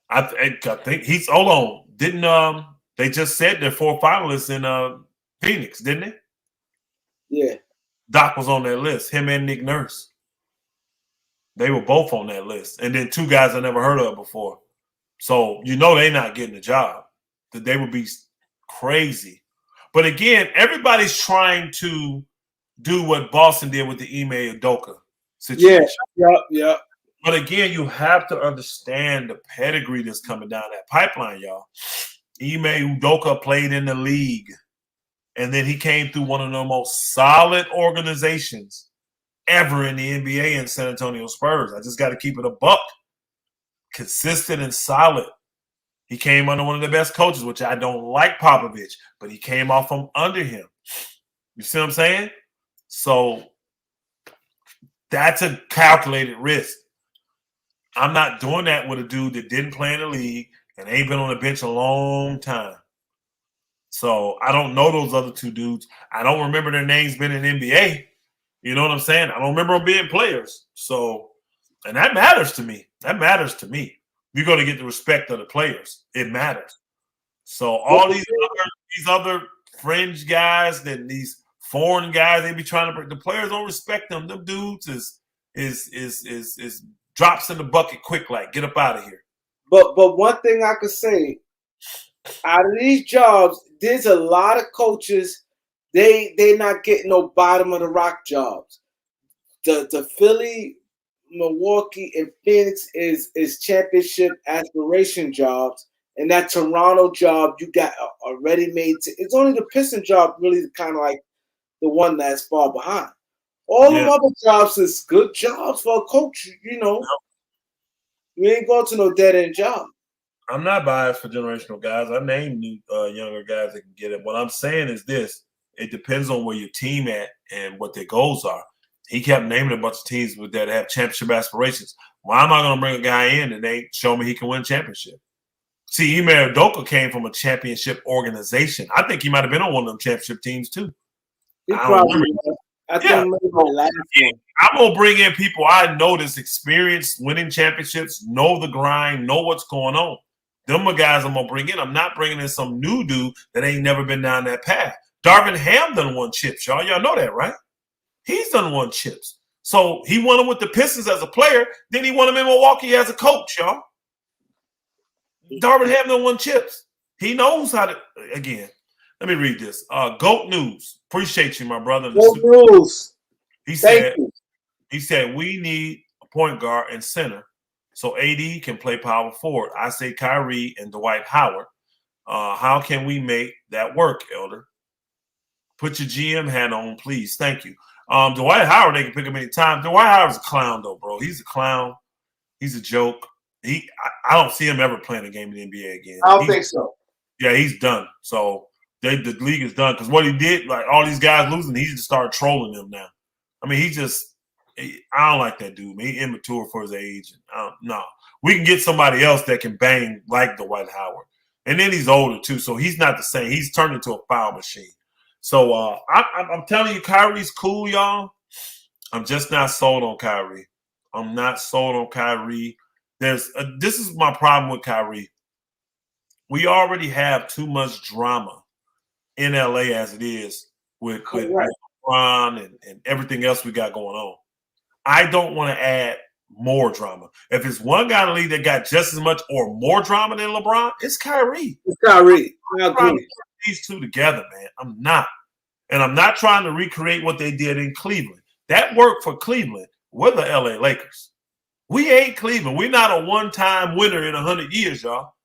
I think he's – hold on. Didn't they just said they're 4 finalists in Phoenix, didn't they? Yeah. Doc was on that list, him and Nick Nurse. They were both on that list. And then 2 guys I never heard of before. So, you know they're not getting a job. That they would be crazy. But again, everybody's trying to do what Boston did with the Ime Udoka situation. Yeah. But again, you have to understand the pedigree that's coming down that pipeline, y'all. Ime Udoka played in the league. And then he came through one of the most solid organizations ever in the NBA in San Antonio Spurs. I just got to keep it a buck. Consistent and solid. He came under one of the best coaches, which I don't like Popovich, but he came off from under him. You see what I'm saying? So that's a calculated risk. I'm not doing that with a dude that didn't play in the league and ain't been on the bench a long time. So I don't know those other 2 dudes. I don't remember their names being in NBA. You know what I'm saying? I don't remember them being players. So, and that matters to me. That matters to me. You're going to get the respect of the players. It matters. So all these other fringe guys, and these foreign guys, they be trying to bring the players don't respect them. Them dudes is drops in the bucket quick, like get up out of here. But one thing I could say, out of these jobs, there's a lot of coaches, they not getting no bottom of the rock jobs. The Philly, Milwaukee, and Phoenix is championship aspiration jobs, and that Toronto job you got a ready-made. It's only the Pistons job really kind of like the one that's far behind. All the other jobs is good jobs for a coach. You know, you ain't going to no dead-end job. I'm not biased for generational guys. I named younger guys that can get it. What I'm saying is this. It depends on where your team at and what their goals are. He kept naming a bunch of teams that have championship aspirations. Why am I going to bring a guy in and they show me he can win a championship? See, Ime Udoka came from a championship organization. I think he might have been on one of them championship teams too. I'm going to bring in people I know that's experienced winning championships, know the grind, know what's going on. Them are guys I'm going to bring in. I'm not bringing in some new dude that ain't never been down that path. Darvin Ham done won chips, y'all. Y'all know that, right? He's done won chips. So he won them with the Pistons as a player. Then he won them in Milwaukee as a coach, y'all. Darvin Ham done won chips. He knows how to, again, let me read this. GOAT News. Appreciate you, my brother. GOAT News. He said, we need a point guard and center so AD can play power forward. I say Kyrie and Dwight Howard. How can we make that work, Elder? Put your GM hat on, please. Thank you. Dwight Howard, they can pick him any time. Dwight Howard's a clown, though, bro. He's a clown. He's a joke. I don't see him ever playing a game in the NBA again. I don't think so. Yeah, he's done. So the league is done because what he did, like all these guys losing, he just started trolling them now. I mean, I don't like that dude. Man. He's immature for his age. No, we can get somebody else that can bang like Dwight Howard. And then he's older too, so he's not the same. He's turned into a foul machine. So I'm telling you, Kyrie's cool, y'all. I'm just not sold on Kyrie. I'm not sold on Kyrie. This is my problem with Kyrie. We already have too much drama in LA as it is with LeBron and everything else we got going on. I don't want to add more drama. If it's one guy in the league that got just as much or more drama than LeBron, it's Kyrie. It's Kyrie. I agree. These two together, man. I'm not. And I'm not trying to recreate what they did in Cleveland. That worked for Cleveland. We're the LA Lakers. We ain't Cleveland. We're not a one-time winner in 100 years, y'all.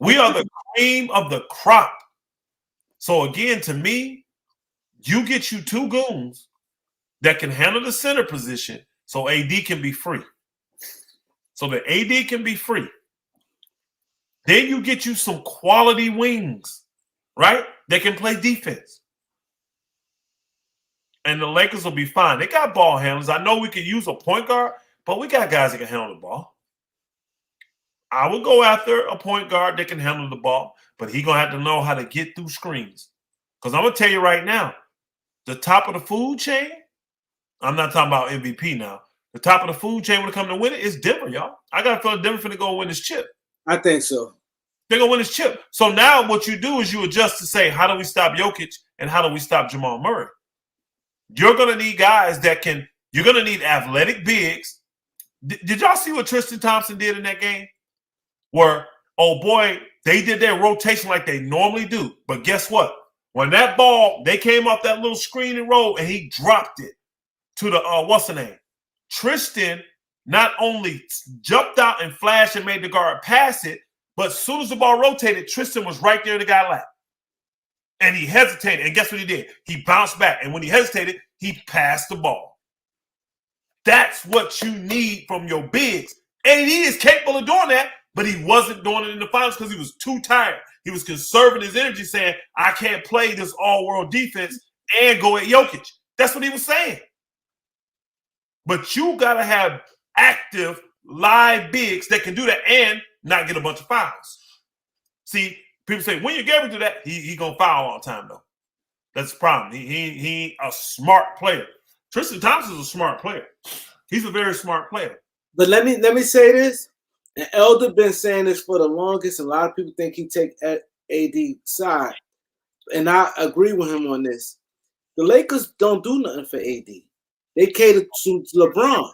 We are the cream of the crop. So again, to me, you get you two goons that can handle the center position so AD can be free. So the AD can be free. Then you get you some quality wings, right? That can play defense. And the Lakers will be fine. They got ball handlers. I know we can use a point guard, but we got guys that can handle the ball. I would go after a point guard that can handle the ball, but he's going to have to know how to get through screens. Because I'm going to tell you right now, the top of the food chain, I'm not talking about MVP now. The top of the food chain when it comes to winning is Denver, y'all. I got to feel Denver finna go win this chip. I think so. They're going to win this chip. So now what you do is you adjust to say, how do we stop Jokic and how do we stop Jamal Murray? You're going to need guys that can – you're going to need athletic bigs. Did y'all see what Tristan Thompson did in that game? Where, oh, boy, they did their rotation like they normally do. But guess what? When that ball, they came off that little screen and roll, and he dropped it to the what's the name? Tristan not only jumped out and flashed and made the guard pass it, but as soon as the ball rotated, Tristan was right there in the guy's lap. And he hesitated. And guess what he did? He bounced back. And when he hesitated, he passed the ball. That's what you need from your bigs. AD is capable of doing that, but he wasn't doing it in the finals because he was too tired. He was conserving his energy, saying, I can't play this all-world defense and go at Jokic. That's what he was saying. But you got to have active, live bigs that can do that and not get a bunch of fouls. See, people say, when you get him to that, he going to foul all the time, though. That's the problem. He a smart player. Tristan Thompson is a smart player. He's a very smart player. But let me say this. And Elder been saying this for the longest. A lot of people think he take AD side. And I agree with him on this. The Lakers don't do nothing for AD. They cater to LeBron.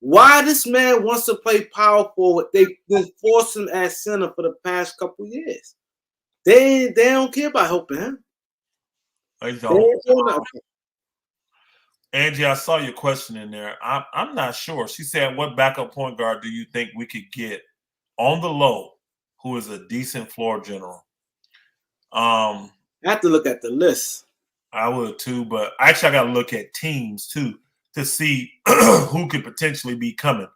Why this man wants to play power forward? They've been forcing him at center for the past couple years. They don't care about helping him. They don't. Angie, I saw your question in there. I'm not sure. She said, what backup point guard do you think we could get on the low who is a decent floor general? I have to look at the list. I would too, but actually I got to look at teams too to see who could potentially be coming.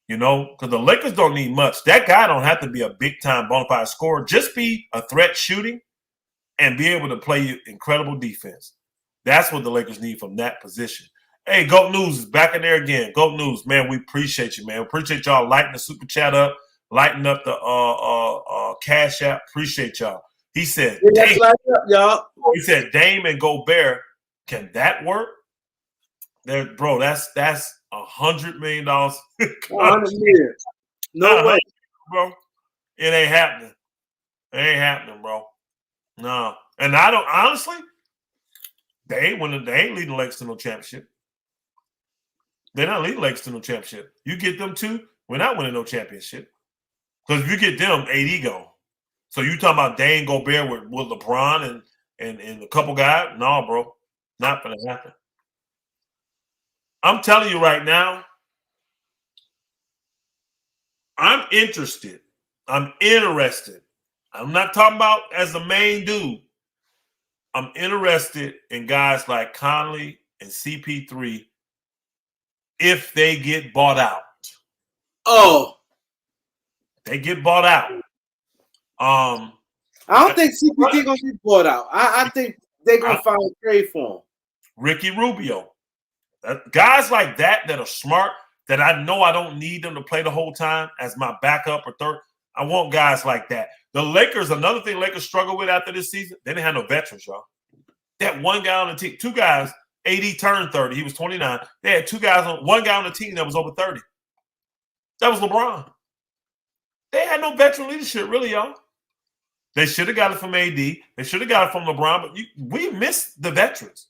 You know, because the Lakers don't need much. That guy don't have to be a big-time bona fide scorer. Just be a threat shooting and be able to play incredible defense. That's what the Lakers need from that position. Hey, GOAT News is back in there again. GOAT News, man, we appreciate you, man. We appreciate y'all lighting the super chat up, lighting up the Cash App. Appreciate y'all. He said, Dame, light up, y'all. He said, Dame and Gobert, can that work? There, bro, that's $100 million. 100 million. No way, bro. It ain't happening. It ain't happening, bro. No. And I don't honestly. They ain't leading the Lakers to no championship. They're not leading the Lakers to no championship. You get them two, we're not winning no championship. Because if you get them, AD go. So you talking about Dame Gobert with LeBron and a couple guys? No, bro. Not going to happen. I'm telling you right now, I'm interested. I'm interested. I'm not talking about as the main dude. I'm interested in guys like Conley and CP3 if they get bought out. Oh. They get bought out. I don't think CP3 going to be bought out. I think they're going to find a trade for him. Ricky Rubio. Guys like that are smart, that I know I don't need them to play the whole time as my backup or third. I want guys like that. The Lakers, another thing Lakers struggle with after this season, they didn't have no veterans, y'all. They had one guy on the team, two guys, AD turned 30. He was 29. They had one guy on the team that was over 30. That was LeBron. They had no veteran leadership, really, y'all. They should have got it from AD. They should have got it from LeBron, but we missed the veterans.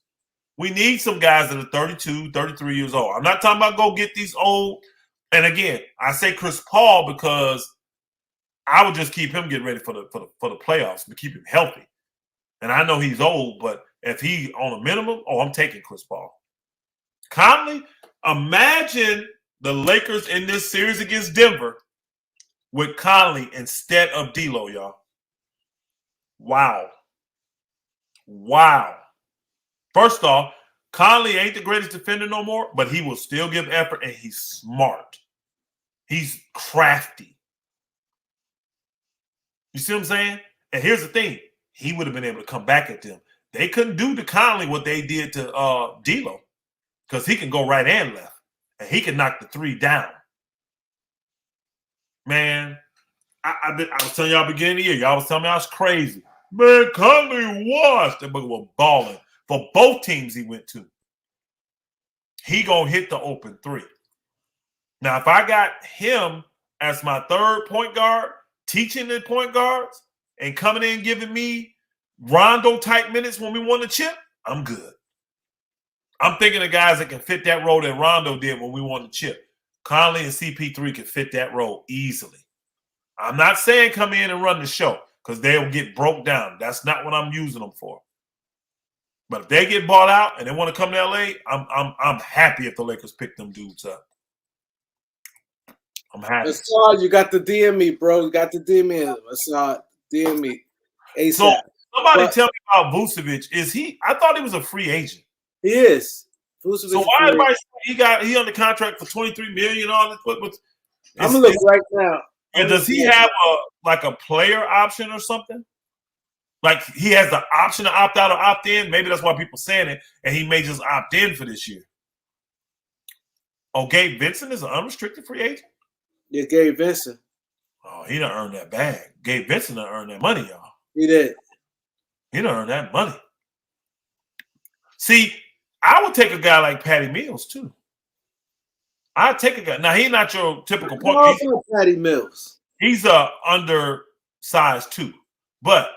We need some guys that are 32, 33 years old. I'm not talking about go get these old. And again, I say Chris Paul because I would just keep him getting ready for the playoffs to keep him healthy. And I know he's old, but if he on a minimum, I'm taking Chris Paul. Conley, imagine the Lakers in this series against Denver with Conley instead of D'Lo, y'all. Wow. First off, Conley ain't the greatest defender no more, but he will still give effort, and he's smart. He's crafty. You see what I'm saying? And here's the thing. He would have been able to come back at them. They couldn't do to Conley what they did to D'Lo, because he can go right and left, and he can knock the three down. Man, I was telling y'all beginning of the year, y'all was telling me I was crazy. Man, Conley washed. That boy was balling. For both teams he went to, he gonna hit the open three. Now, if I got him as my third point guard, teaching the point guards and coming in giving me Rondo type minutes when we won the chip, I'm good. I'm thinking of guys that can fit that role that Rondo did when we won the chip. Conley and CP3 can fit that role easily. I'm not saying come in and run the show, because they'll get broke down. That's not what I'm using them for. But if they get bought out and they want to come to LA, I'm happy if the Lakers pick them dudes up. I'm happy. Assad, you got to DM me, bro. You got to DM me, Assad. DM me. ASAP. So somebody tell me about Vucevic. Is he? I thought he was a free agent. He is. Vucevic So why everybody he under contract for $23 million on it? I'm gonna look right now. And does he have a player option or something? Like he has the option to opt out or opt in. Maybe that's why people saying it, and he may just opt in for this year. Oh, Gabe Vincent is an unrestricted free agent? Yeah, Gabe Vincent. Oh, he done earned that bag. Gabe Vincent done earned that money, y'all. He did. He done earned that money. See, I would take a guy like Patty Mills too. I'd take a guy. Now, he's not your typical point. Patty Mills. He's a undersized too, but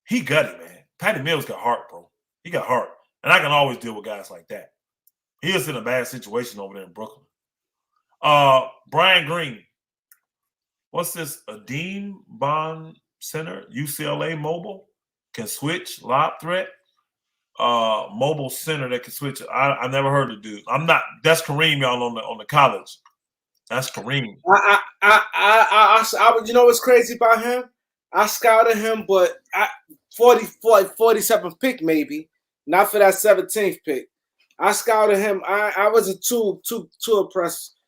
he gutty, man. Patty Mills got heart, bro. He got heart. And I can always deal with guys like that. He is in a bad situation over there in Brooklyn. Brian Green. What's this? Adeem Bond Center, UCLA mobile. Can switch, lob threat. Mobile center that can switch. I never heard of dude. That's Kareem, y'all, on the college. That's Kareem. You know what's crazy about him? I scouted him, but 47th pick maybe, not for that 17th pick. I scouted him. I wasn't too impressed.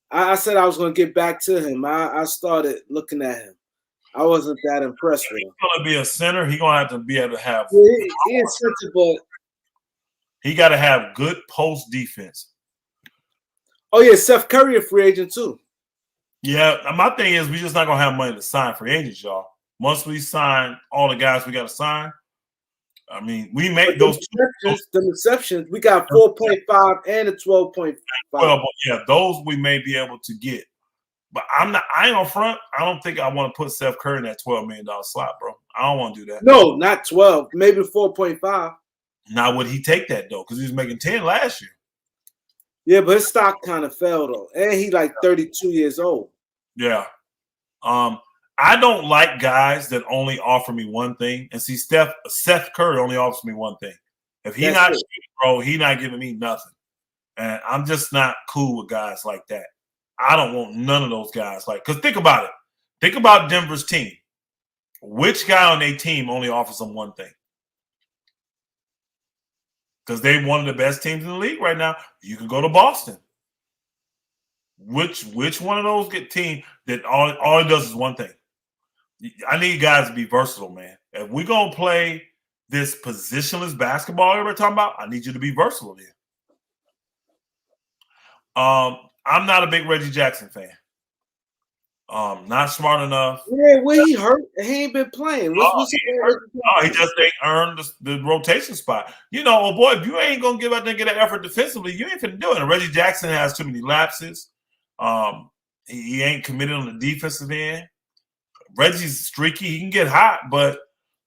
I said I was going to get back to him. I started looking at him. I wasn't that impressed with him. He's going to be a center. He's going to have to be able to have. Yeah, he is center, but he got to have good post defense. Oh yeah, Seth Curry a free agent too. Yeah, my thing is we just not going to have money to sign free agents, y'all. Once we sign all the guys we got to sign, I mean, we make those exceptions. We got 4.5 and a 12.5. Well, yeah, those we may be able to get. But I ain't on front. I don't think I want to put Seth Curry in that $12 million slot, bro. I don't want to do that. No, not 12. Maybe 4.5. Now, would he take that, though? Because he was making 10 last year. Yeah, but his stock kind of fell, though. And he like 32 years old. Yeah. I don't like guys that only offer me one thing. And see, Seth Curry only offers me one thing. If he's not shooting, bro, he's not giving me nothing. And I'm just not cool with guys like that. I don't want none of those guys. Because think about it. Think about Denver's team. Which guy on their team only offers them one thing? Because they're one of the best teams in the league right now. You can go to Boston. Which one of those get team that all it does is one thing? I need guys to be versatile, man. If we're going to play this positionless basketball everybody talking about, I need you to be versatile there. I'm not a big Reggie Jackson fan. Not smart enough. Yeah, where he hurt? He ain't been playing. He just ain't earned the rotation spot. You know, oh boy, if you ain't gonna give out there and get an effort defensively, you ain't finna do it. And Reggie Jackson has too many lapses. He ain't committed on the defensive end. Reggie's streaky. He can get hot, but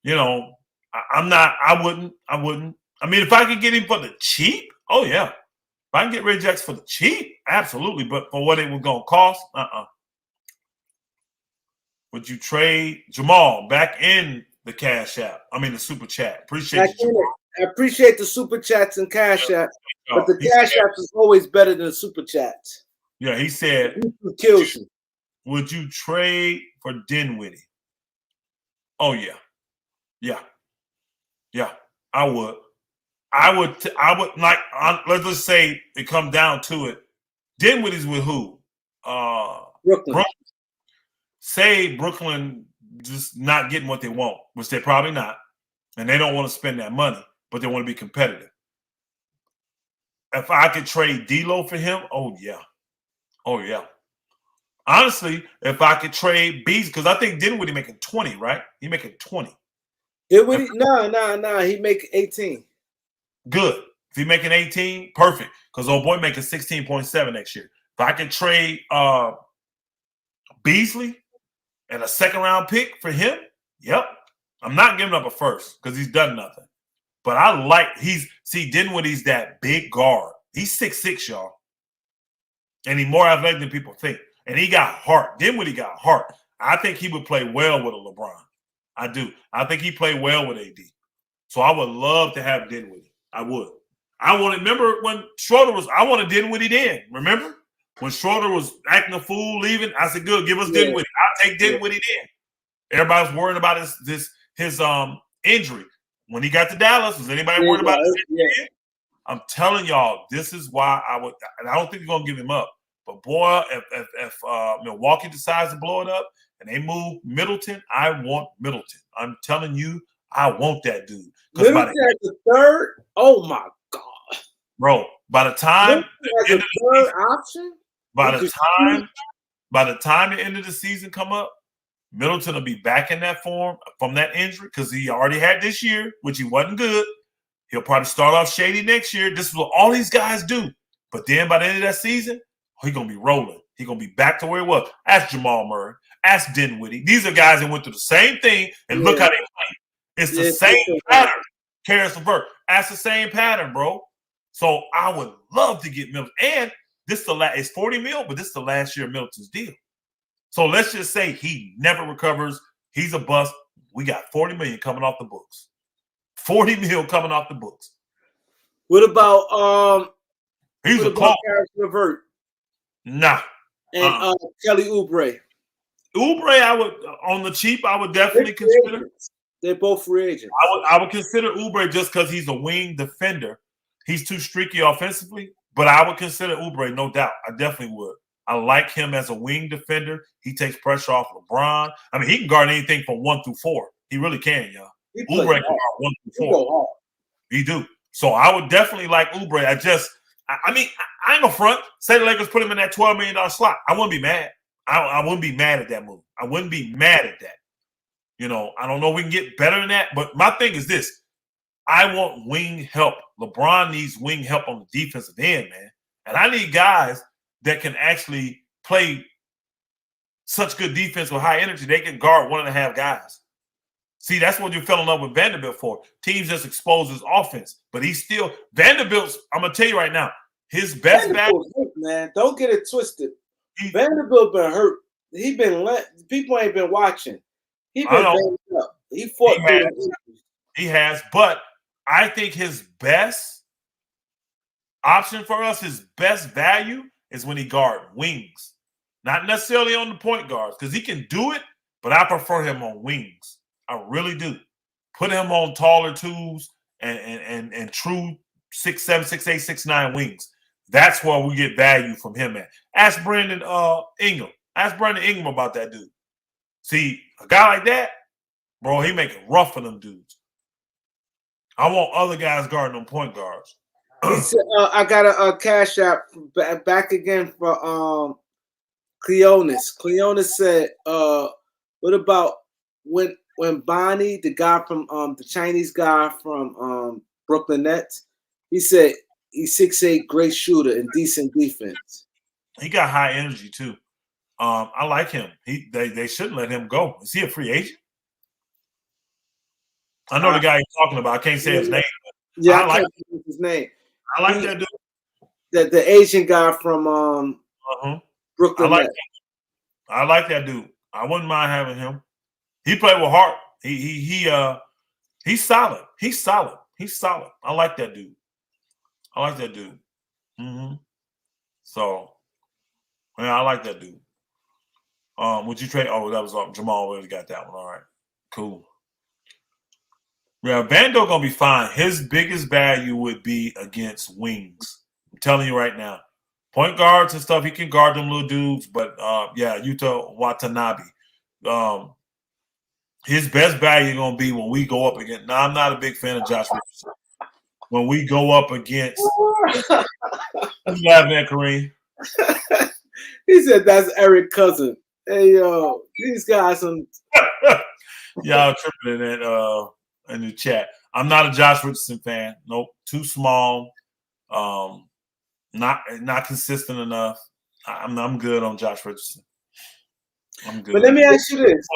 you know, I wouldn't. I mean, if I could get him for the cheap, oh yeah. If I can get Reggie Jackson for the cheap, absolutely. But for what it was gonna cost, Would you trade Jamal back in the Cash App? I mean, the Super Chat. Appreciate you. I appreciate the Super Chats and Cash App, but the Cash App is always better than the Super Chats. Yeah, he said, kills you. Would you trade for Dinwiddie? Oh, yeah. Yeah. Yeah. I would. I would like. Let's just say it come down to it. Dinwiddie's with who? Brooklyn. Say Brooklyn just not getting what they want, which they're probably not, and they don't want to spend that money, but they want to be competitive. If I could trade D'Lo for him, oh yeah. Honestly, if I could trade Beasley, because I think Dinwiddie making 20, right? He making 20. Dinwiddie? No. He make 18. Good. If he making 18, perfect. Because old boy making 16.7 next year. If I could trade Beasley and a second round pick for him, yep. I'm not giving up a first because he's done nothing. But I like Dinwiddie's that big guard. He's 6'6", y'all. And he's more athletic than people think. And he got heart. Dinwiddie got heart. I think he would play well with a LeBron. I do. I think he played well with AD. So I would love to have Dinwiddie. I would. Remember when Schroeder was, I wanted Dinwiddie then. Remember? When Schroeder was acting a fool, leaving, I said, good, give us Dinwiddie. I'll take Dinwiddie then. Everybody was worried about his injury. When he got to Dallas, was anybody worried about his injury? I'm telling y'all, this is why I would, and I don't think they're going to give him up. But boy, if Milwaukee decides to blow it up and they move Middleton, I want Middleton. I'm telling you, I want that dude. Middleton at the third? Oh my God. Bro, by the time the third option? By the time the end of the season come up, Middleton will be back in that form from that injury because he already had this year, which he wasn't good. He'll probably start off shady next year. This is what all these guys do. But then by the end of that season, he's going to be rolling. He's going to be back to where he was. Ask Jamal Murray. Ask Dinwiddie. These are guys that went through the same thing, and look how they play. It's the same pattern. Karis LeVert. That's the same pattern, bro. So I would love to get Middleton. And this is it's $40 million, but this is the last year of Middleton's deal. So let's just say he never recovers. He's a bust. We got $40 million coming off the books. $40 million coming off the books. What about he's a call. Karis LeVert? Nah. And Kelly Oubre. Oubre, I would on the cheap. I would definitely consider. They're both free agents. I would consider Oubre just because he's a wing defender. He's too streaky offensively, but I would consider Oubre, no doubt. I definitely would. I like him as a wing defender. He takes pressure off LeBron. I mean, he can guard anything from 1 through 4. He really can, y'all. Oubre can guard 1 through 4. He do. So I would definitely like Oubre. I mean, I ain't gonna front. Say the Lakers put him in that $12 million slot. I wouldn't be mad. I wouldn't be mad at that move. I wouldn't be mad at that. You know, I don't know if we can get better than that. But my thing is this. I want wing help. LeBron needs wing help on the defensive end, man. And I need guys that can actually play such good defense with high energy. They can guard 1.5 guys. See, that's what you fell in love with Vanderbilt for. Teams just expose his offense. But he's still – Vanderbilt's – I'm going to tell you right now, his best Vanderbilt's hurt, man. Don't get it twisted. Vanderbilt been hurt. He been – people ain't been watching. He been banged up. He fought through He has, but I think his best option for us, his best value is when he guard wings. Not necessarily on the point guards because he can do it, but I prefer him on wings. I really do. Put him on taller twos and true 6'7", 6'8", 6'9" wings. That's where we get value from him at. Ask Brandon Ingram. Ask Brandon Ingram about that dude. See, a guy like that, bro, he make it rough for them dudes. I want other guys guarding them point guards. I got a cash app back again for Cleonis. Cleonis said, what about when Bonnie, the guy from the Chinese guy from Brooklyn Nets, he said he's 6'8", great shooter and decent defense. He got high energy too. I like him. They shouldn't let him go. Is he a free agent? I know the guy you're talking about. I can't say his name. Yeah, I can't say his name. I like that dude. The Asian guy from Brooklyn. I like that dude. I wouldn't mind having him. He played with heart. He's solid. He's solid. He's solid. I like that dude. So, yeah, I like that dude. Would you trade? Oh, that was Jamal already got that one. All right, cool. Yeah, Vando gonna be fine. His biggest value would be against wings. I'm telling you right now. Point guards and stuff, he can guard them little dudes, but yeah, Yuta Watanabe. His best value gonna be when we go up against. Now, I'm not a big fan of Josh Richardson. When we go up against, who's laughing at Kareem? He said that's Eric Cousin. Hey yo, these guys some. Y'all tripping in the chat. I'm not a Josh Richardson fan. Nope, too small. Not consistent enough. I'm good on Josh Richardson. I'm good. But let me ask you this.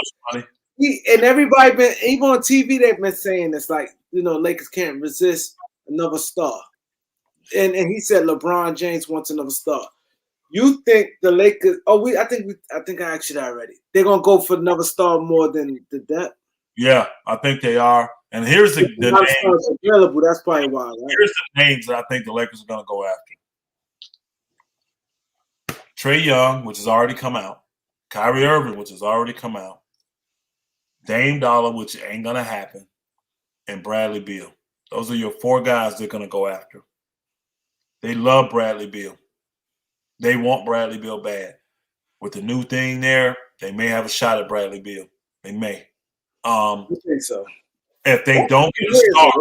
And everybody been, even on TV, they've been saying it's like, Lakers can't resist another star. And he said LeBron James wants another star. You think the Lakers? I think I asked you that already. They're gonna go for another star more than the depth. Yeah, I think they are. And here's the names available. That's probably why. Right? Here's the names that I think the Lakers are gonna go after. Trey Young, which has already come out. Kyrie Irving, which has already come out. Dame Dollar, which ain't gonna happen, and Bradley Beal. Those are your 4 guys they're gonna go after. They love Bradley Beal. They want Bradley Beal bad. With the new thing there, they may have a shot at Bradley Beal. They may. I think so. If they don't get a star,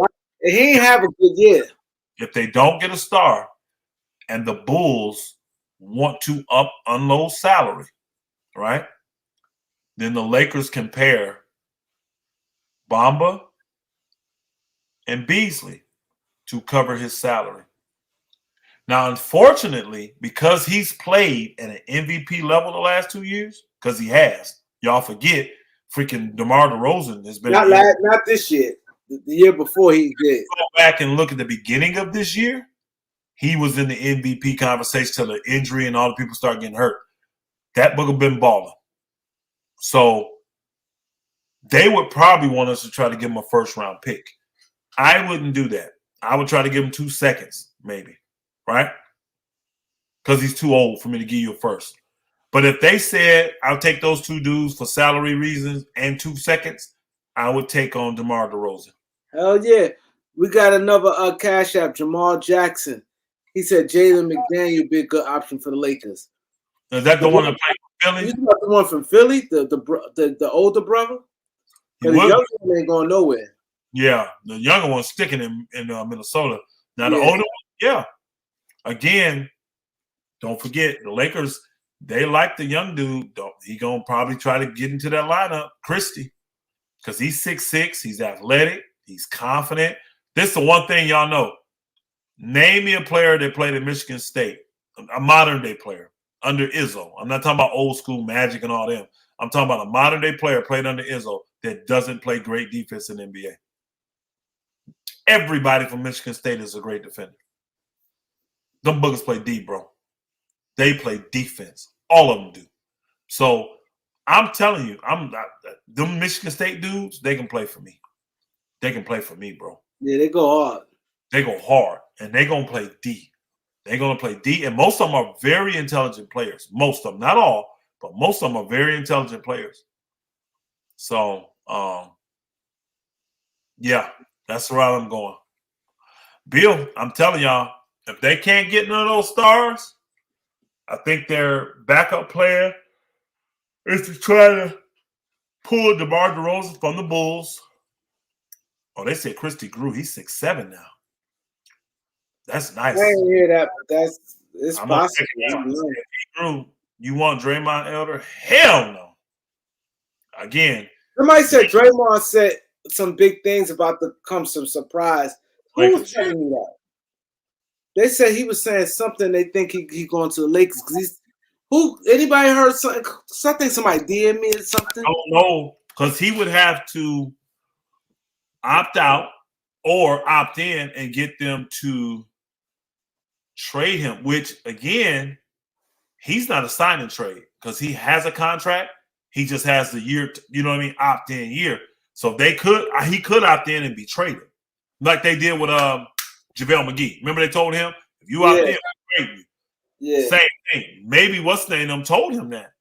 he ain't have a good year. If they don't get a star, and the Bulls want to unload salary, right? Then the Lakers can pair Bamba and Beasley to cover his salary. Now, unfortunately, because he's played at an MVP level the last 2 years, because he has, y'all forget, freaking DeMar DeRozan has been not this year. The year before he did. Go back and look at the beginning of this year. He was in the MVP conversation till the injury and all the people start getting hurt. That booger been balling. So they would probably want us to try to give him a first-round pick. I wouldn't do that. I would try to give him 2 seconds, maybe, right? Because he's too old for me to give you a first. But if they said, I'll take those 2 dudes for salary reasons and 2 seconds, I would take on DeMar DeRozan. Hell yeah. We got another cash app, Jamal Jackson. He said Jalen McDaniel be a good option for the Lakers. Is that the one that played for Philly? You got the one from Philly, the older brother? The younger one ain't going nowhere. Yeah, the younger one's sticking in Minnesota. Now, the older one, yeah. Again, don't forget, the Lakers, they like the young dude. He going to probably try to get into that lineup, Christie, because he's 6'6", he's athletic, he's confident. This is the one thing y'all know. Name me a player that played at Michigan State, a modern-day player, under Izzo. I'm not talking about old school Magic and all them. I'm talking about a modern-day player played under Izzo that doesn't play great defense in the NBA. Everybody from Michigan State is a great defender. Them boogers play D, bro. They play defense. All of them do. So I'm telling you, them Michigan State dudes, they can play for me. They can play for me, bro. Yeah, they go hard. They go hard, and they're going to play D. They're going to play D, and most of them are very intelligent players. Most of them, not all, but most of them are very intelligent players. So, yeah, that's the route I'm going. Bill, I'm telling y'all, if they can't get none of those stars, I think their backup player is to try to pull DeMar DeRozan from the Bulls. Oh, they said Christie grew. He's 6'7" now. That's nice. I didn't hear that, but it's possible. If he grew, you want Draymond Elder? Hell no. Again. Somebody said Draymond said some big things about to come some surprise. Who was telling me that? They said he was saying something. They think he going to the Lakers because anybody heard something? Somebody DM me or something? I don't know, because he would have to opt out or opt in and get them to trade him, which again, he's not a sign and trade because he has a contract. He just has the year, opt in year. So he could opt in and be traded, like they did with JaVale McGee. Remember they told him, if you opt in, we'll trade you. Yeah. Same thing. Maybe what's the name told him that.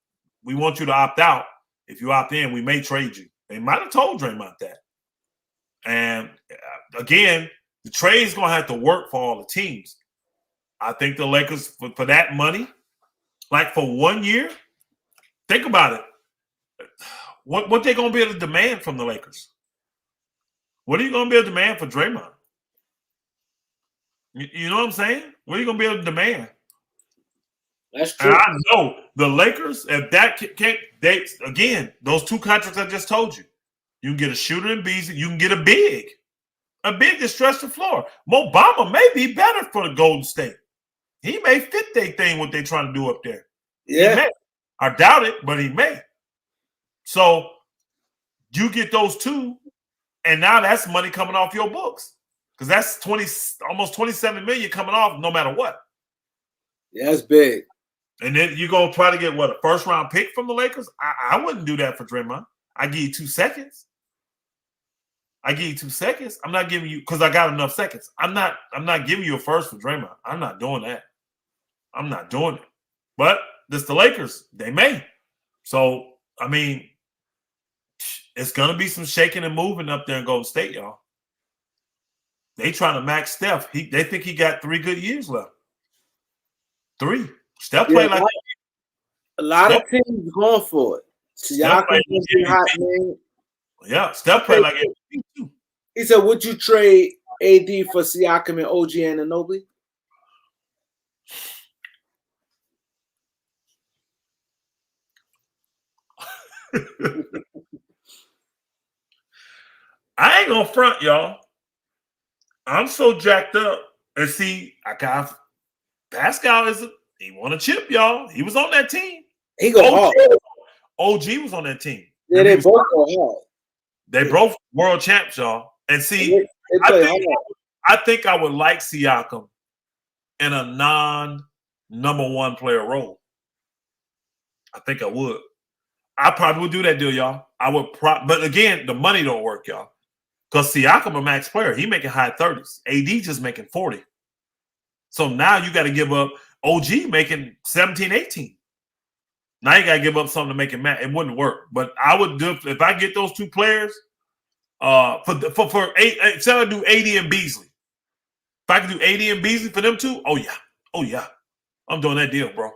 We want you to opt out. If you opt in, we may trade you. They might have told Draymond that. And again, the trade's going to have to work for all the teams. I think the Lakers, for that money, like for 1 year, think about it. What they going to be able to demand from the Lakers? What are you going to be able to demand for Draymond? You know what I'm saying? What are you going to be able to demand? That's true. And I know the Lakers, if that can't, again, those two contracts I just told you, you can get a shooter in Beasley, you can get a big that stretch the floor. Mo Bamba may be better for the Golden State. He may fit their thing, what they're trying to do up there. Yeah. He may. I doubt it, but he may. So you get those two, and now that's money coming off your books. Because that's almost $27 million coming off no matter what. Yeah, that's big. And then you're going to try to get, what, a first-round pick from the Lakers? I wouldn't do that for Draymond. I give you 2 seconds. I'm not giving you, because I got enough seconds. I'm not giving you a first for Draymond. I'm not doing that. I'm not doing it. But this the Lakers. They may. So, I mean, it's going to be some shaking and moving up there in Golden State, y'all. They trying to max Steph. They think he got 3 good years left. 3. Steph played like a lot of teams going for it. Siakam is hot, man. Yeah, Steph played like MVP too. He said, "Would you trade AD for Siakam and OG Anunoby?" I ain't gonna front, y'all. I'm so jacked up. And see, I got Pascal he won a chip, y'all. He was on that team. He go hard. OG was on that team. Yeah, they both go hard. They both world champs, y'all. And see, I think I would like Siakam in a non-number 1 player role. I think I would. I probably would do that deal, y'all. I would, but again, the money don't work, y'all. Because Siakam a max player, he making high 30s. AD just making 40. So now you got to give up OG making 17, 18. Now you got to give up something to make it match. It wouldn't work. But I would do, if I get those 2 players, for 8, instead of do AD and Beasley. If I could do AD and Beasley for them 2, oh yeah. I'm doing that deal, bro.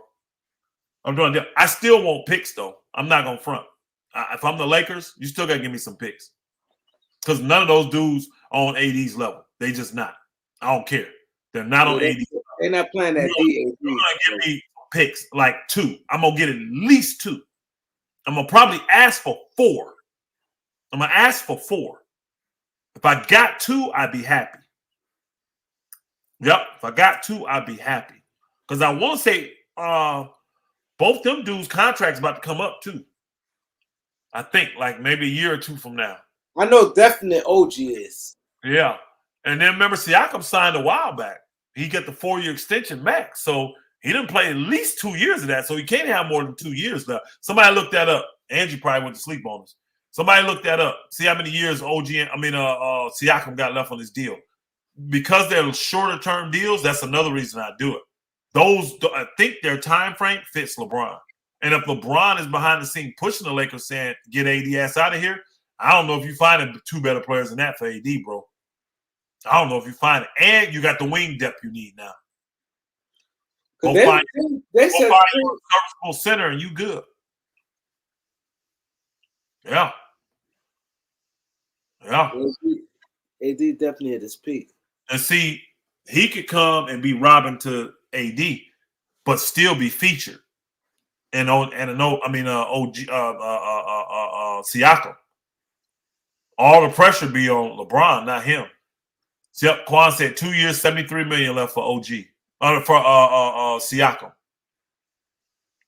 I'm doing that. I still want picks, though. I'm not going to front. If I'm the Lakers, you still got to give me some picks. Because none of those dudes are on AD's level. They just not. I don't care. They're not on AD. They're not playing that D. You're going to give me picks, like 2. I'm going to get at least 2. I'm going to probably ask for 4. I'm going to ask for 4. If I got 2, I'd be happy. Yep. If I got 2, I'd be happy. Because I want to say both them dudes' contracts about to come up, too. I think, like, maybe a year or 2 from now. I know definite OG is. Yeah. And then remember, Siakam signed a while back. He got the 4-year extension max. So he didn't play at least 2 years of that. So he can't have more than 2 years left. Somebody looked that up. Angie probably went to sleep on us. Somebody looked that up. See how many years Siakam got left on his deal. Because they're shorter term deals, that's another reason I do it. I think their time frame fits LeBron. And if LeBron is behind the scene pushing the Lakers saying, get AD ass out of here, I don't know if you find 2 better players than that for AD, bro. I don't know if you find it. And you got the wing depth you need now. Go find a serviceable center and you good. Yeah. Yeah. AD definitely at his peak. And see, he could come and be Robin to AD, but still be featured. Siakam. All the pressure be on LeBron, not him. Yep, Quan said 2 years, $73 million left for OG. For Siakam.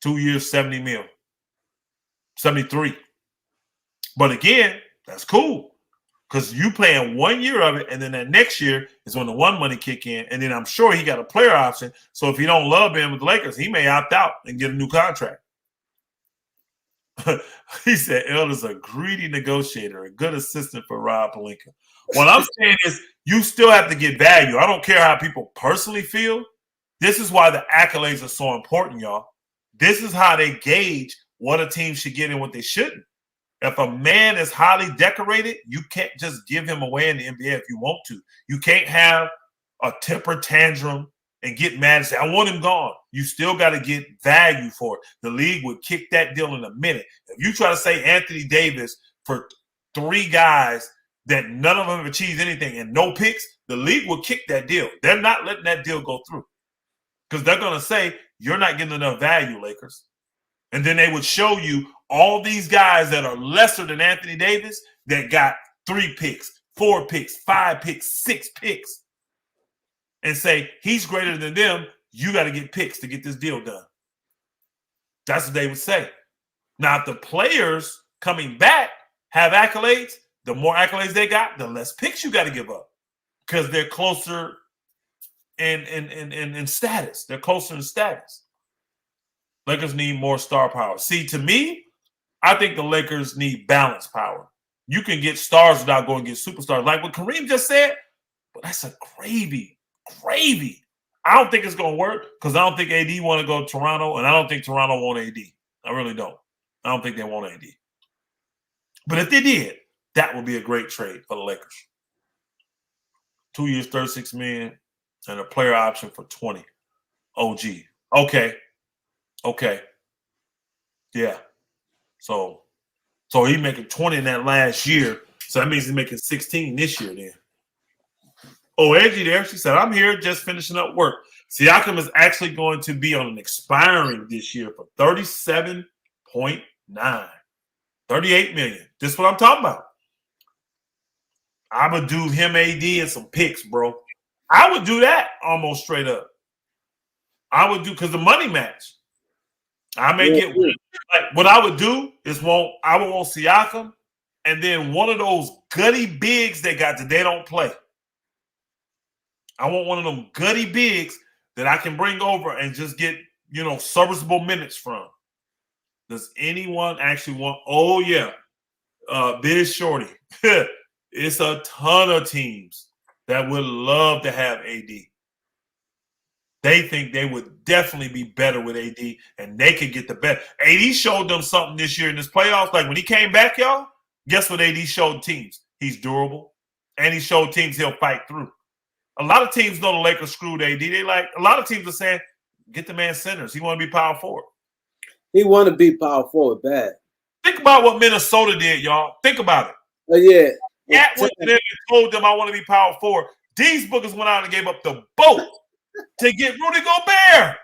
2 years, $70 million. 73. But again, that's cool. Because you playing 1 year of it, and then that next year is when the one money kick in. And then I'm sure he got a player option. So if he don't love him with the Lakers, he may opt out and get a new contract. He said Elder's a greedy negotiator, a good assistant for Rob Pelinka. What I'm saying is you still have to get value. I don't care how people personally feel. This is why the accolades are so important, y'all. This is how they gauge what a team should get and what they shouldn't. If a man is highly decorated, you can't just give him away in the NBA if you want to. You can't have a temper tantrum and get mad and say, I want him gone. You still got to get value for it. The league would kick that deal in a minute. If you try to say Anthony Davis for 3 guys that none of them have achieved anything and no picks, the league will kick that deal. They're not letting that deal go through because they're going to say, you're not getting enough value, Lakers. And then they would show you all these guys that are lesser than Anthony Davis that got 3 picks, 4 picks, 5 picks, 6 picks, and say he's greater than them. You got to get picks to get this deal done. That's what they would say. Now, if the players coming back have accolades, the more accolades they got, the less picks you got to give up because they're closer in status. They're closer in status. Lakers need more star power. See, to me, I think the Lakers need balance power. You can get stars without going to get superstars. Like what Kareem just said, but that's a gravy. I don't think it's going to work because I don't think AD want to go to Toronto, and I don't think Toronto want AD. I really don't. I don't think they want AD. But if they did, that would be a great trade for the Lakers. 2 years, $36 million, and a player option for 20. OG. Okay. Yeah. So he's making 20 in that last year. So that means he's making 16 this year then. Oh, Angie there. She said, I'm here just finishing up work. Siakam is actually going to be on an expiring this year for $37.9. $38 million. This is what I'm talking about. I would do him AD and some picks, bro. I would do that almost straight up. I would do because the money match. I may get like what I would do is I would want Siakam and then one of those gutty bigs they got that they don't play. I want one of them gutty bigs that I can bring over and just get, serviceable minutes from. Does anyone actually want? Oh yeah, Biz Shorty. It's a ton of teams that would love to have AD. They think they would definitely be better with AD, and they could get the best. AD showed them something this year in this playoffs. Like when he came back, y'all, guess what AD showed teams? He's durable, and he showed teams he'll fight through. A lot of teams know the Lakers screwed AD. A lot of teams are saying, get the man centers. He want to be power forward. He want to be power forward bad. Think about what Minnesota did, y'all. Think about it. Yeah. Cat went to them and told them, I want to be power forward. These bookers went out and gave up the boat to get Rudy Gobert.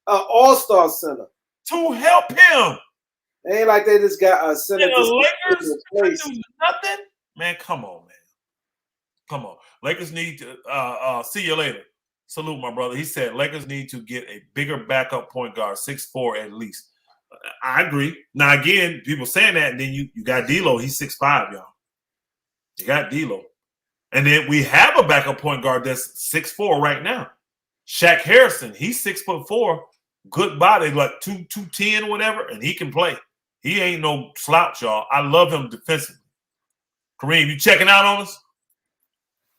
An all-star center. To help him. It ain't like they just got a center. And the Lakers do nothing? Man, come on, man. Come on. Lakers need to see you later. Salute, my brother. He said Lakers need to get a bigger backup point guard, 6'4" at least. I agree. Now, again, people saying that, and then you got D'Lo. He's 6'5", y'all. You got D'Lo. And then we have a backup point guard that's 6'4" right now. Shaq Harrison, he's 6'4", good body, like 210 or whatever, and he can play. He ain't no slouch, y'all. I love him defensively. Kareem, you checking out on us?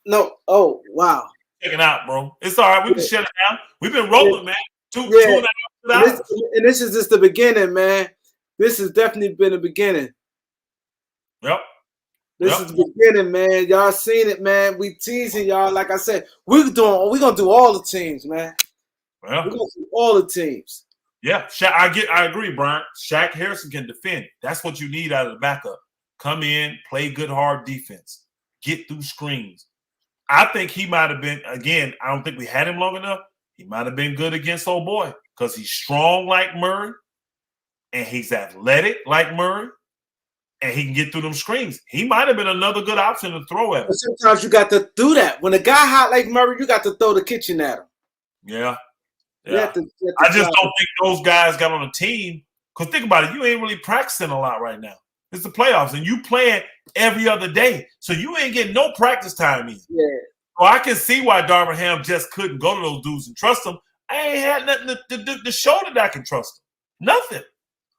No. Oh, wow. Checking out, bro. It's all right. We can shut it down. We've been rolling, man. Two and a half hours. And this is just the beginning, man. This has definitely been the beginning. Yep. This is the beginning, man. Y'all seen it, man. We teasing y'all. Like I said, we're gonna do all the teams, man. Well, we're gonna do all the teams. Yeah, I agree, Brian. Shaq Harrison can defend. That's what you need out of the backup. Come in, play good, hard defense, get through screens. I think he might have been, again, I don't think we had him long enough. He might have been good against old boy because he's strong like Murray and he's athletic like Murray and he can get through them screens. He might have been another good option to throw at him. But sometimes you got to do that. When a guy hot like Murray, you got to throw the kitchen at him. Yeah. You have to I just don't think those guys got on a team because think about it, you ain't really practicing a lot right now. It's the playoffs, and you playing every other day. So you ain't getting no practice time in. Yeah. So I can see why Darvin Ham just couldn't go to those dudes and trust them. I ain't had nothing to show that I can trust them. Nothing.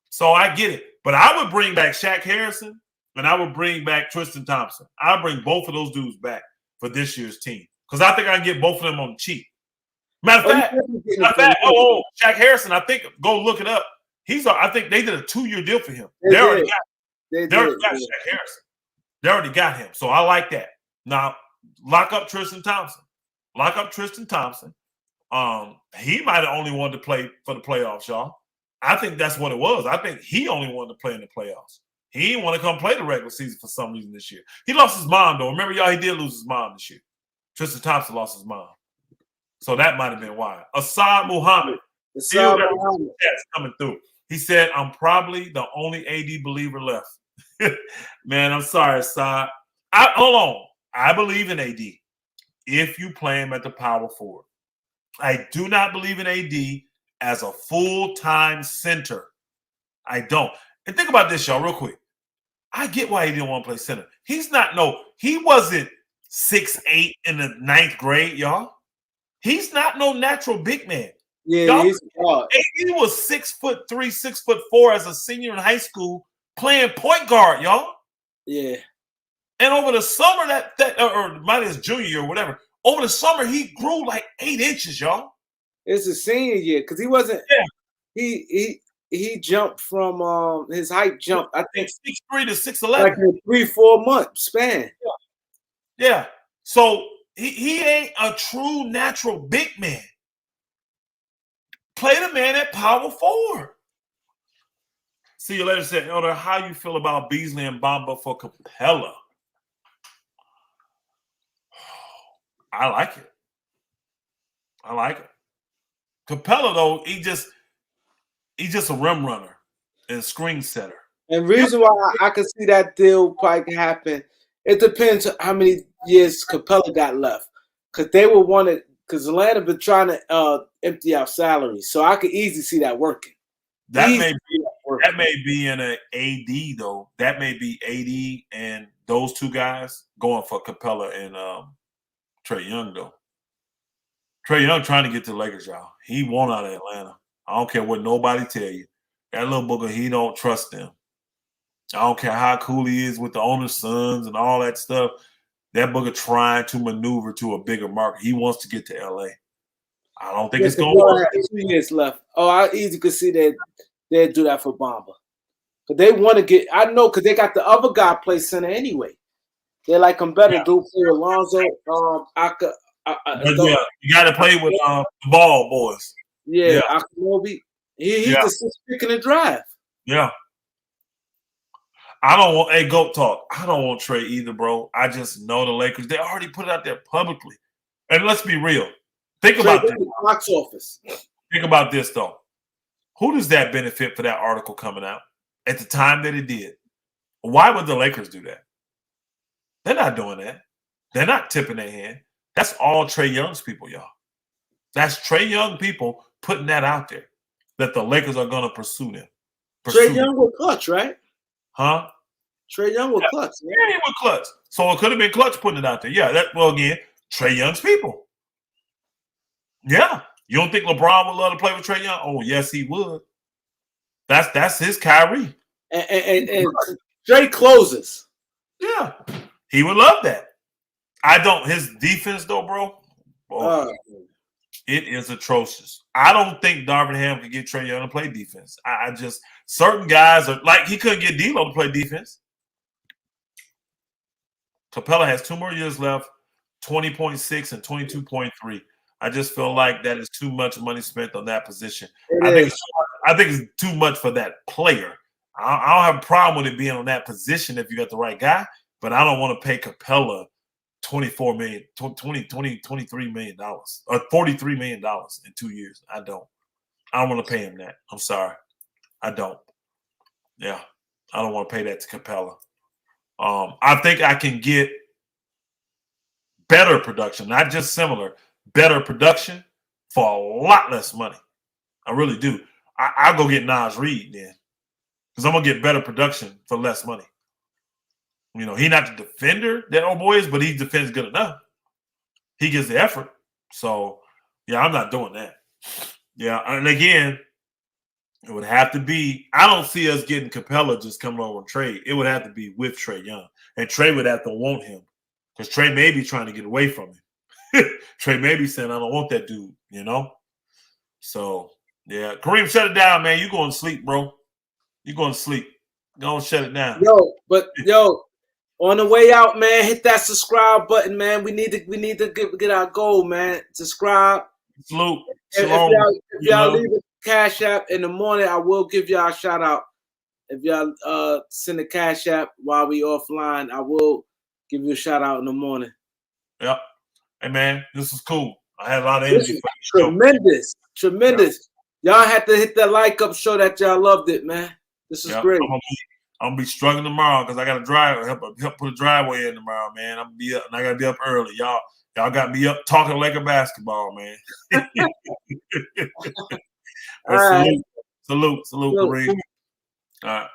So I get it. But I would bring back Shaq Harrison, and I would bring back Tristan Thompson. I'll bring both of those dudes back for this year's team because I think I can get both of them on the cheap. Matter of fact, Shaq Harrison, I think, go look it up. I think they did a 2-year deal for him. They already got They already did. got Yeah. Shaq Harrison. They already got him. So I like that. Now, lock up Tristan Thompson. Lock up Tristan Thompson. He might have only wanted to play for the playoffs, y'all. I think that's what it was. I think he only wanted to play in the playoffs. He didn't want to come play the regular season for some reason this year. He lost his mom, though. Remember, y'all, he did lose his mom this year. Tristan Thompson lost his mom. So that might have been why. Assad Muhammad. Assad Muhammad. That's coming through. He said, I'm probably the only AD believer left. Man, I'm sorry, Assad. Hold on. I believe in AD if you play him at the power forward. I do not believe in AD as a full-time center. I don't. And think about this, y'all, real quick. I get why he didn't want to play center. He wasn't 6'8" in the 9th grade, y'all. He's not no natural big man. Yeah, he's hard. AD was 6'3", 6'4" as a senior in high school playing point guard, y'all. Yeah. And over the summer, or minus junior year or whatever, over the summer, he grew like 8 inches, y'all. It's a senior year because he wasn't. Yeah. He jumped from his height jumped. I think 6'3" to 6'11, like in 3-4 month span. Yeah. So he ain't a true natural big man. Play the man at power forward. See you later, said Elder. How you feel about Beasley and Bamba for Capella? I like it. I like it. Capella, though, he's just a rim runner and screen setter. And reason why I can see that deal probably happen, it depends on how many years Capella got left. Because they will want it, because Atlanta been trying to empty out salaries. So I could easily see that working. That may be in an AD, though. That may be AD and those two guys going for Capella and Trey Young, though. Trey Young trying to get to the Lakers, y'all. He won out of Atlanta. I don't care what nobody tell you. That little booger, he don't trust them. I don't care how cool he is with the owner's sons and all that stuff. That booger trying to maneuver to a bigger market. He wants to get to LA. I don't think it's going to work. 2 years left. Oh, I easily could see that they'd do that for Bamba. But they want to get, I know, because they got the other guy play center anyway. They like him better. Do for Alonzo. You got to play with the ball boys. Yeah. Akamobi. He's the sixth pick in the draft. Yeah. I don't want GOAT talk. I don't want Trey either, bro. I just know the Lakers. They already put it out there publicly. And let's be real. Think about this. Box office. Think about this, though. Who does that benefit for that article coming out at the time that it did? Why would the Lakers do that? They're not doing that. They're not tipping their hand. That's all Trey Young's people, y'all. That's Trey Young people putting that out there, that the Lakers are going to pursue them. Trey Young with Clutch, right? Huh? Trey Young with Clutch. Right? Yeah, he with Clutch. So it could have been Clutch putting it out there. Yeah, again, Trey Young's people. Yeah. You don't think LeBron would love to play with Trey Young? Oh, yes, he would. That's his Kyrie. And Trey closes. Yeah. He would love that. I don't. His defense, though, bro, it is atrocious. I don't think Darvin Ham could get Trey Young to play defense. I just – certain guys are – like he couldn't get D'Lo to play defense. Capella has 2 more years left, 20.6 and 22.3. I just feel like that is too much money spent on that position. I think it's too much for that player. I don't have a problem with it being on that position if you got the right guy, but I don't want to pay Capella $23 million or $43 million in 2 years. I don't want to pay him that. I'm sorry. I don't. Yeah. I don't want to pay that to Capella. I think I can get better production, not just similar, better production for a lot less money. I really do. I'll go get Nas Reed then, because I'm going to get better production for less money. You know, he's not the defender that old boy is, but he defends good enough. He gives the effort. So, yeah, I'm not doing that. Yeah, and again, it would have to be – I don't see us getting Capella just coming over and trade. It would have to be with Trey Young. And Trey would have to want him, because Trey may be trying to get away from him. Trey may be saying, I don't want that dude, you know? So, yeah. Kareem, shut it down, man. You going to sleep, bro. You going to sleep. Go shut it down. Yo, on the way out, man, hit that subscribe button, man. We need to get our goal, man. Subscribe. Salute. If y'all leave a Cash App in the morning, I will give y'all a shout out. If y'all send a Cash App while we offline, I will give you a shout out in the morning. Yep. Hey man, this is cool. I had a lot of energy for you. Tremendous. Yep. Y'all have to hit that like up, show that y'all loved it, man. This is great. I'm gonna be struggling tomorrow because I got to help put a driveway in tomorrow, man. I'm gonna be up and I gotta be up early. Y'all got me up talking Laker basketball, man. All right. Salute, Kareem. All right.